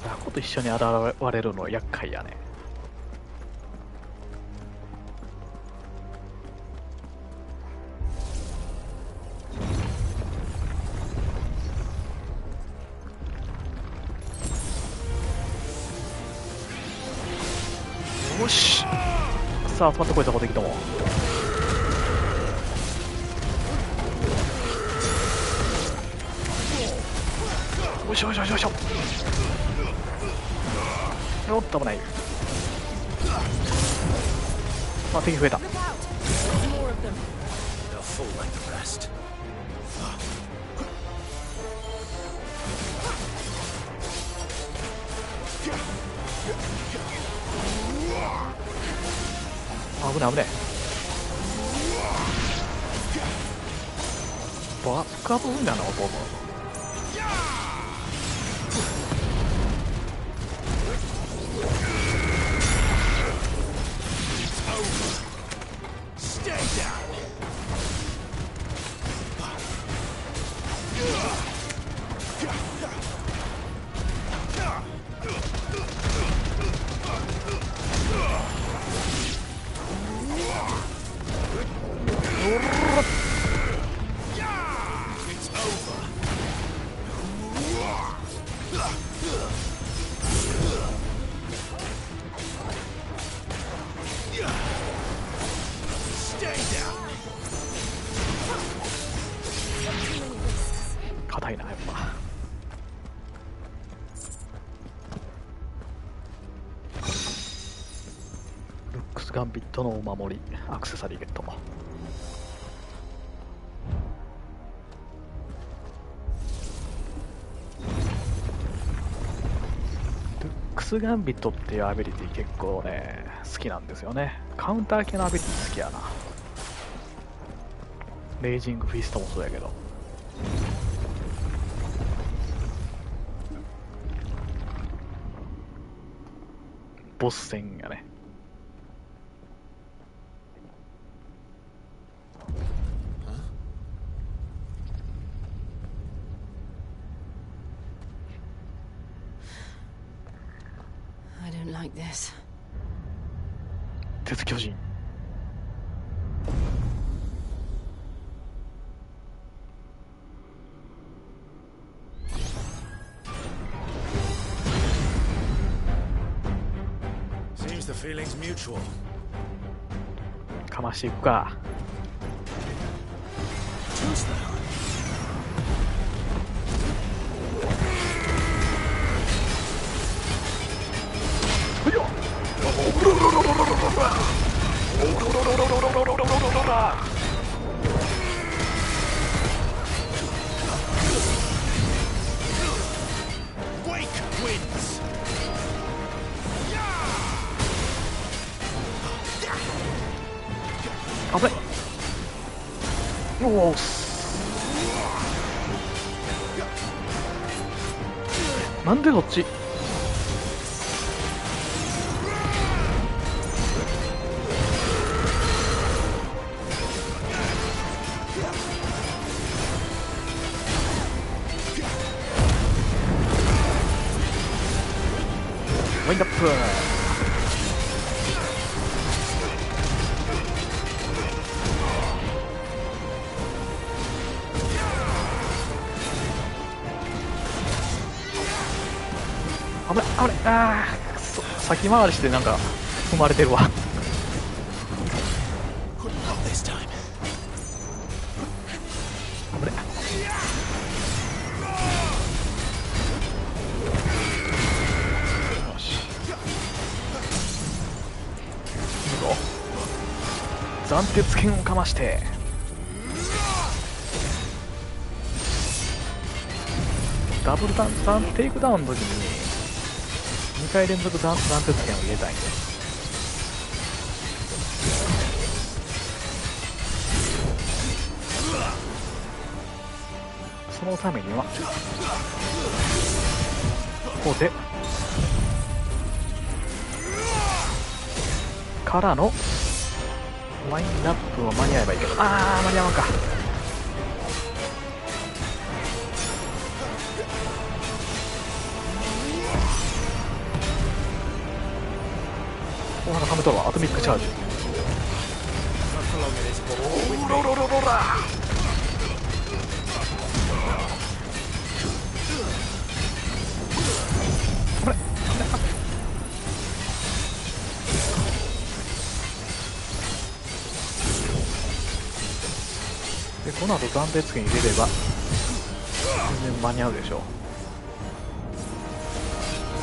雑魚と一緒に現れるの厄介やね。よし、さあ集まってこい、雑魚敵ども。よしよしよしよしよ。おっと危ない。あ、敵増えた。危ない危ない。バカボンだな、ボム。硬いな、やっぱ。ルックスガンビットのお守り、アクセサリーゲット。ルックスガンビットっていうアビリティ結構ね、好きなんですよね。カウンター系のアビリティ好きやな。レイジングフィストもそうやけど。ボス戦やね。I don't like this. 鉄巨人。The feeling's mutual. かましていくか。おお、なんでこっち。ワインドアップ。危ない危ない、あーくそ、先回りしてなんか踏まれてるわ。危ない。よし、いいぞ。斬鉄剣をかまして、ダブルテイクダウンの時に2回連続斬鉄剣を入れたいんで、そのためにはここでからのワインナップを間に合えばいいけど、あー間に合わんか。お花はめとるわ。アトミックチャージ。おろろろろら。これで、この後斬鉄剣入れれば全然間に合うでしょう。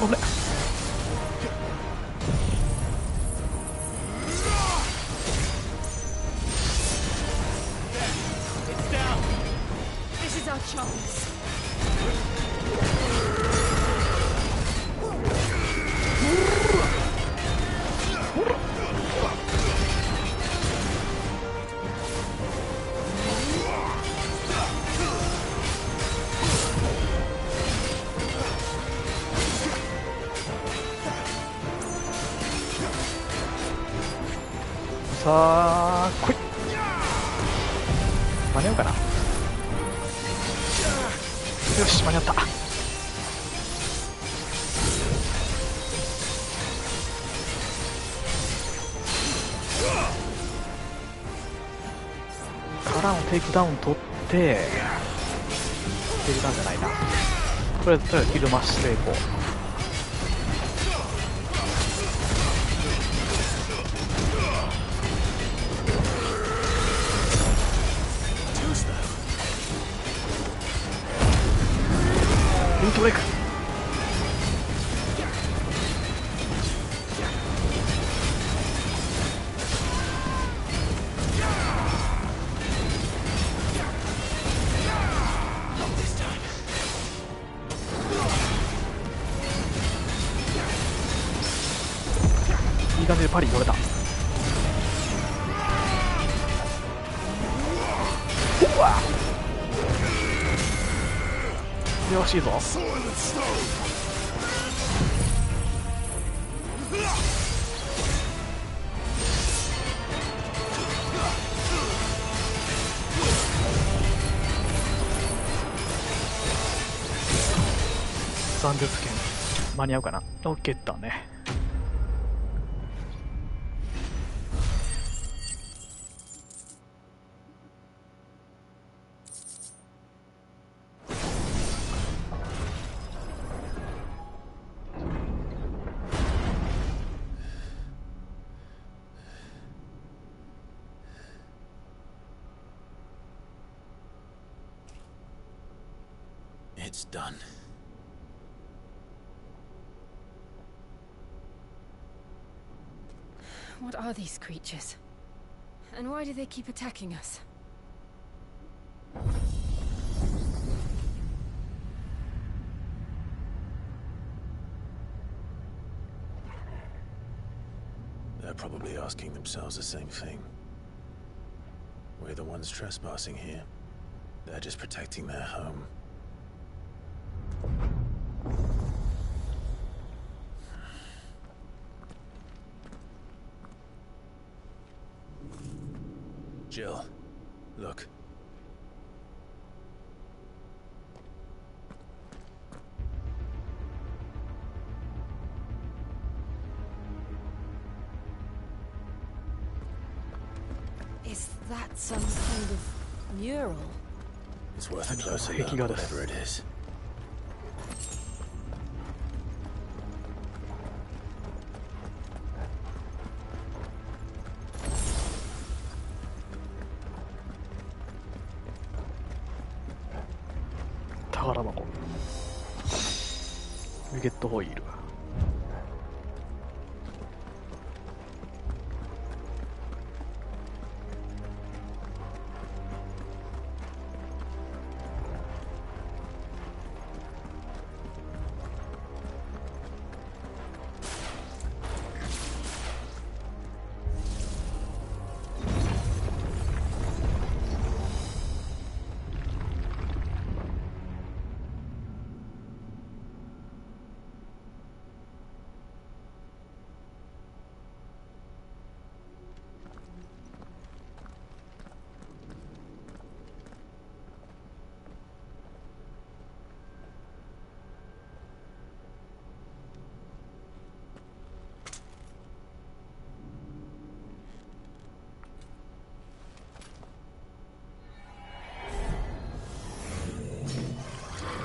これさあ来い。間に合うかな。よし間に合った。からのテイクダウン取って、テイクダウンじゃないな、とりあえずキルマッシュ成功。ルートブレイク。いい感じでパリ取れた。うわよしいいぞ。斬鉄剣間に合うかな。OK だね。It's done. What are these creatures? And why do they keep attacking us? They're probably asking themselves the same thing. We're the ones trespassing here. They're just protecting their home. Jill, look. Is that some kind of mural? It's worth a closer look, whatever it is. Get the oil.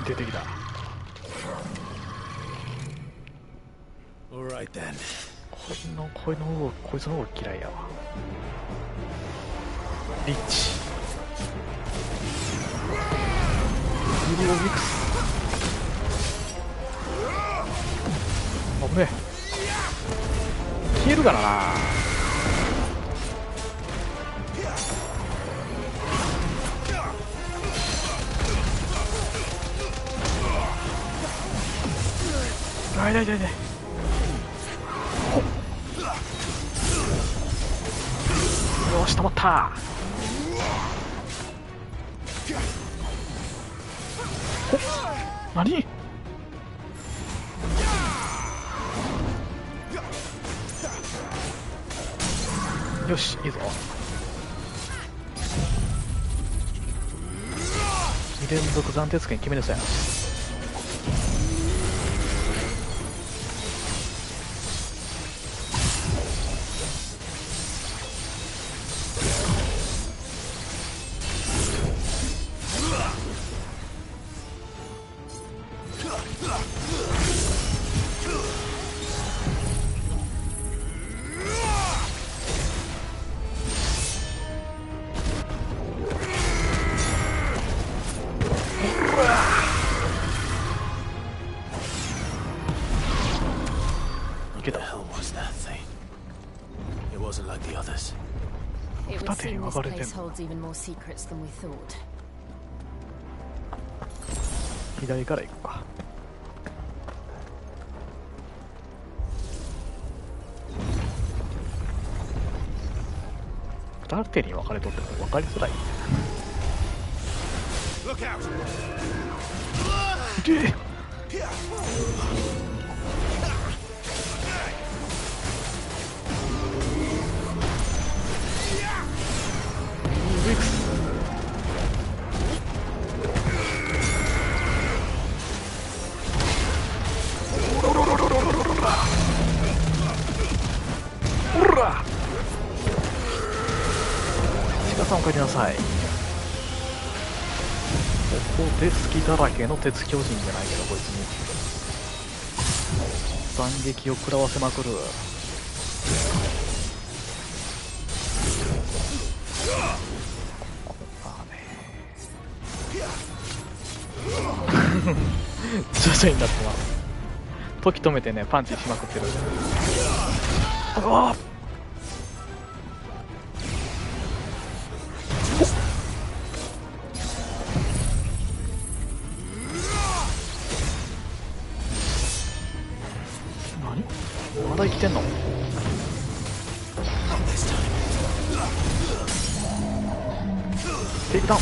出てきた。Alright then. こいつの方が嫌いやわ。リッチ。ブルーミックス。危ねえ。消えるからな。痛い痛い痛い。よし、止まった。お、何？よし、いいぞ。2連続暫定付けに決めなさい。左から行こうか。二手に分かれとっても分かりづらい。でお帰りなさい。ここで隙だらけの鉄巨人じゃないけど、こいつに斬撃を食らわせまくる。徐々になってます。時止めてね、パンチしまくってる。うわっ、まだ生きてんの？テイクダウン。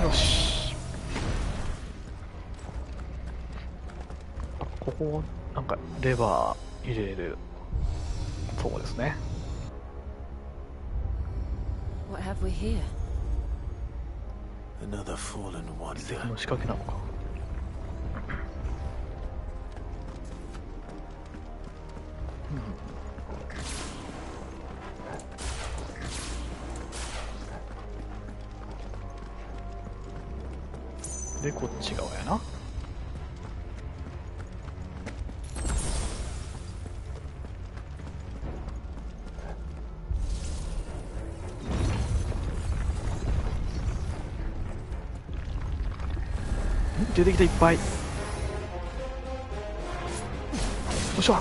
よし。ここなんかレバー入れるとこですね。What have we here? Another fallen wonder. 遺跡の仕掛けなのか。でこっち側やな。出てきた、いっぱい。よっしゃ。よ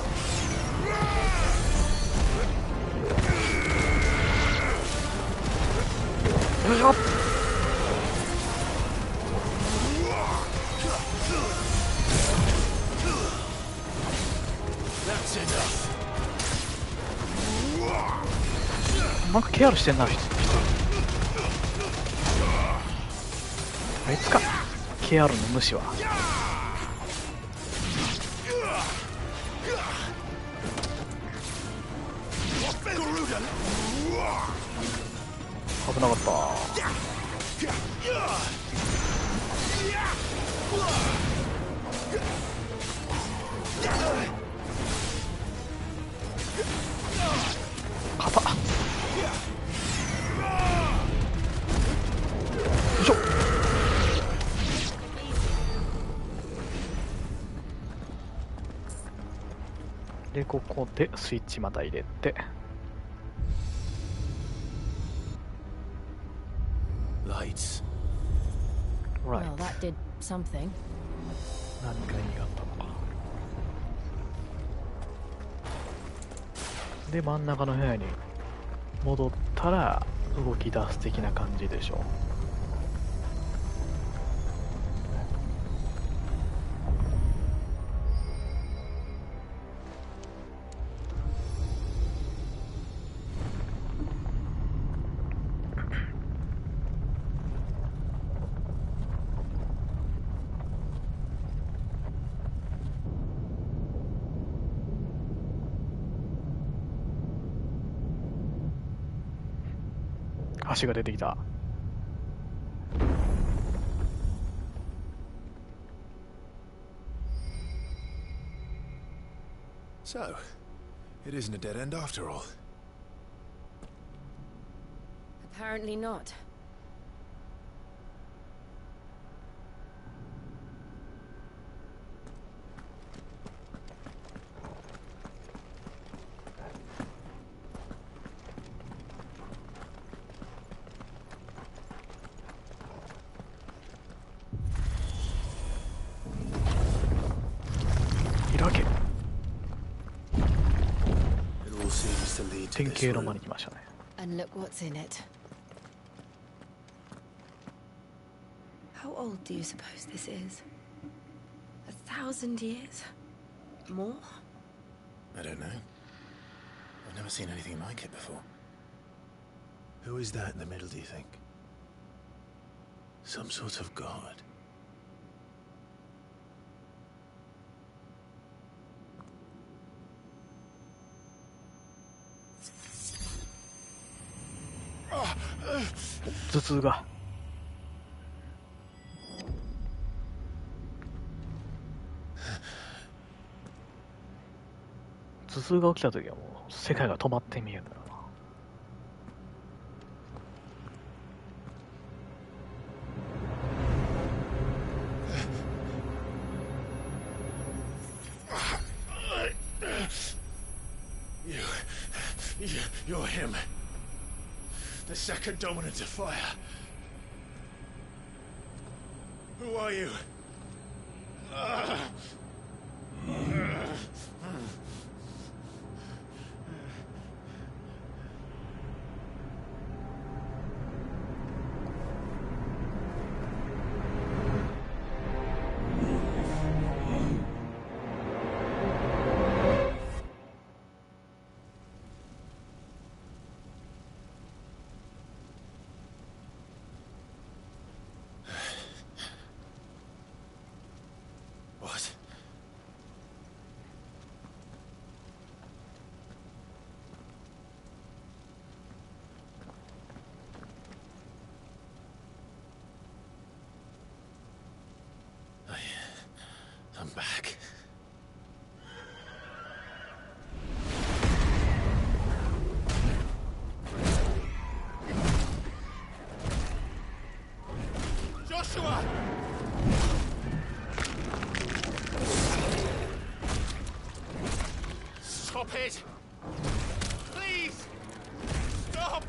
いしょ。なんかケアルしてんな、人。あいつか、ケアルの主は。危なかった。肩。よいしょ。でここでスイッチまた入れて。Lights. Right. Well, that did something. 何か意味があったのか。で真ん中の部屋に戻ったら動き出す的な感じでしょう。橋が出てきた。So, it isn't a dead end after all. Apparently not. It all seems to lead to 典 this 型の間 room. に来ましたね。 And look what's in it. How old do you suppose this is? 1,000 years? More? I don't know. I've never seen anything like it before. Who is that in the middle, do you think? Some sort of god. 頭痛が。頭痛が起きた時はもう世界が止まって見えるんだろうな。You're him. The second dominant of fire. Who are you? Stop it! Please! Stop!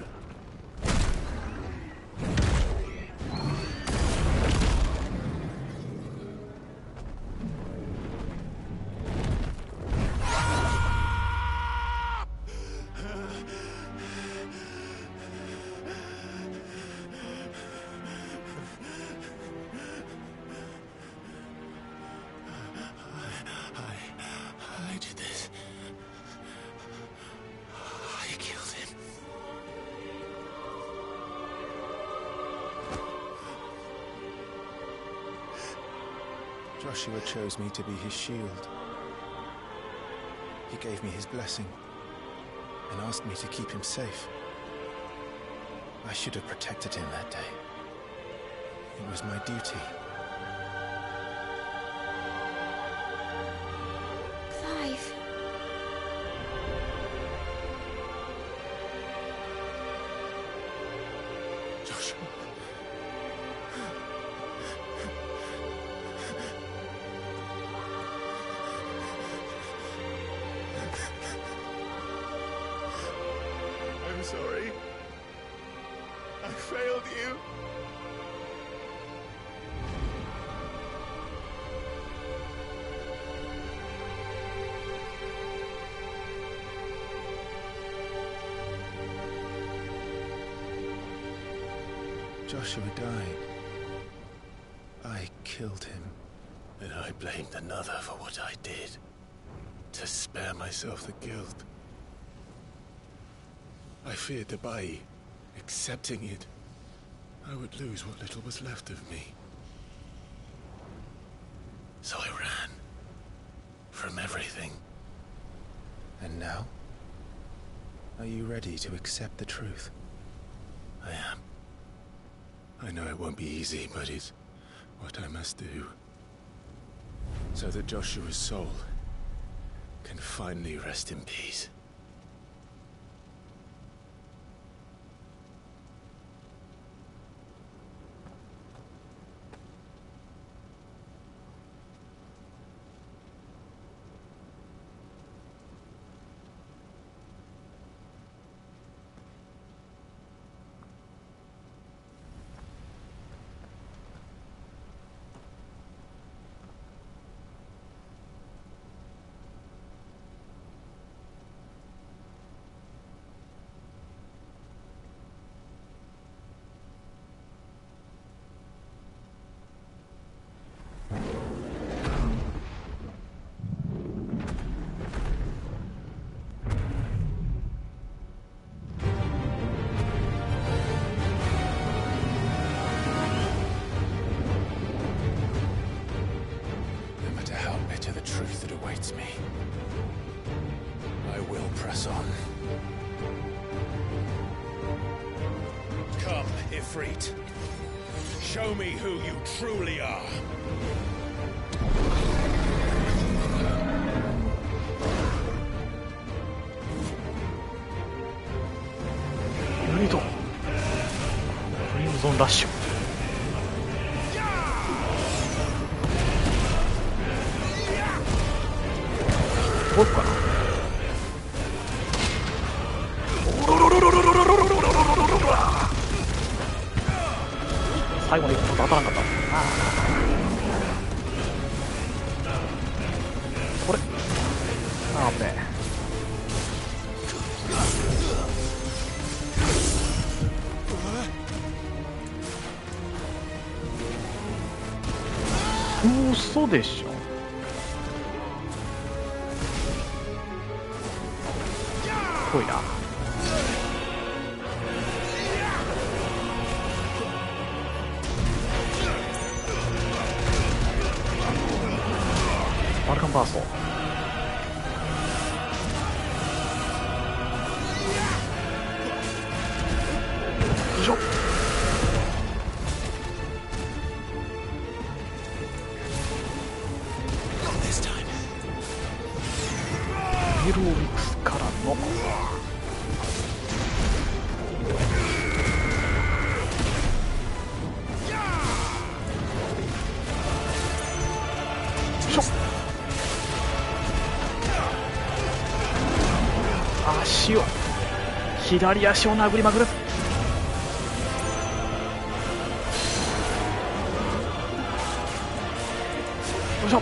I did this. I killed him. Joshua chose me to be his shield. He gave me his blessing and asked me to keep him safe. I should have protected him that day. It was my duty. Clive. Joshua. I'm sorry. I failed you. Joshua died. I killed him. And I blamed another for what I did. To spare myself the guilt. I feared that by accepting it, I would lose what little was left of me. So I ran. From everything. And now? Are you ready to accept the truth? I am. I know it won't be easy, but it's what I must do. So that Joshua's soul can finally rest in peace. Me. I will press on. Come, Ifrit. Show me who you truly are.ユニット。フレームゾーンラッシュ。動くかな。最後の一歩当たらなかった。これあ危ねえ。嘘でしょ。ぽいな。バルカンバースト。よいしょ。ヒロミクスからの足を、左足を殴りまくる。よいしょ。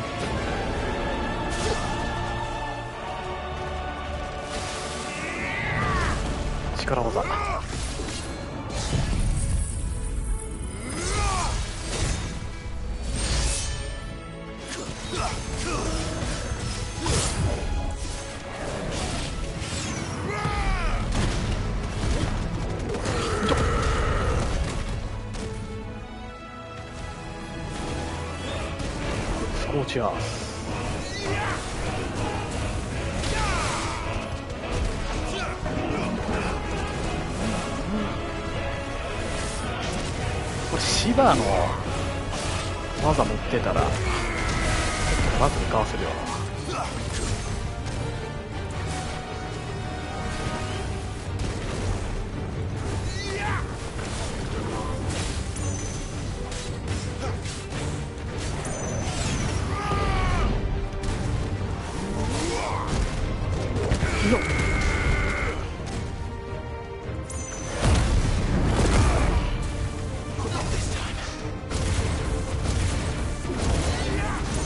力技。スコーチャー。これシバの技持ってたらちょっと楽にかわせるよな。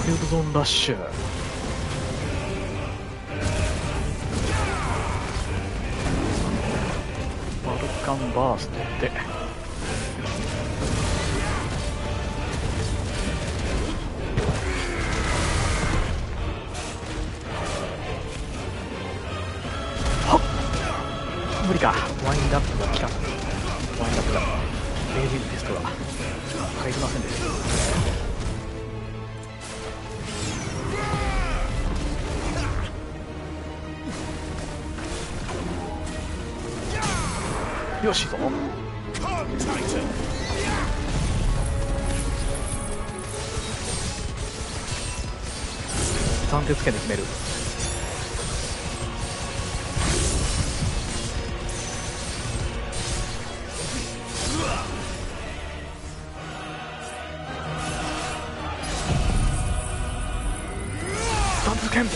フィールドゾーンラッシュ。バルカンバーストではっ、無理か。ワインダップが来た。ワインダップだ。レイジングピストが入りませんでした。よしぞ。3手つけで決める。3手つけん。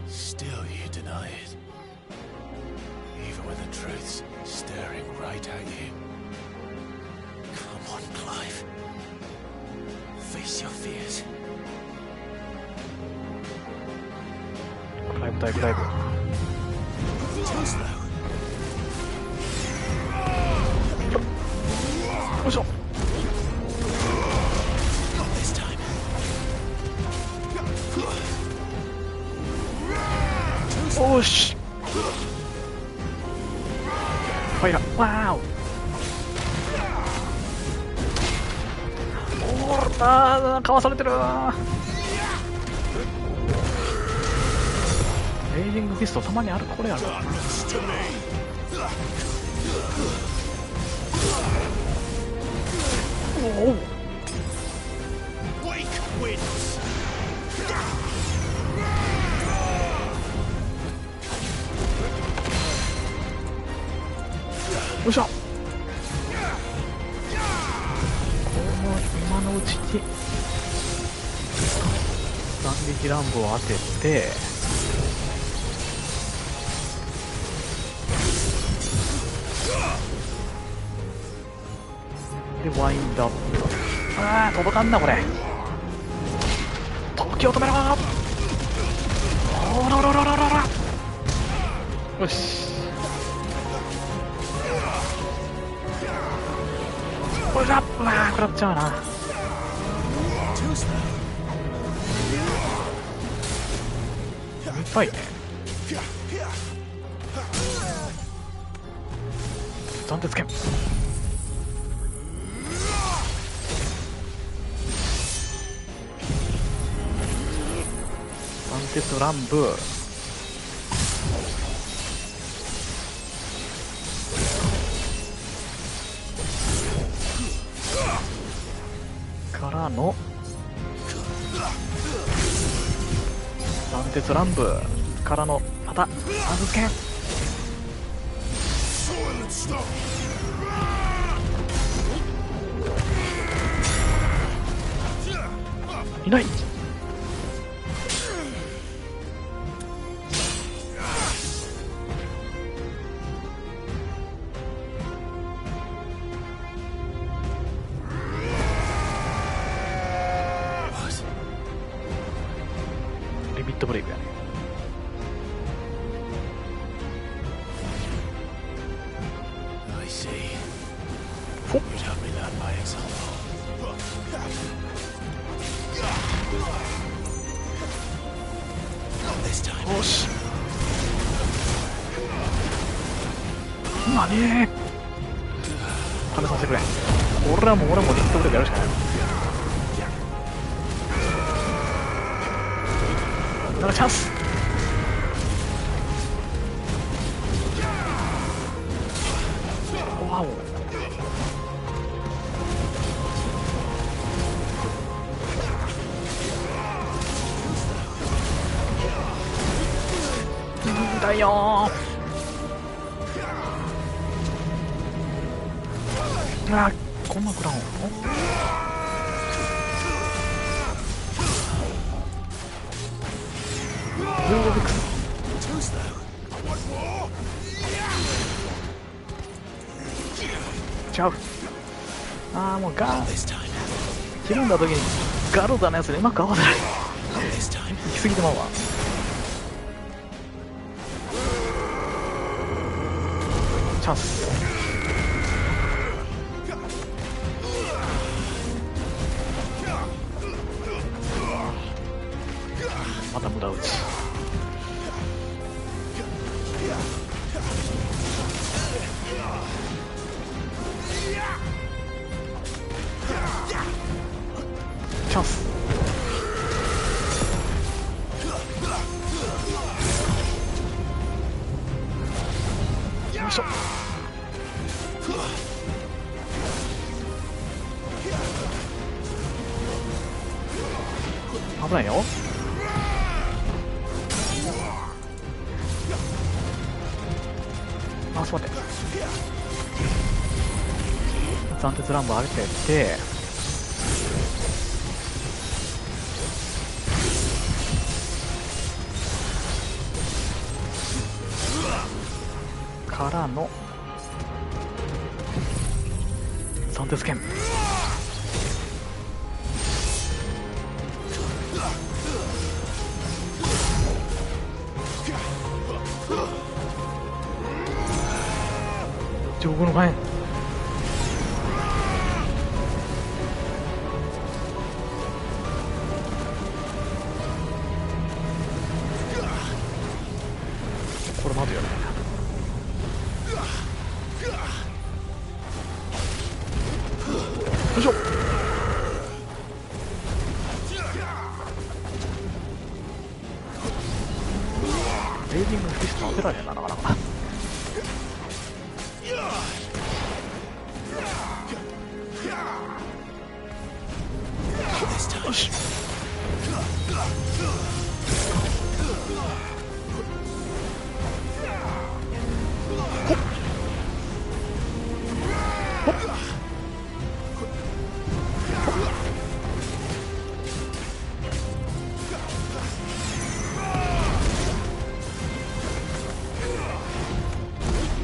Still you deny it. Even with the truths staring right at you. Come on, Clive. Face your fears. クライブ対クライブ。Too slow. よいしょ。おーし、ファイラー、ワーオ。おー、あー、かわされてる。レイジングフィストたまにある。これやろ。おお、よいしょ。今のうちに斬撃乱舞を当てて、でワインドアップ。ああ、届かんなこれ。時を止めろ。おらららららら。よし。これだ。うわー、食らっちゃうな。いっぱいね。斬鉄剣。斬鉄乱舞。からの斬鉄乱舞からのまた斬鉄剣。いない。リミットブレイクやね。ほっ。よし。何ー。試させてくれ。俺もリミットブレイクやるしかない。ならチャンス。わお。だよー。あ、こんな食らうんの。ちゃう。ああ、もうひるんだ時にガルダのやつにうまく合わせない。行き過ぎてまうわ。チャンス。また無駄打ち。チャンス。よいしょ。危ないよ。あ、そう待って。斬鉄乱舞上げてってからの斬鉄剣。上空の火炎。これまずいよね。よいしょ。レーディングフィスト当てられへんな、なかなか。よし。ほっほっ。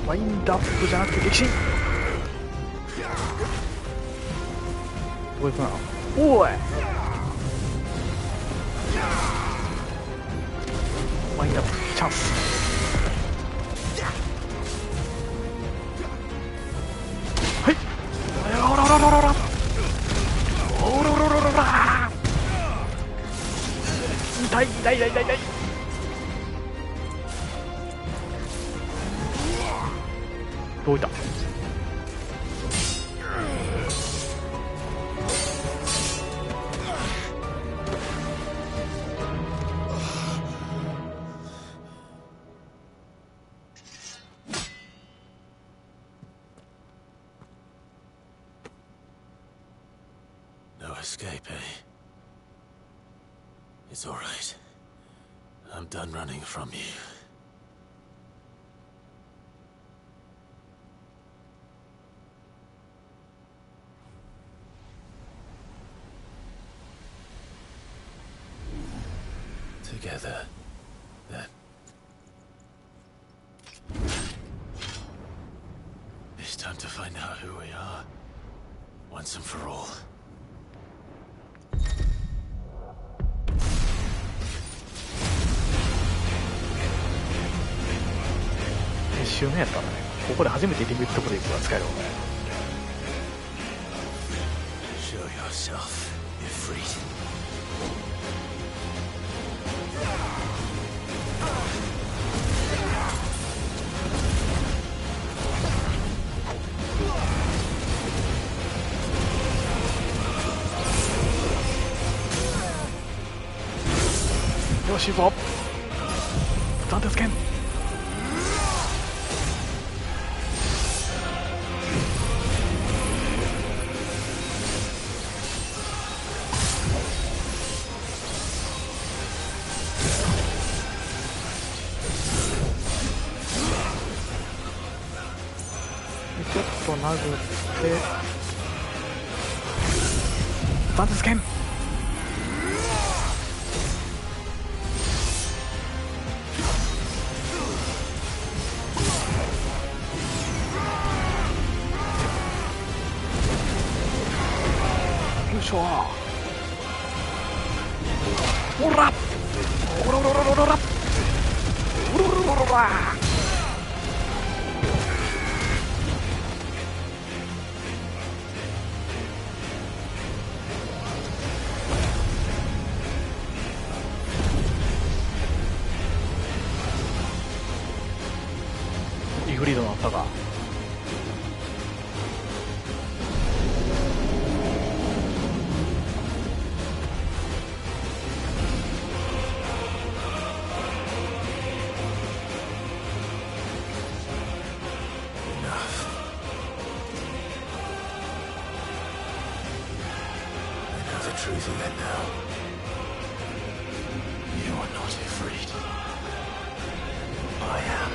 ワインドアップじゃなくて激震。どこ行くな。おい。ワインドアップチャンス。はい。おららららら。おららららら。痛い痛い痛い痛い痛い。どういった。escape, eh? It's all right. I'm done running from you. Together, then. It's time to find out who we are, once and for all. 1周目やったらね、ここで初めてリミットブレイクが使えるわね。Show yourself, Ifrit.よし、いいぞ。暫定スキャン。ちょっと殴って暫定スキャン。おらおらおらおらおらおらおらおらイフリードのあったか。Truth of it now. You are not afraid. I am.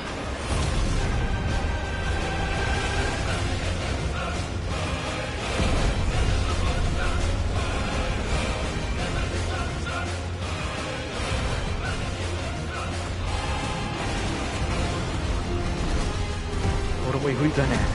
What are we doing there?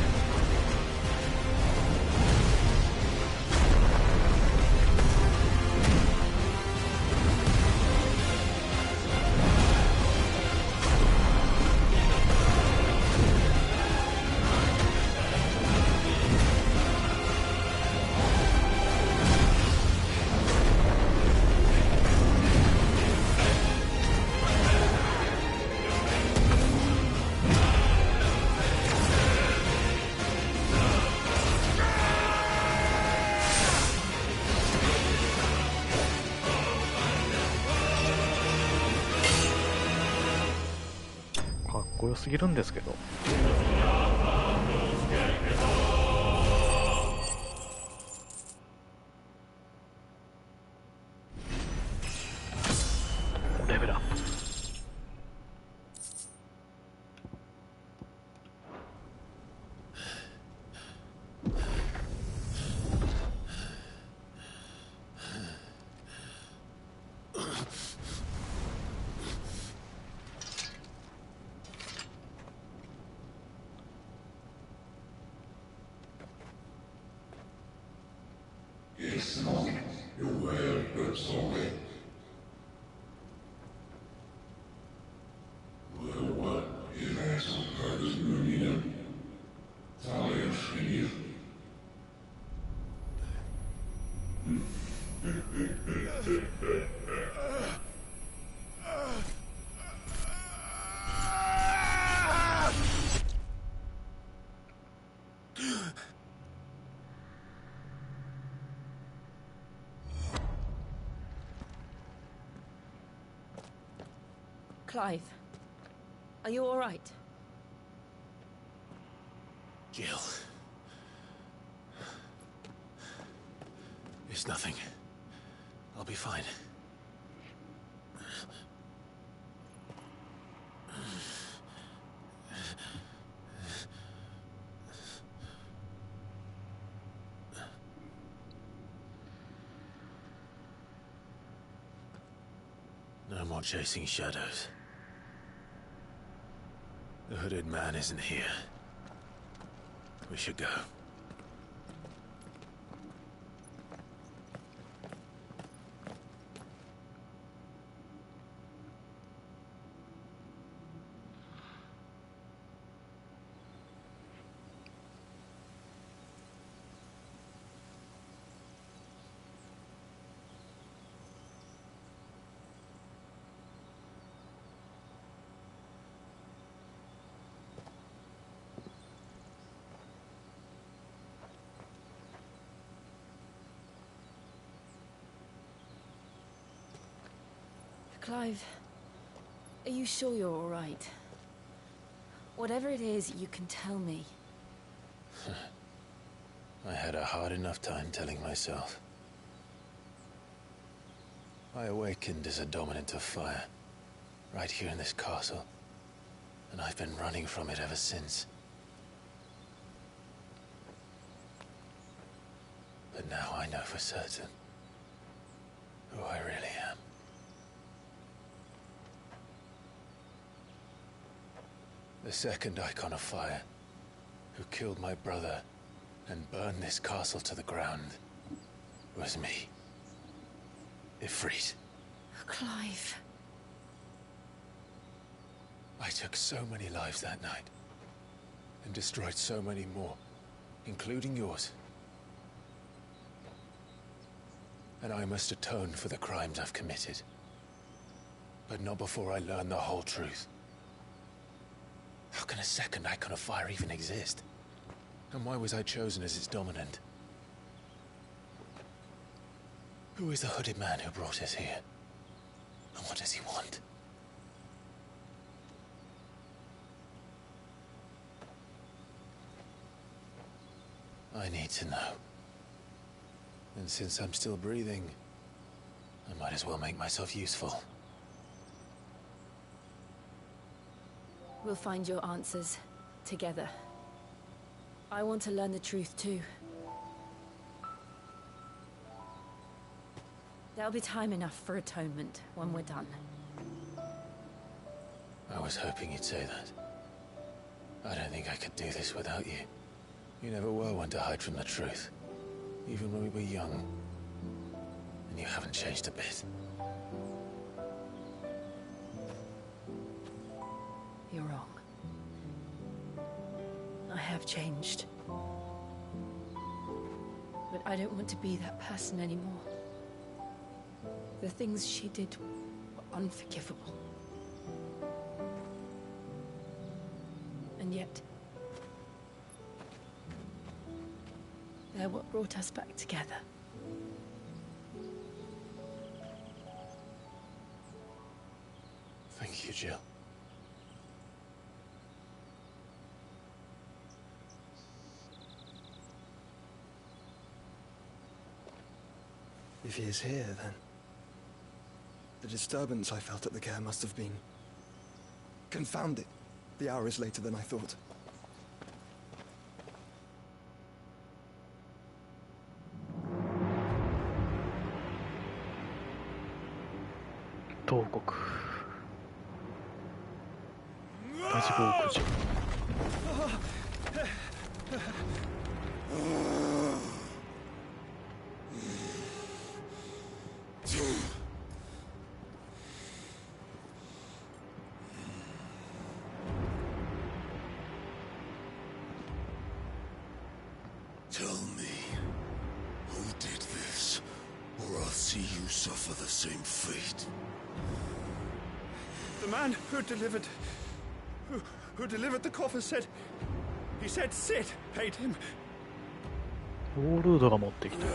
かっこよすぎるんですけど。レベルアップ。It's not your word, but solid. Well, what is that some kind of union? Talia Shinir. Clive, are you all right? Jill. It's nothing. I'll be fine. No more chasing shadows. The hooded man isn't here. We should go. Clive, are you sure you're all right? Whatever it is, you can tell me. I had a hard enough time telling myself. I awakened as a dominant of fire, right here in this castle, and I've been running from it ever since. But now I know for certain who I really am. The second icon of fire, who killed my brother and burned this castle to the ground, was me. Ifrit. Clive. I took so many lives that night, and destroyed so many more, including yours. And I must atone for the crimes I've committed. But not before I learn the whole truth. How can a second icon of fire even exist? And why was I chosen as its dominant? Who is the hooded man who brought us here? And what does he want? I need to know. And since I'm still breathing, I might as well make myself useful. We'll find your answers together. I want to learn the truth too. There'll be time enough for atonement when we're done. I was hoping you'd say that. I don't think I could do this without you. You never were one to hide from the truth, even when we were young. And you haven't changed a bit. You're wrong. I have changed. But I don't want to be that person anymore. The things she did were unforgivable. And yet, they're what brought us back together. Thank you, Jill. If he is here, then the disturbance I felt at the care must have been confounded. The hour is later than I thought. Tell me, who did this, or I'll see you suffer the same fate. The man who delivered the coffin said, he said Sid paid him. ウォールードが持ってきた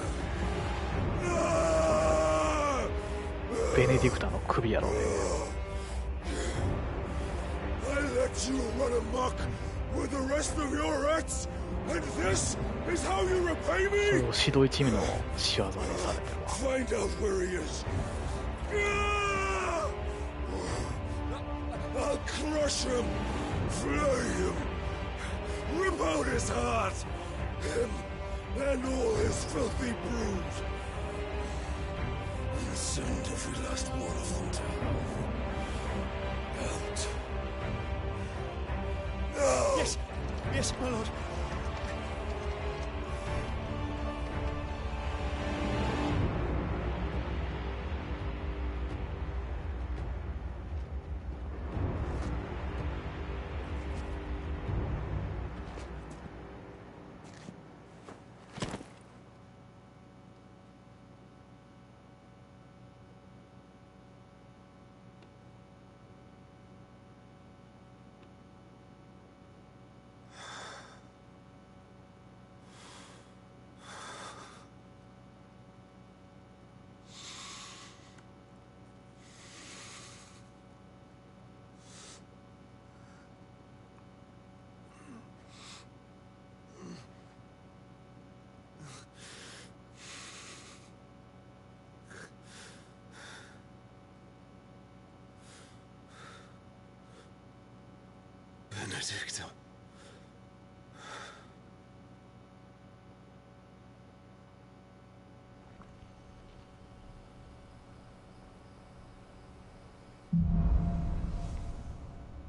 ベネディクタの首やろうね。 I let you run amok with the rest of your rats, and this is how you repay me? 指導一味の仕業にされてるわ。 Find out where he is. I'll crush him, flay him, rip out his heart, him and all his filthy brood. And send every last one of them to out. No! Yes, yes, my lord. Benedicto.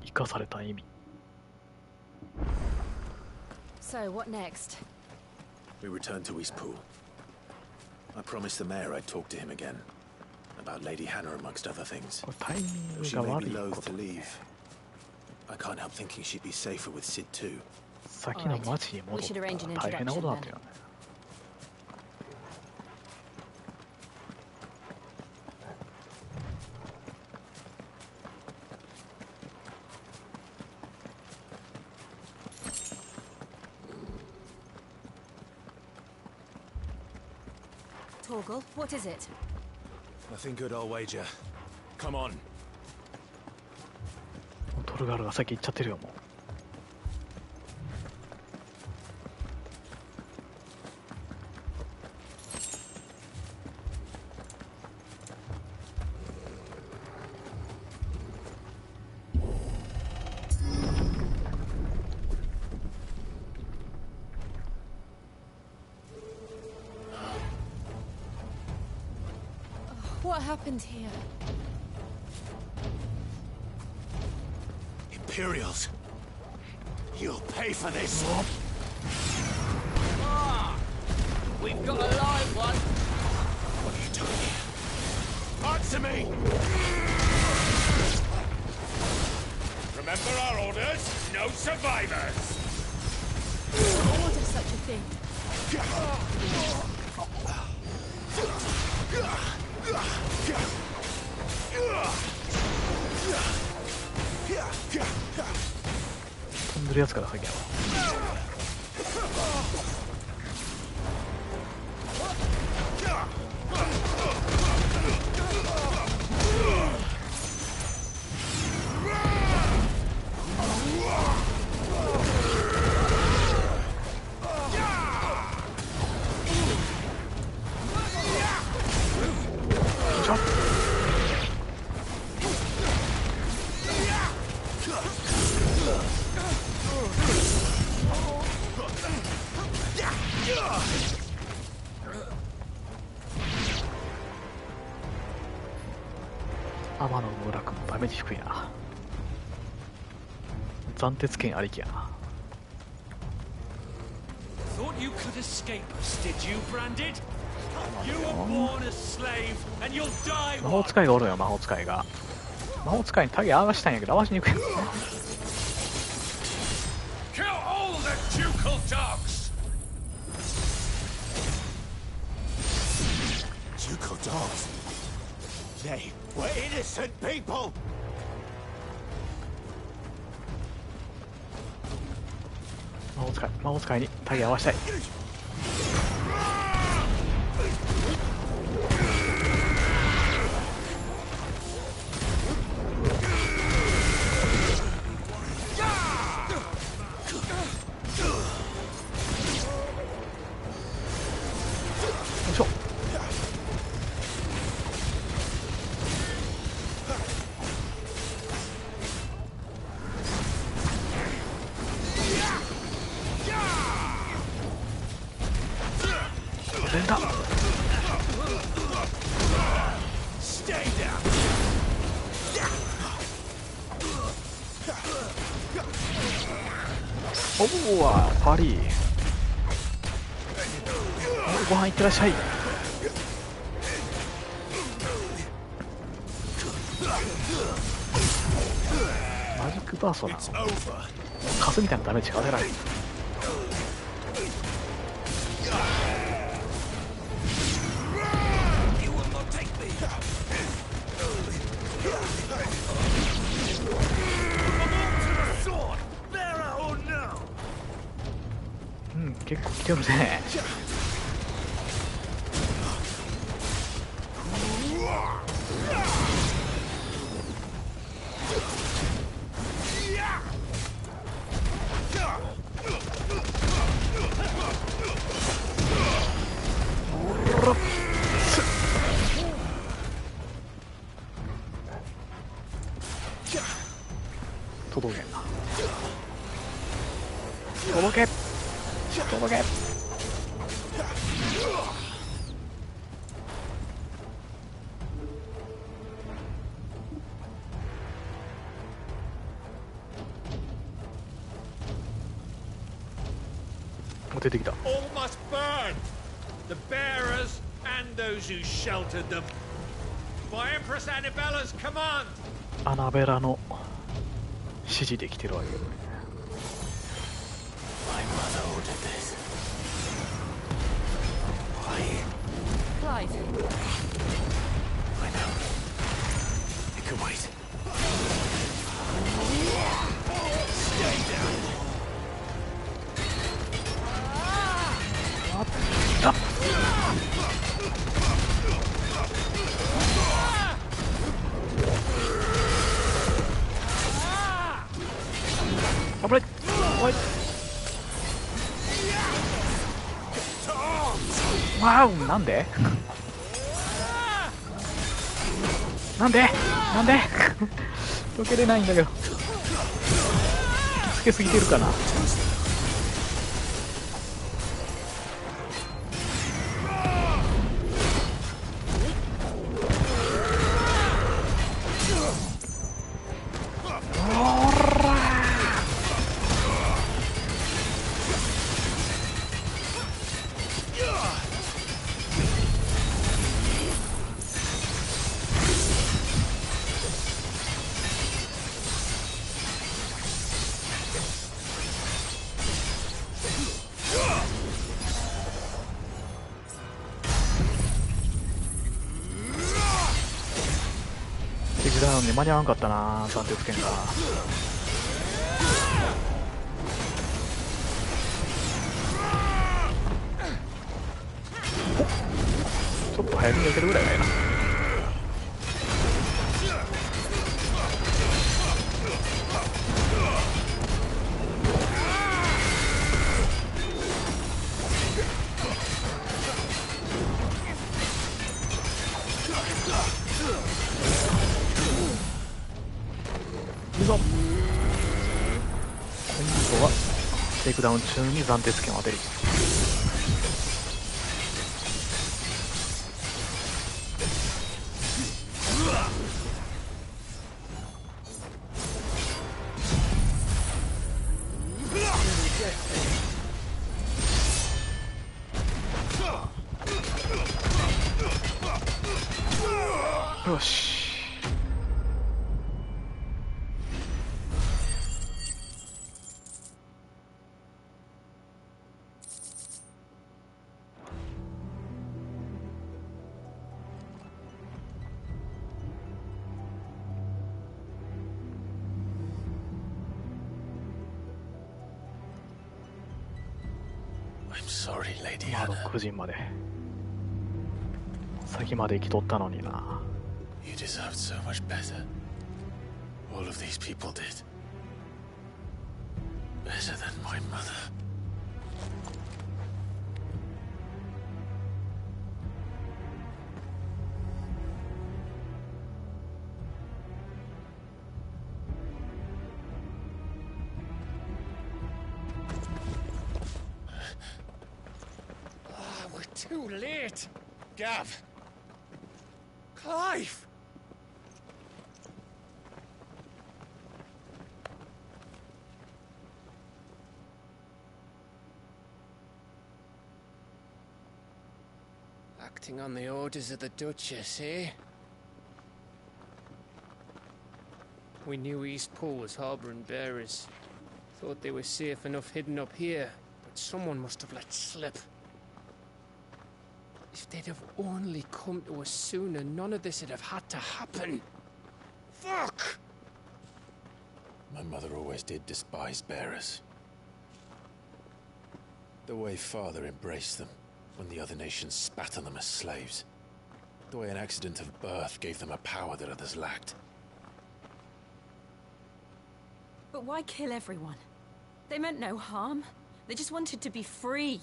生かされた意味。 So, what next? We return to Eastpool. I promised the mayor I'd talk to him again. About Lady Hannah, amongst other things. Though she may be loath to leave, I can't help thinking she'd be safer with Sid too. 先の町に戻ったら大変なことだったよね。 Torgal, what is it? Nothing good, I'll wager. Come on. トルガルが先行っちゃってるよもう。 What happened here? Imperials! You'll pay for this! Ah! We've got a live one! What are you doing here? Answer me! Remember our orders? No survivors! Who ordered such a thing?飛んでるやつから先やわ。 天野村君もダメージ低いな。斬鉄剣ありきやな。 Thought you could escape us, did you, Branded? You were born a slave, and you'll die. 魔法使いがおるよ、魔法使いが。魔法使いにタゲ合わしたんやけど合わしにくいよね。 Kill all the ducal dogs! Ducal dogs? They were innocent people! 魔法使いにタゲ合わしたい。 Good 連打。おおわパリー。ご飯いってらっしゃい。マジックバーストなのカスみたいなダメージが当てられる。うん、結構来てるね。届けんな。届け届け。出てきた。 All must burn. The bearers and those who sheltered them. By Empress Annabella's command. アナベラの指示できてるわけよね。My mother ordered this. Why? Clive. I know. It can wait. Stay down. Up. Alright. Alright. Wow, なんでなんでなんで溶けれないんだけど。つけすぎてるかな。敵ダウンに間に合わんかったな、暫定つけんが。ちょっと早めに避けるぐらいがいいな。いいぞ。今度はテイクダウン中に暫定つけを当てる。よし。I'm sorry, Lady まだ Anna. 9時まで先まで生きとったのにな。 You deserved so much better. All of these people did. Better than my mother. We're too Too late! Gav! Clive! Acting on the orders of the Duchess, eh? We knew East Pool was harbouring bearers. Thought they were safe enough hidden up here, but someone must have let slip. If they'd have only come to us sooner, none of this would have had to happen. Fuck! My mother always did despise bearers. The way Father embraced them when the other nations spat on them as slaves. The way an accident of birth gave them a power that others lacked. But why kill everyone? They meant no harm. They just wanted to be free.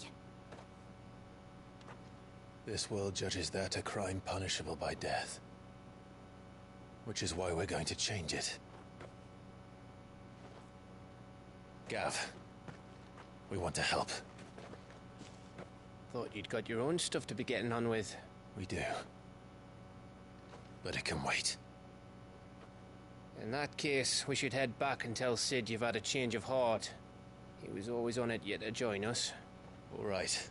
This world judges that a crime punishable by death. Which is why we're going to change it. Gav, we want to help. Thought you'd got your own stuff to be getting on with. We do. But it can wait. In that case, we should head back and tell Sid you've had a change of heart. He was always on it yet to join us. All right.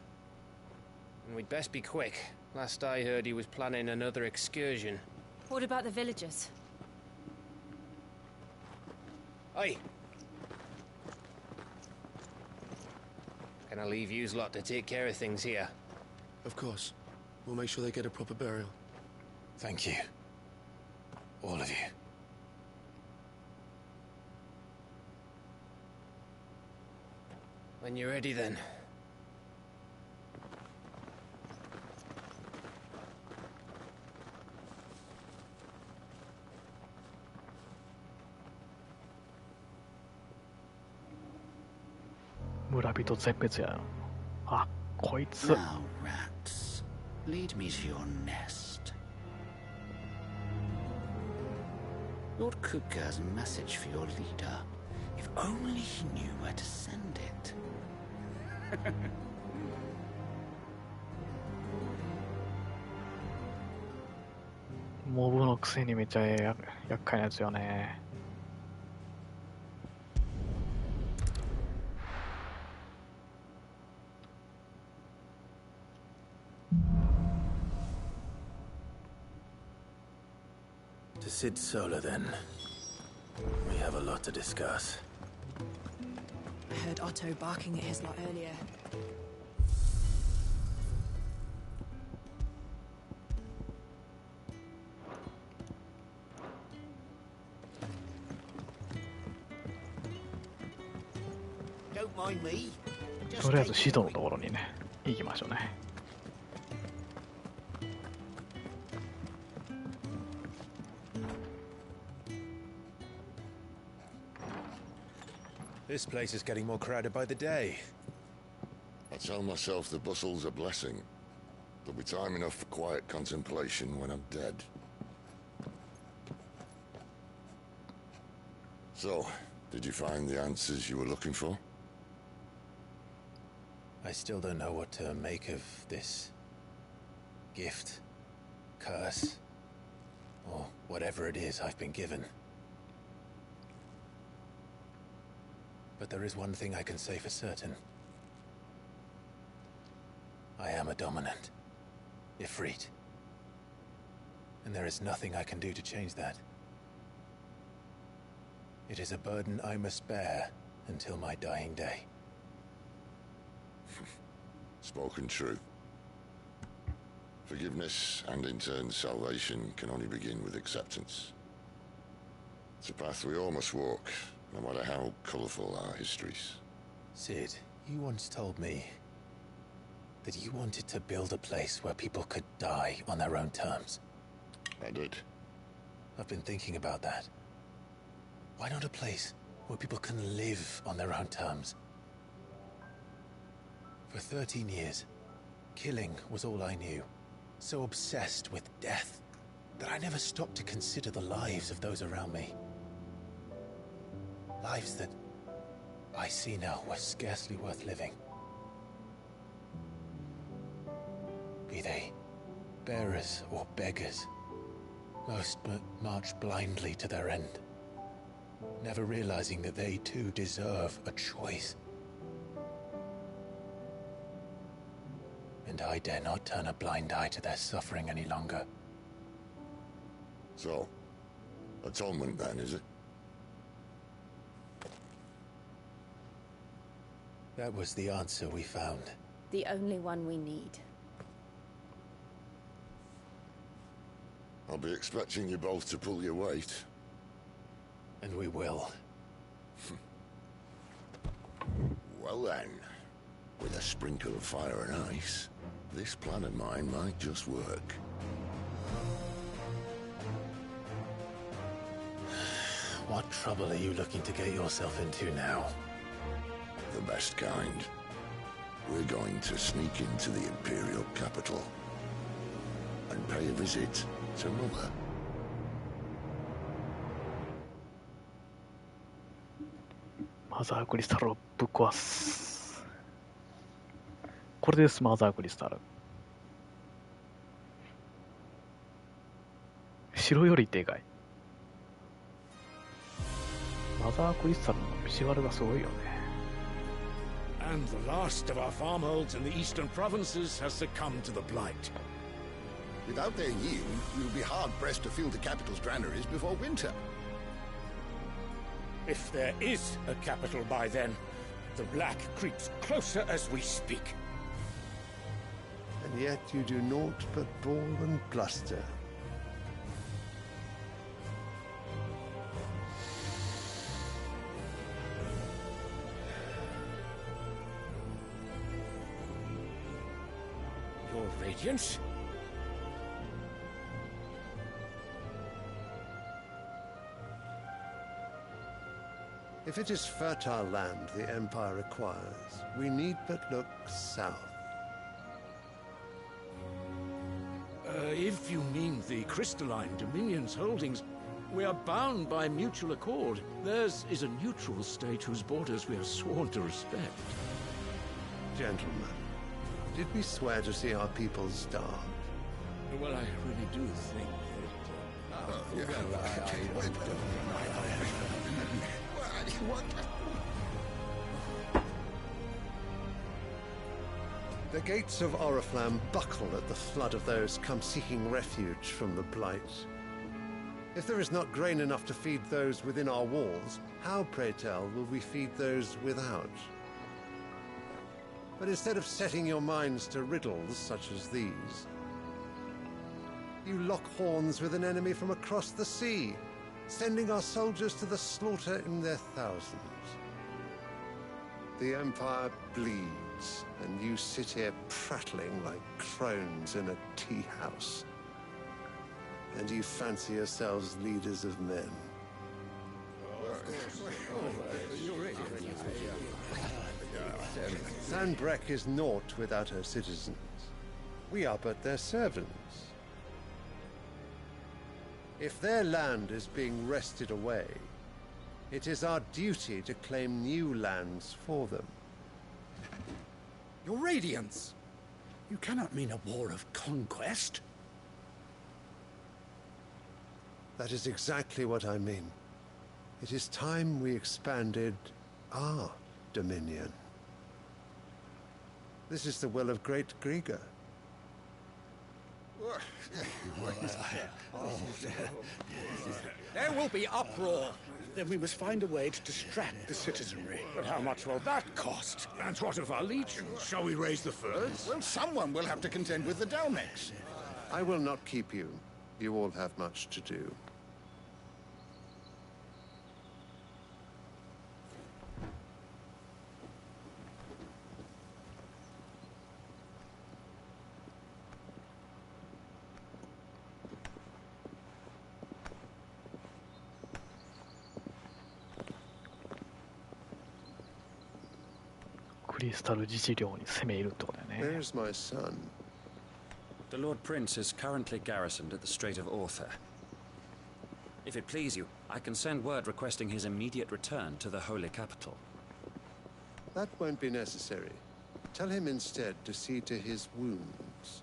And we'd best be quick. Last I heard, he was planning another excursion. What about the villagers? Aye. Can I leave yous lot to take care of things here? Of course. We'll make sure they get a proper burial. Thank you. All of you. When you're ready, then.村人全滅や。あ、こいつ。 Now, rats, lead me to your nest. Lord Kupka has a message for your leader. If only he knew where to send it. モブのくせにめっちゃ厄介なやつよね。To Sid Solar, then. We have a lot to discuss. I heard Otto barking at his lot earlier. Don't mind me. とりあえずシドのところにね、行きましょうね。This place is getting more crowded by the day. I tell myself the bustle's a blessing. There'll be time enough for quiet contemplation when I'm dead. So, did you find the answers you were looking for? I still don't know what to make of this gift, curse, or whatever it is I've been given. But there is one thing I can say for certain. I am a dominant, Ifrit. And there is nothing I can do to change that. It is a burden I must bear until my dying day. Spoken true. Forgiveness and in turn salvation can only begin with acceptance. It's a path we all must walk, no matter how colourful our histories. Sid, you once told me that you wanted to build a place where people could die on their own terms. I did. I've been thinking about that. Why not a place where people can live on their own terms? For 13 years, killing was all I knew. So obsessed with death that I never stopped to consider the lives of those around me. Lives that I see now were scarcely worth living. Be they bearers or beggars, most but march blindly to their end, never realizing that they too deserve a choice. And I dare not turn a blind eye to their suffering any longer. So, atonement then, is it? That was the answer we found. The only one we need. I'll be expecting you both to pull your weight. And we will. Well then, with a sprinkle of fire and ice, this plan of mine might just work. What trouble are you looking to get yourself into now? The best kind. We're going to sneak into the Imperial capital and pay a visit to Mother.マザークリスタルをぶっ壊す。これです、マザークリスタル。城よりでかい。マザークリスタルのビジュアルがすごいよね。And the last of our farmholds in the eastern provinces has succumbed to the blight. Without their yield, we'll be hard-pressed to fill the capital's granaries before winter. If there is a capital by then, the black creeps closer as we speak. And yet you do naught but bawl and bluster. Your Radiance? If it is fertile land the Empire requires, we need but look south. If you mean the crystalline Dominion's holdings, we are bound by mutual accord. Theirs is a neutral state whose borders we are sworn to respect. Gentlemen, did we swear to see our people starve? Well, I really do think The gates of Oriflamme buckle at the flood of those come seeking refuge from the Blight. If there is not grain enough to feed those within our walls, how, pray tell, will we feed those without? But instead of setting your minds to riddles such as these, you lock horns with an enemy from across the sea, sending our soldiers to the slaughter in their thousands. The Empire bleeds, and you sit here prattling like crones in a tea house. And you fancy yourselves leaders of men. Sanbreque is naught without her citizens. We are but their servants. If their land is being wrested away, it is our duty to claim new lands for them. Your Radiance! You cannot mean a war of conquest. That is exactly what I mean. It is time we expanded our dominion. This is the will of great Grieger. There will be uproar. Then we must find a way to distract the citizenry. But how much will that cost? And what of our legions? Shall we raise the furs? Well, someone will have to contend with the Dalmex. I will not keep you. You all have much to do. Where's my son? The Lord Prince is currently garrisoned at the Strait of Arthur. If it please you, I can send word requesting his immediate return to the Holy Capital. That won't be necessary. Tell him instead to see to his wounds.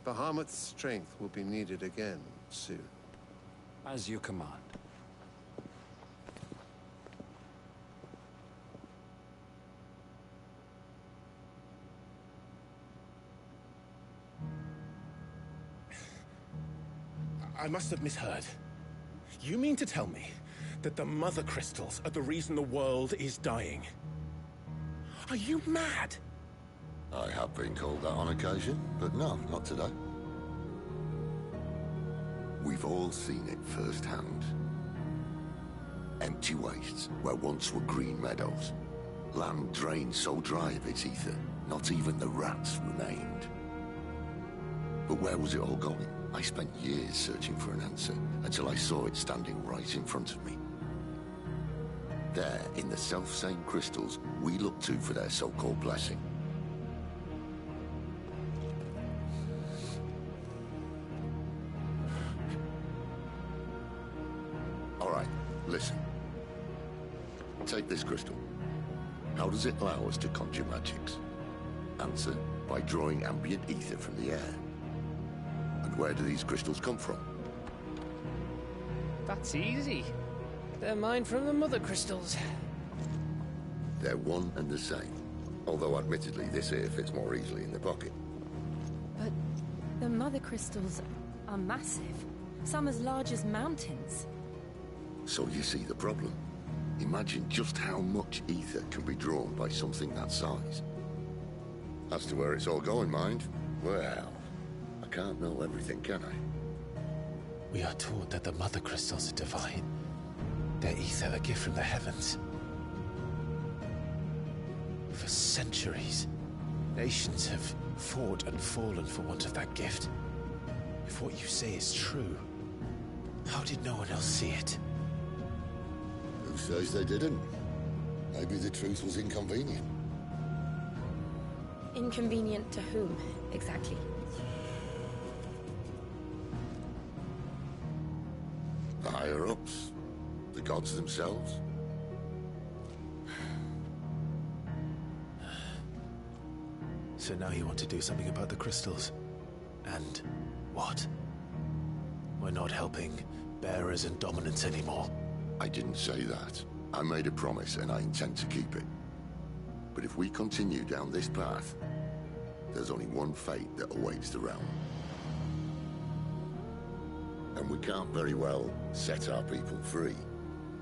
Bahamut's strength will be needed again soon. As you command. I must have misheard. You mean to tell me that the mother crystals are the reason the world is dying? Are you mad? I have been called that on occasion, but no, not today. We've all seen it firsthand. Empty wastes where once were green meadows. Land drained so dry of its ether, not even the rats remained. But where was it all going? I spent years searching for an answer, until I saw it standing right in front of me. There, in the self-same crystals we look to for their so-called blessing. All right, listen. Take this crystal. How does it allow us to conjure magics? Answer, by drawing ambient ether from the air. And where do these crystals come from? That's easy. They're mine from the mother crystals. They're one and the same. Although admittedly this here fits more easily in the pocket. But the mother crystals are massive. Some as large as mountains. So you see the problem. Imagine just how much ether can be drawn by something that size. As to where it's all going, mind? Well, I can't know everything, can I? We are taught that the mother crystals are divine. Their ether a gift from the heavens. For centuries, nations have fought and fallen for want of that gift. If what you say is true, how did no one else see it? Who says they didn't? Maybe the truth was inconvenient. Inconvenient to whom, exactly? The higher-ups? The gods themselves? So now you want to do something about the crystals? And what? We're not helping bearers and dominants anymore. I didn't say that. I made a promise and I intend to keep it. But if we continue down this path, there's only one fate that awaits the realm. And we can't very well set our people free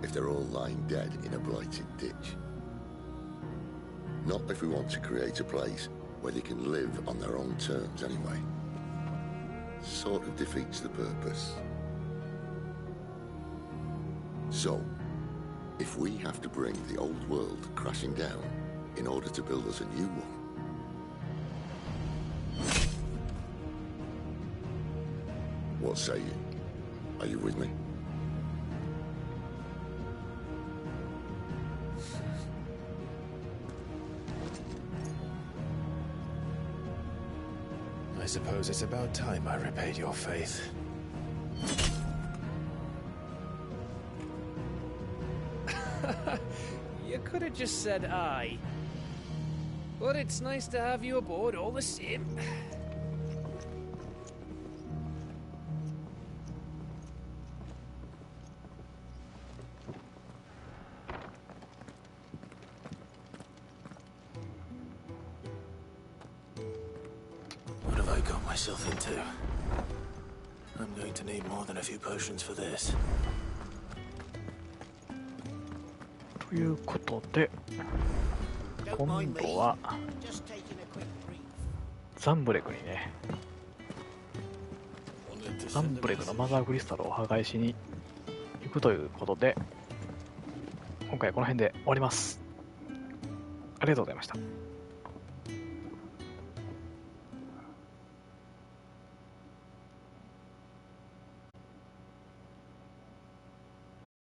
if they're all lying dead in a blighted ditch. Not if we want to create a place where they can live on their own terms anyway. Sort of defeats the purpose. So, if we have to bring the old world crashing down in order to build us a new one, what say you? Are you with me? I suppose it's about time I repaid your faith. You could have just said aye. But it's nice to have you aboard all the same. What have I got myself into? I'm going to need more than a few potions for this. ということで、今度はザンブレクにね、ザンブレクのマザークリスタルを破壊しに行くということで、今回この辺で終わります。ありがとうございました。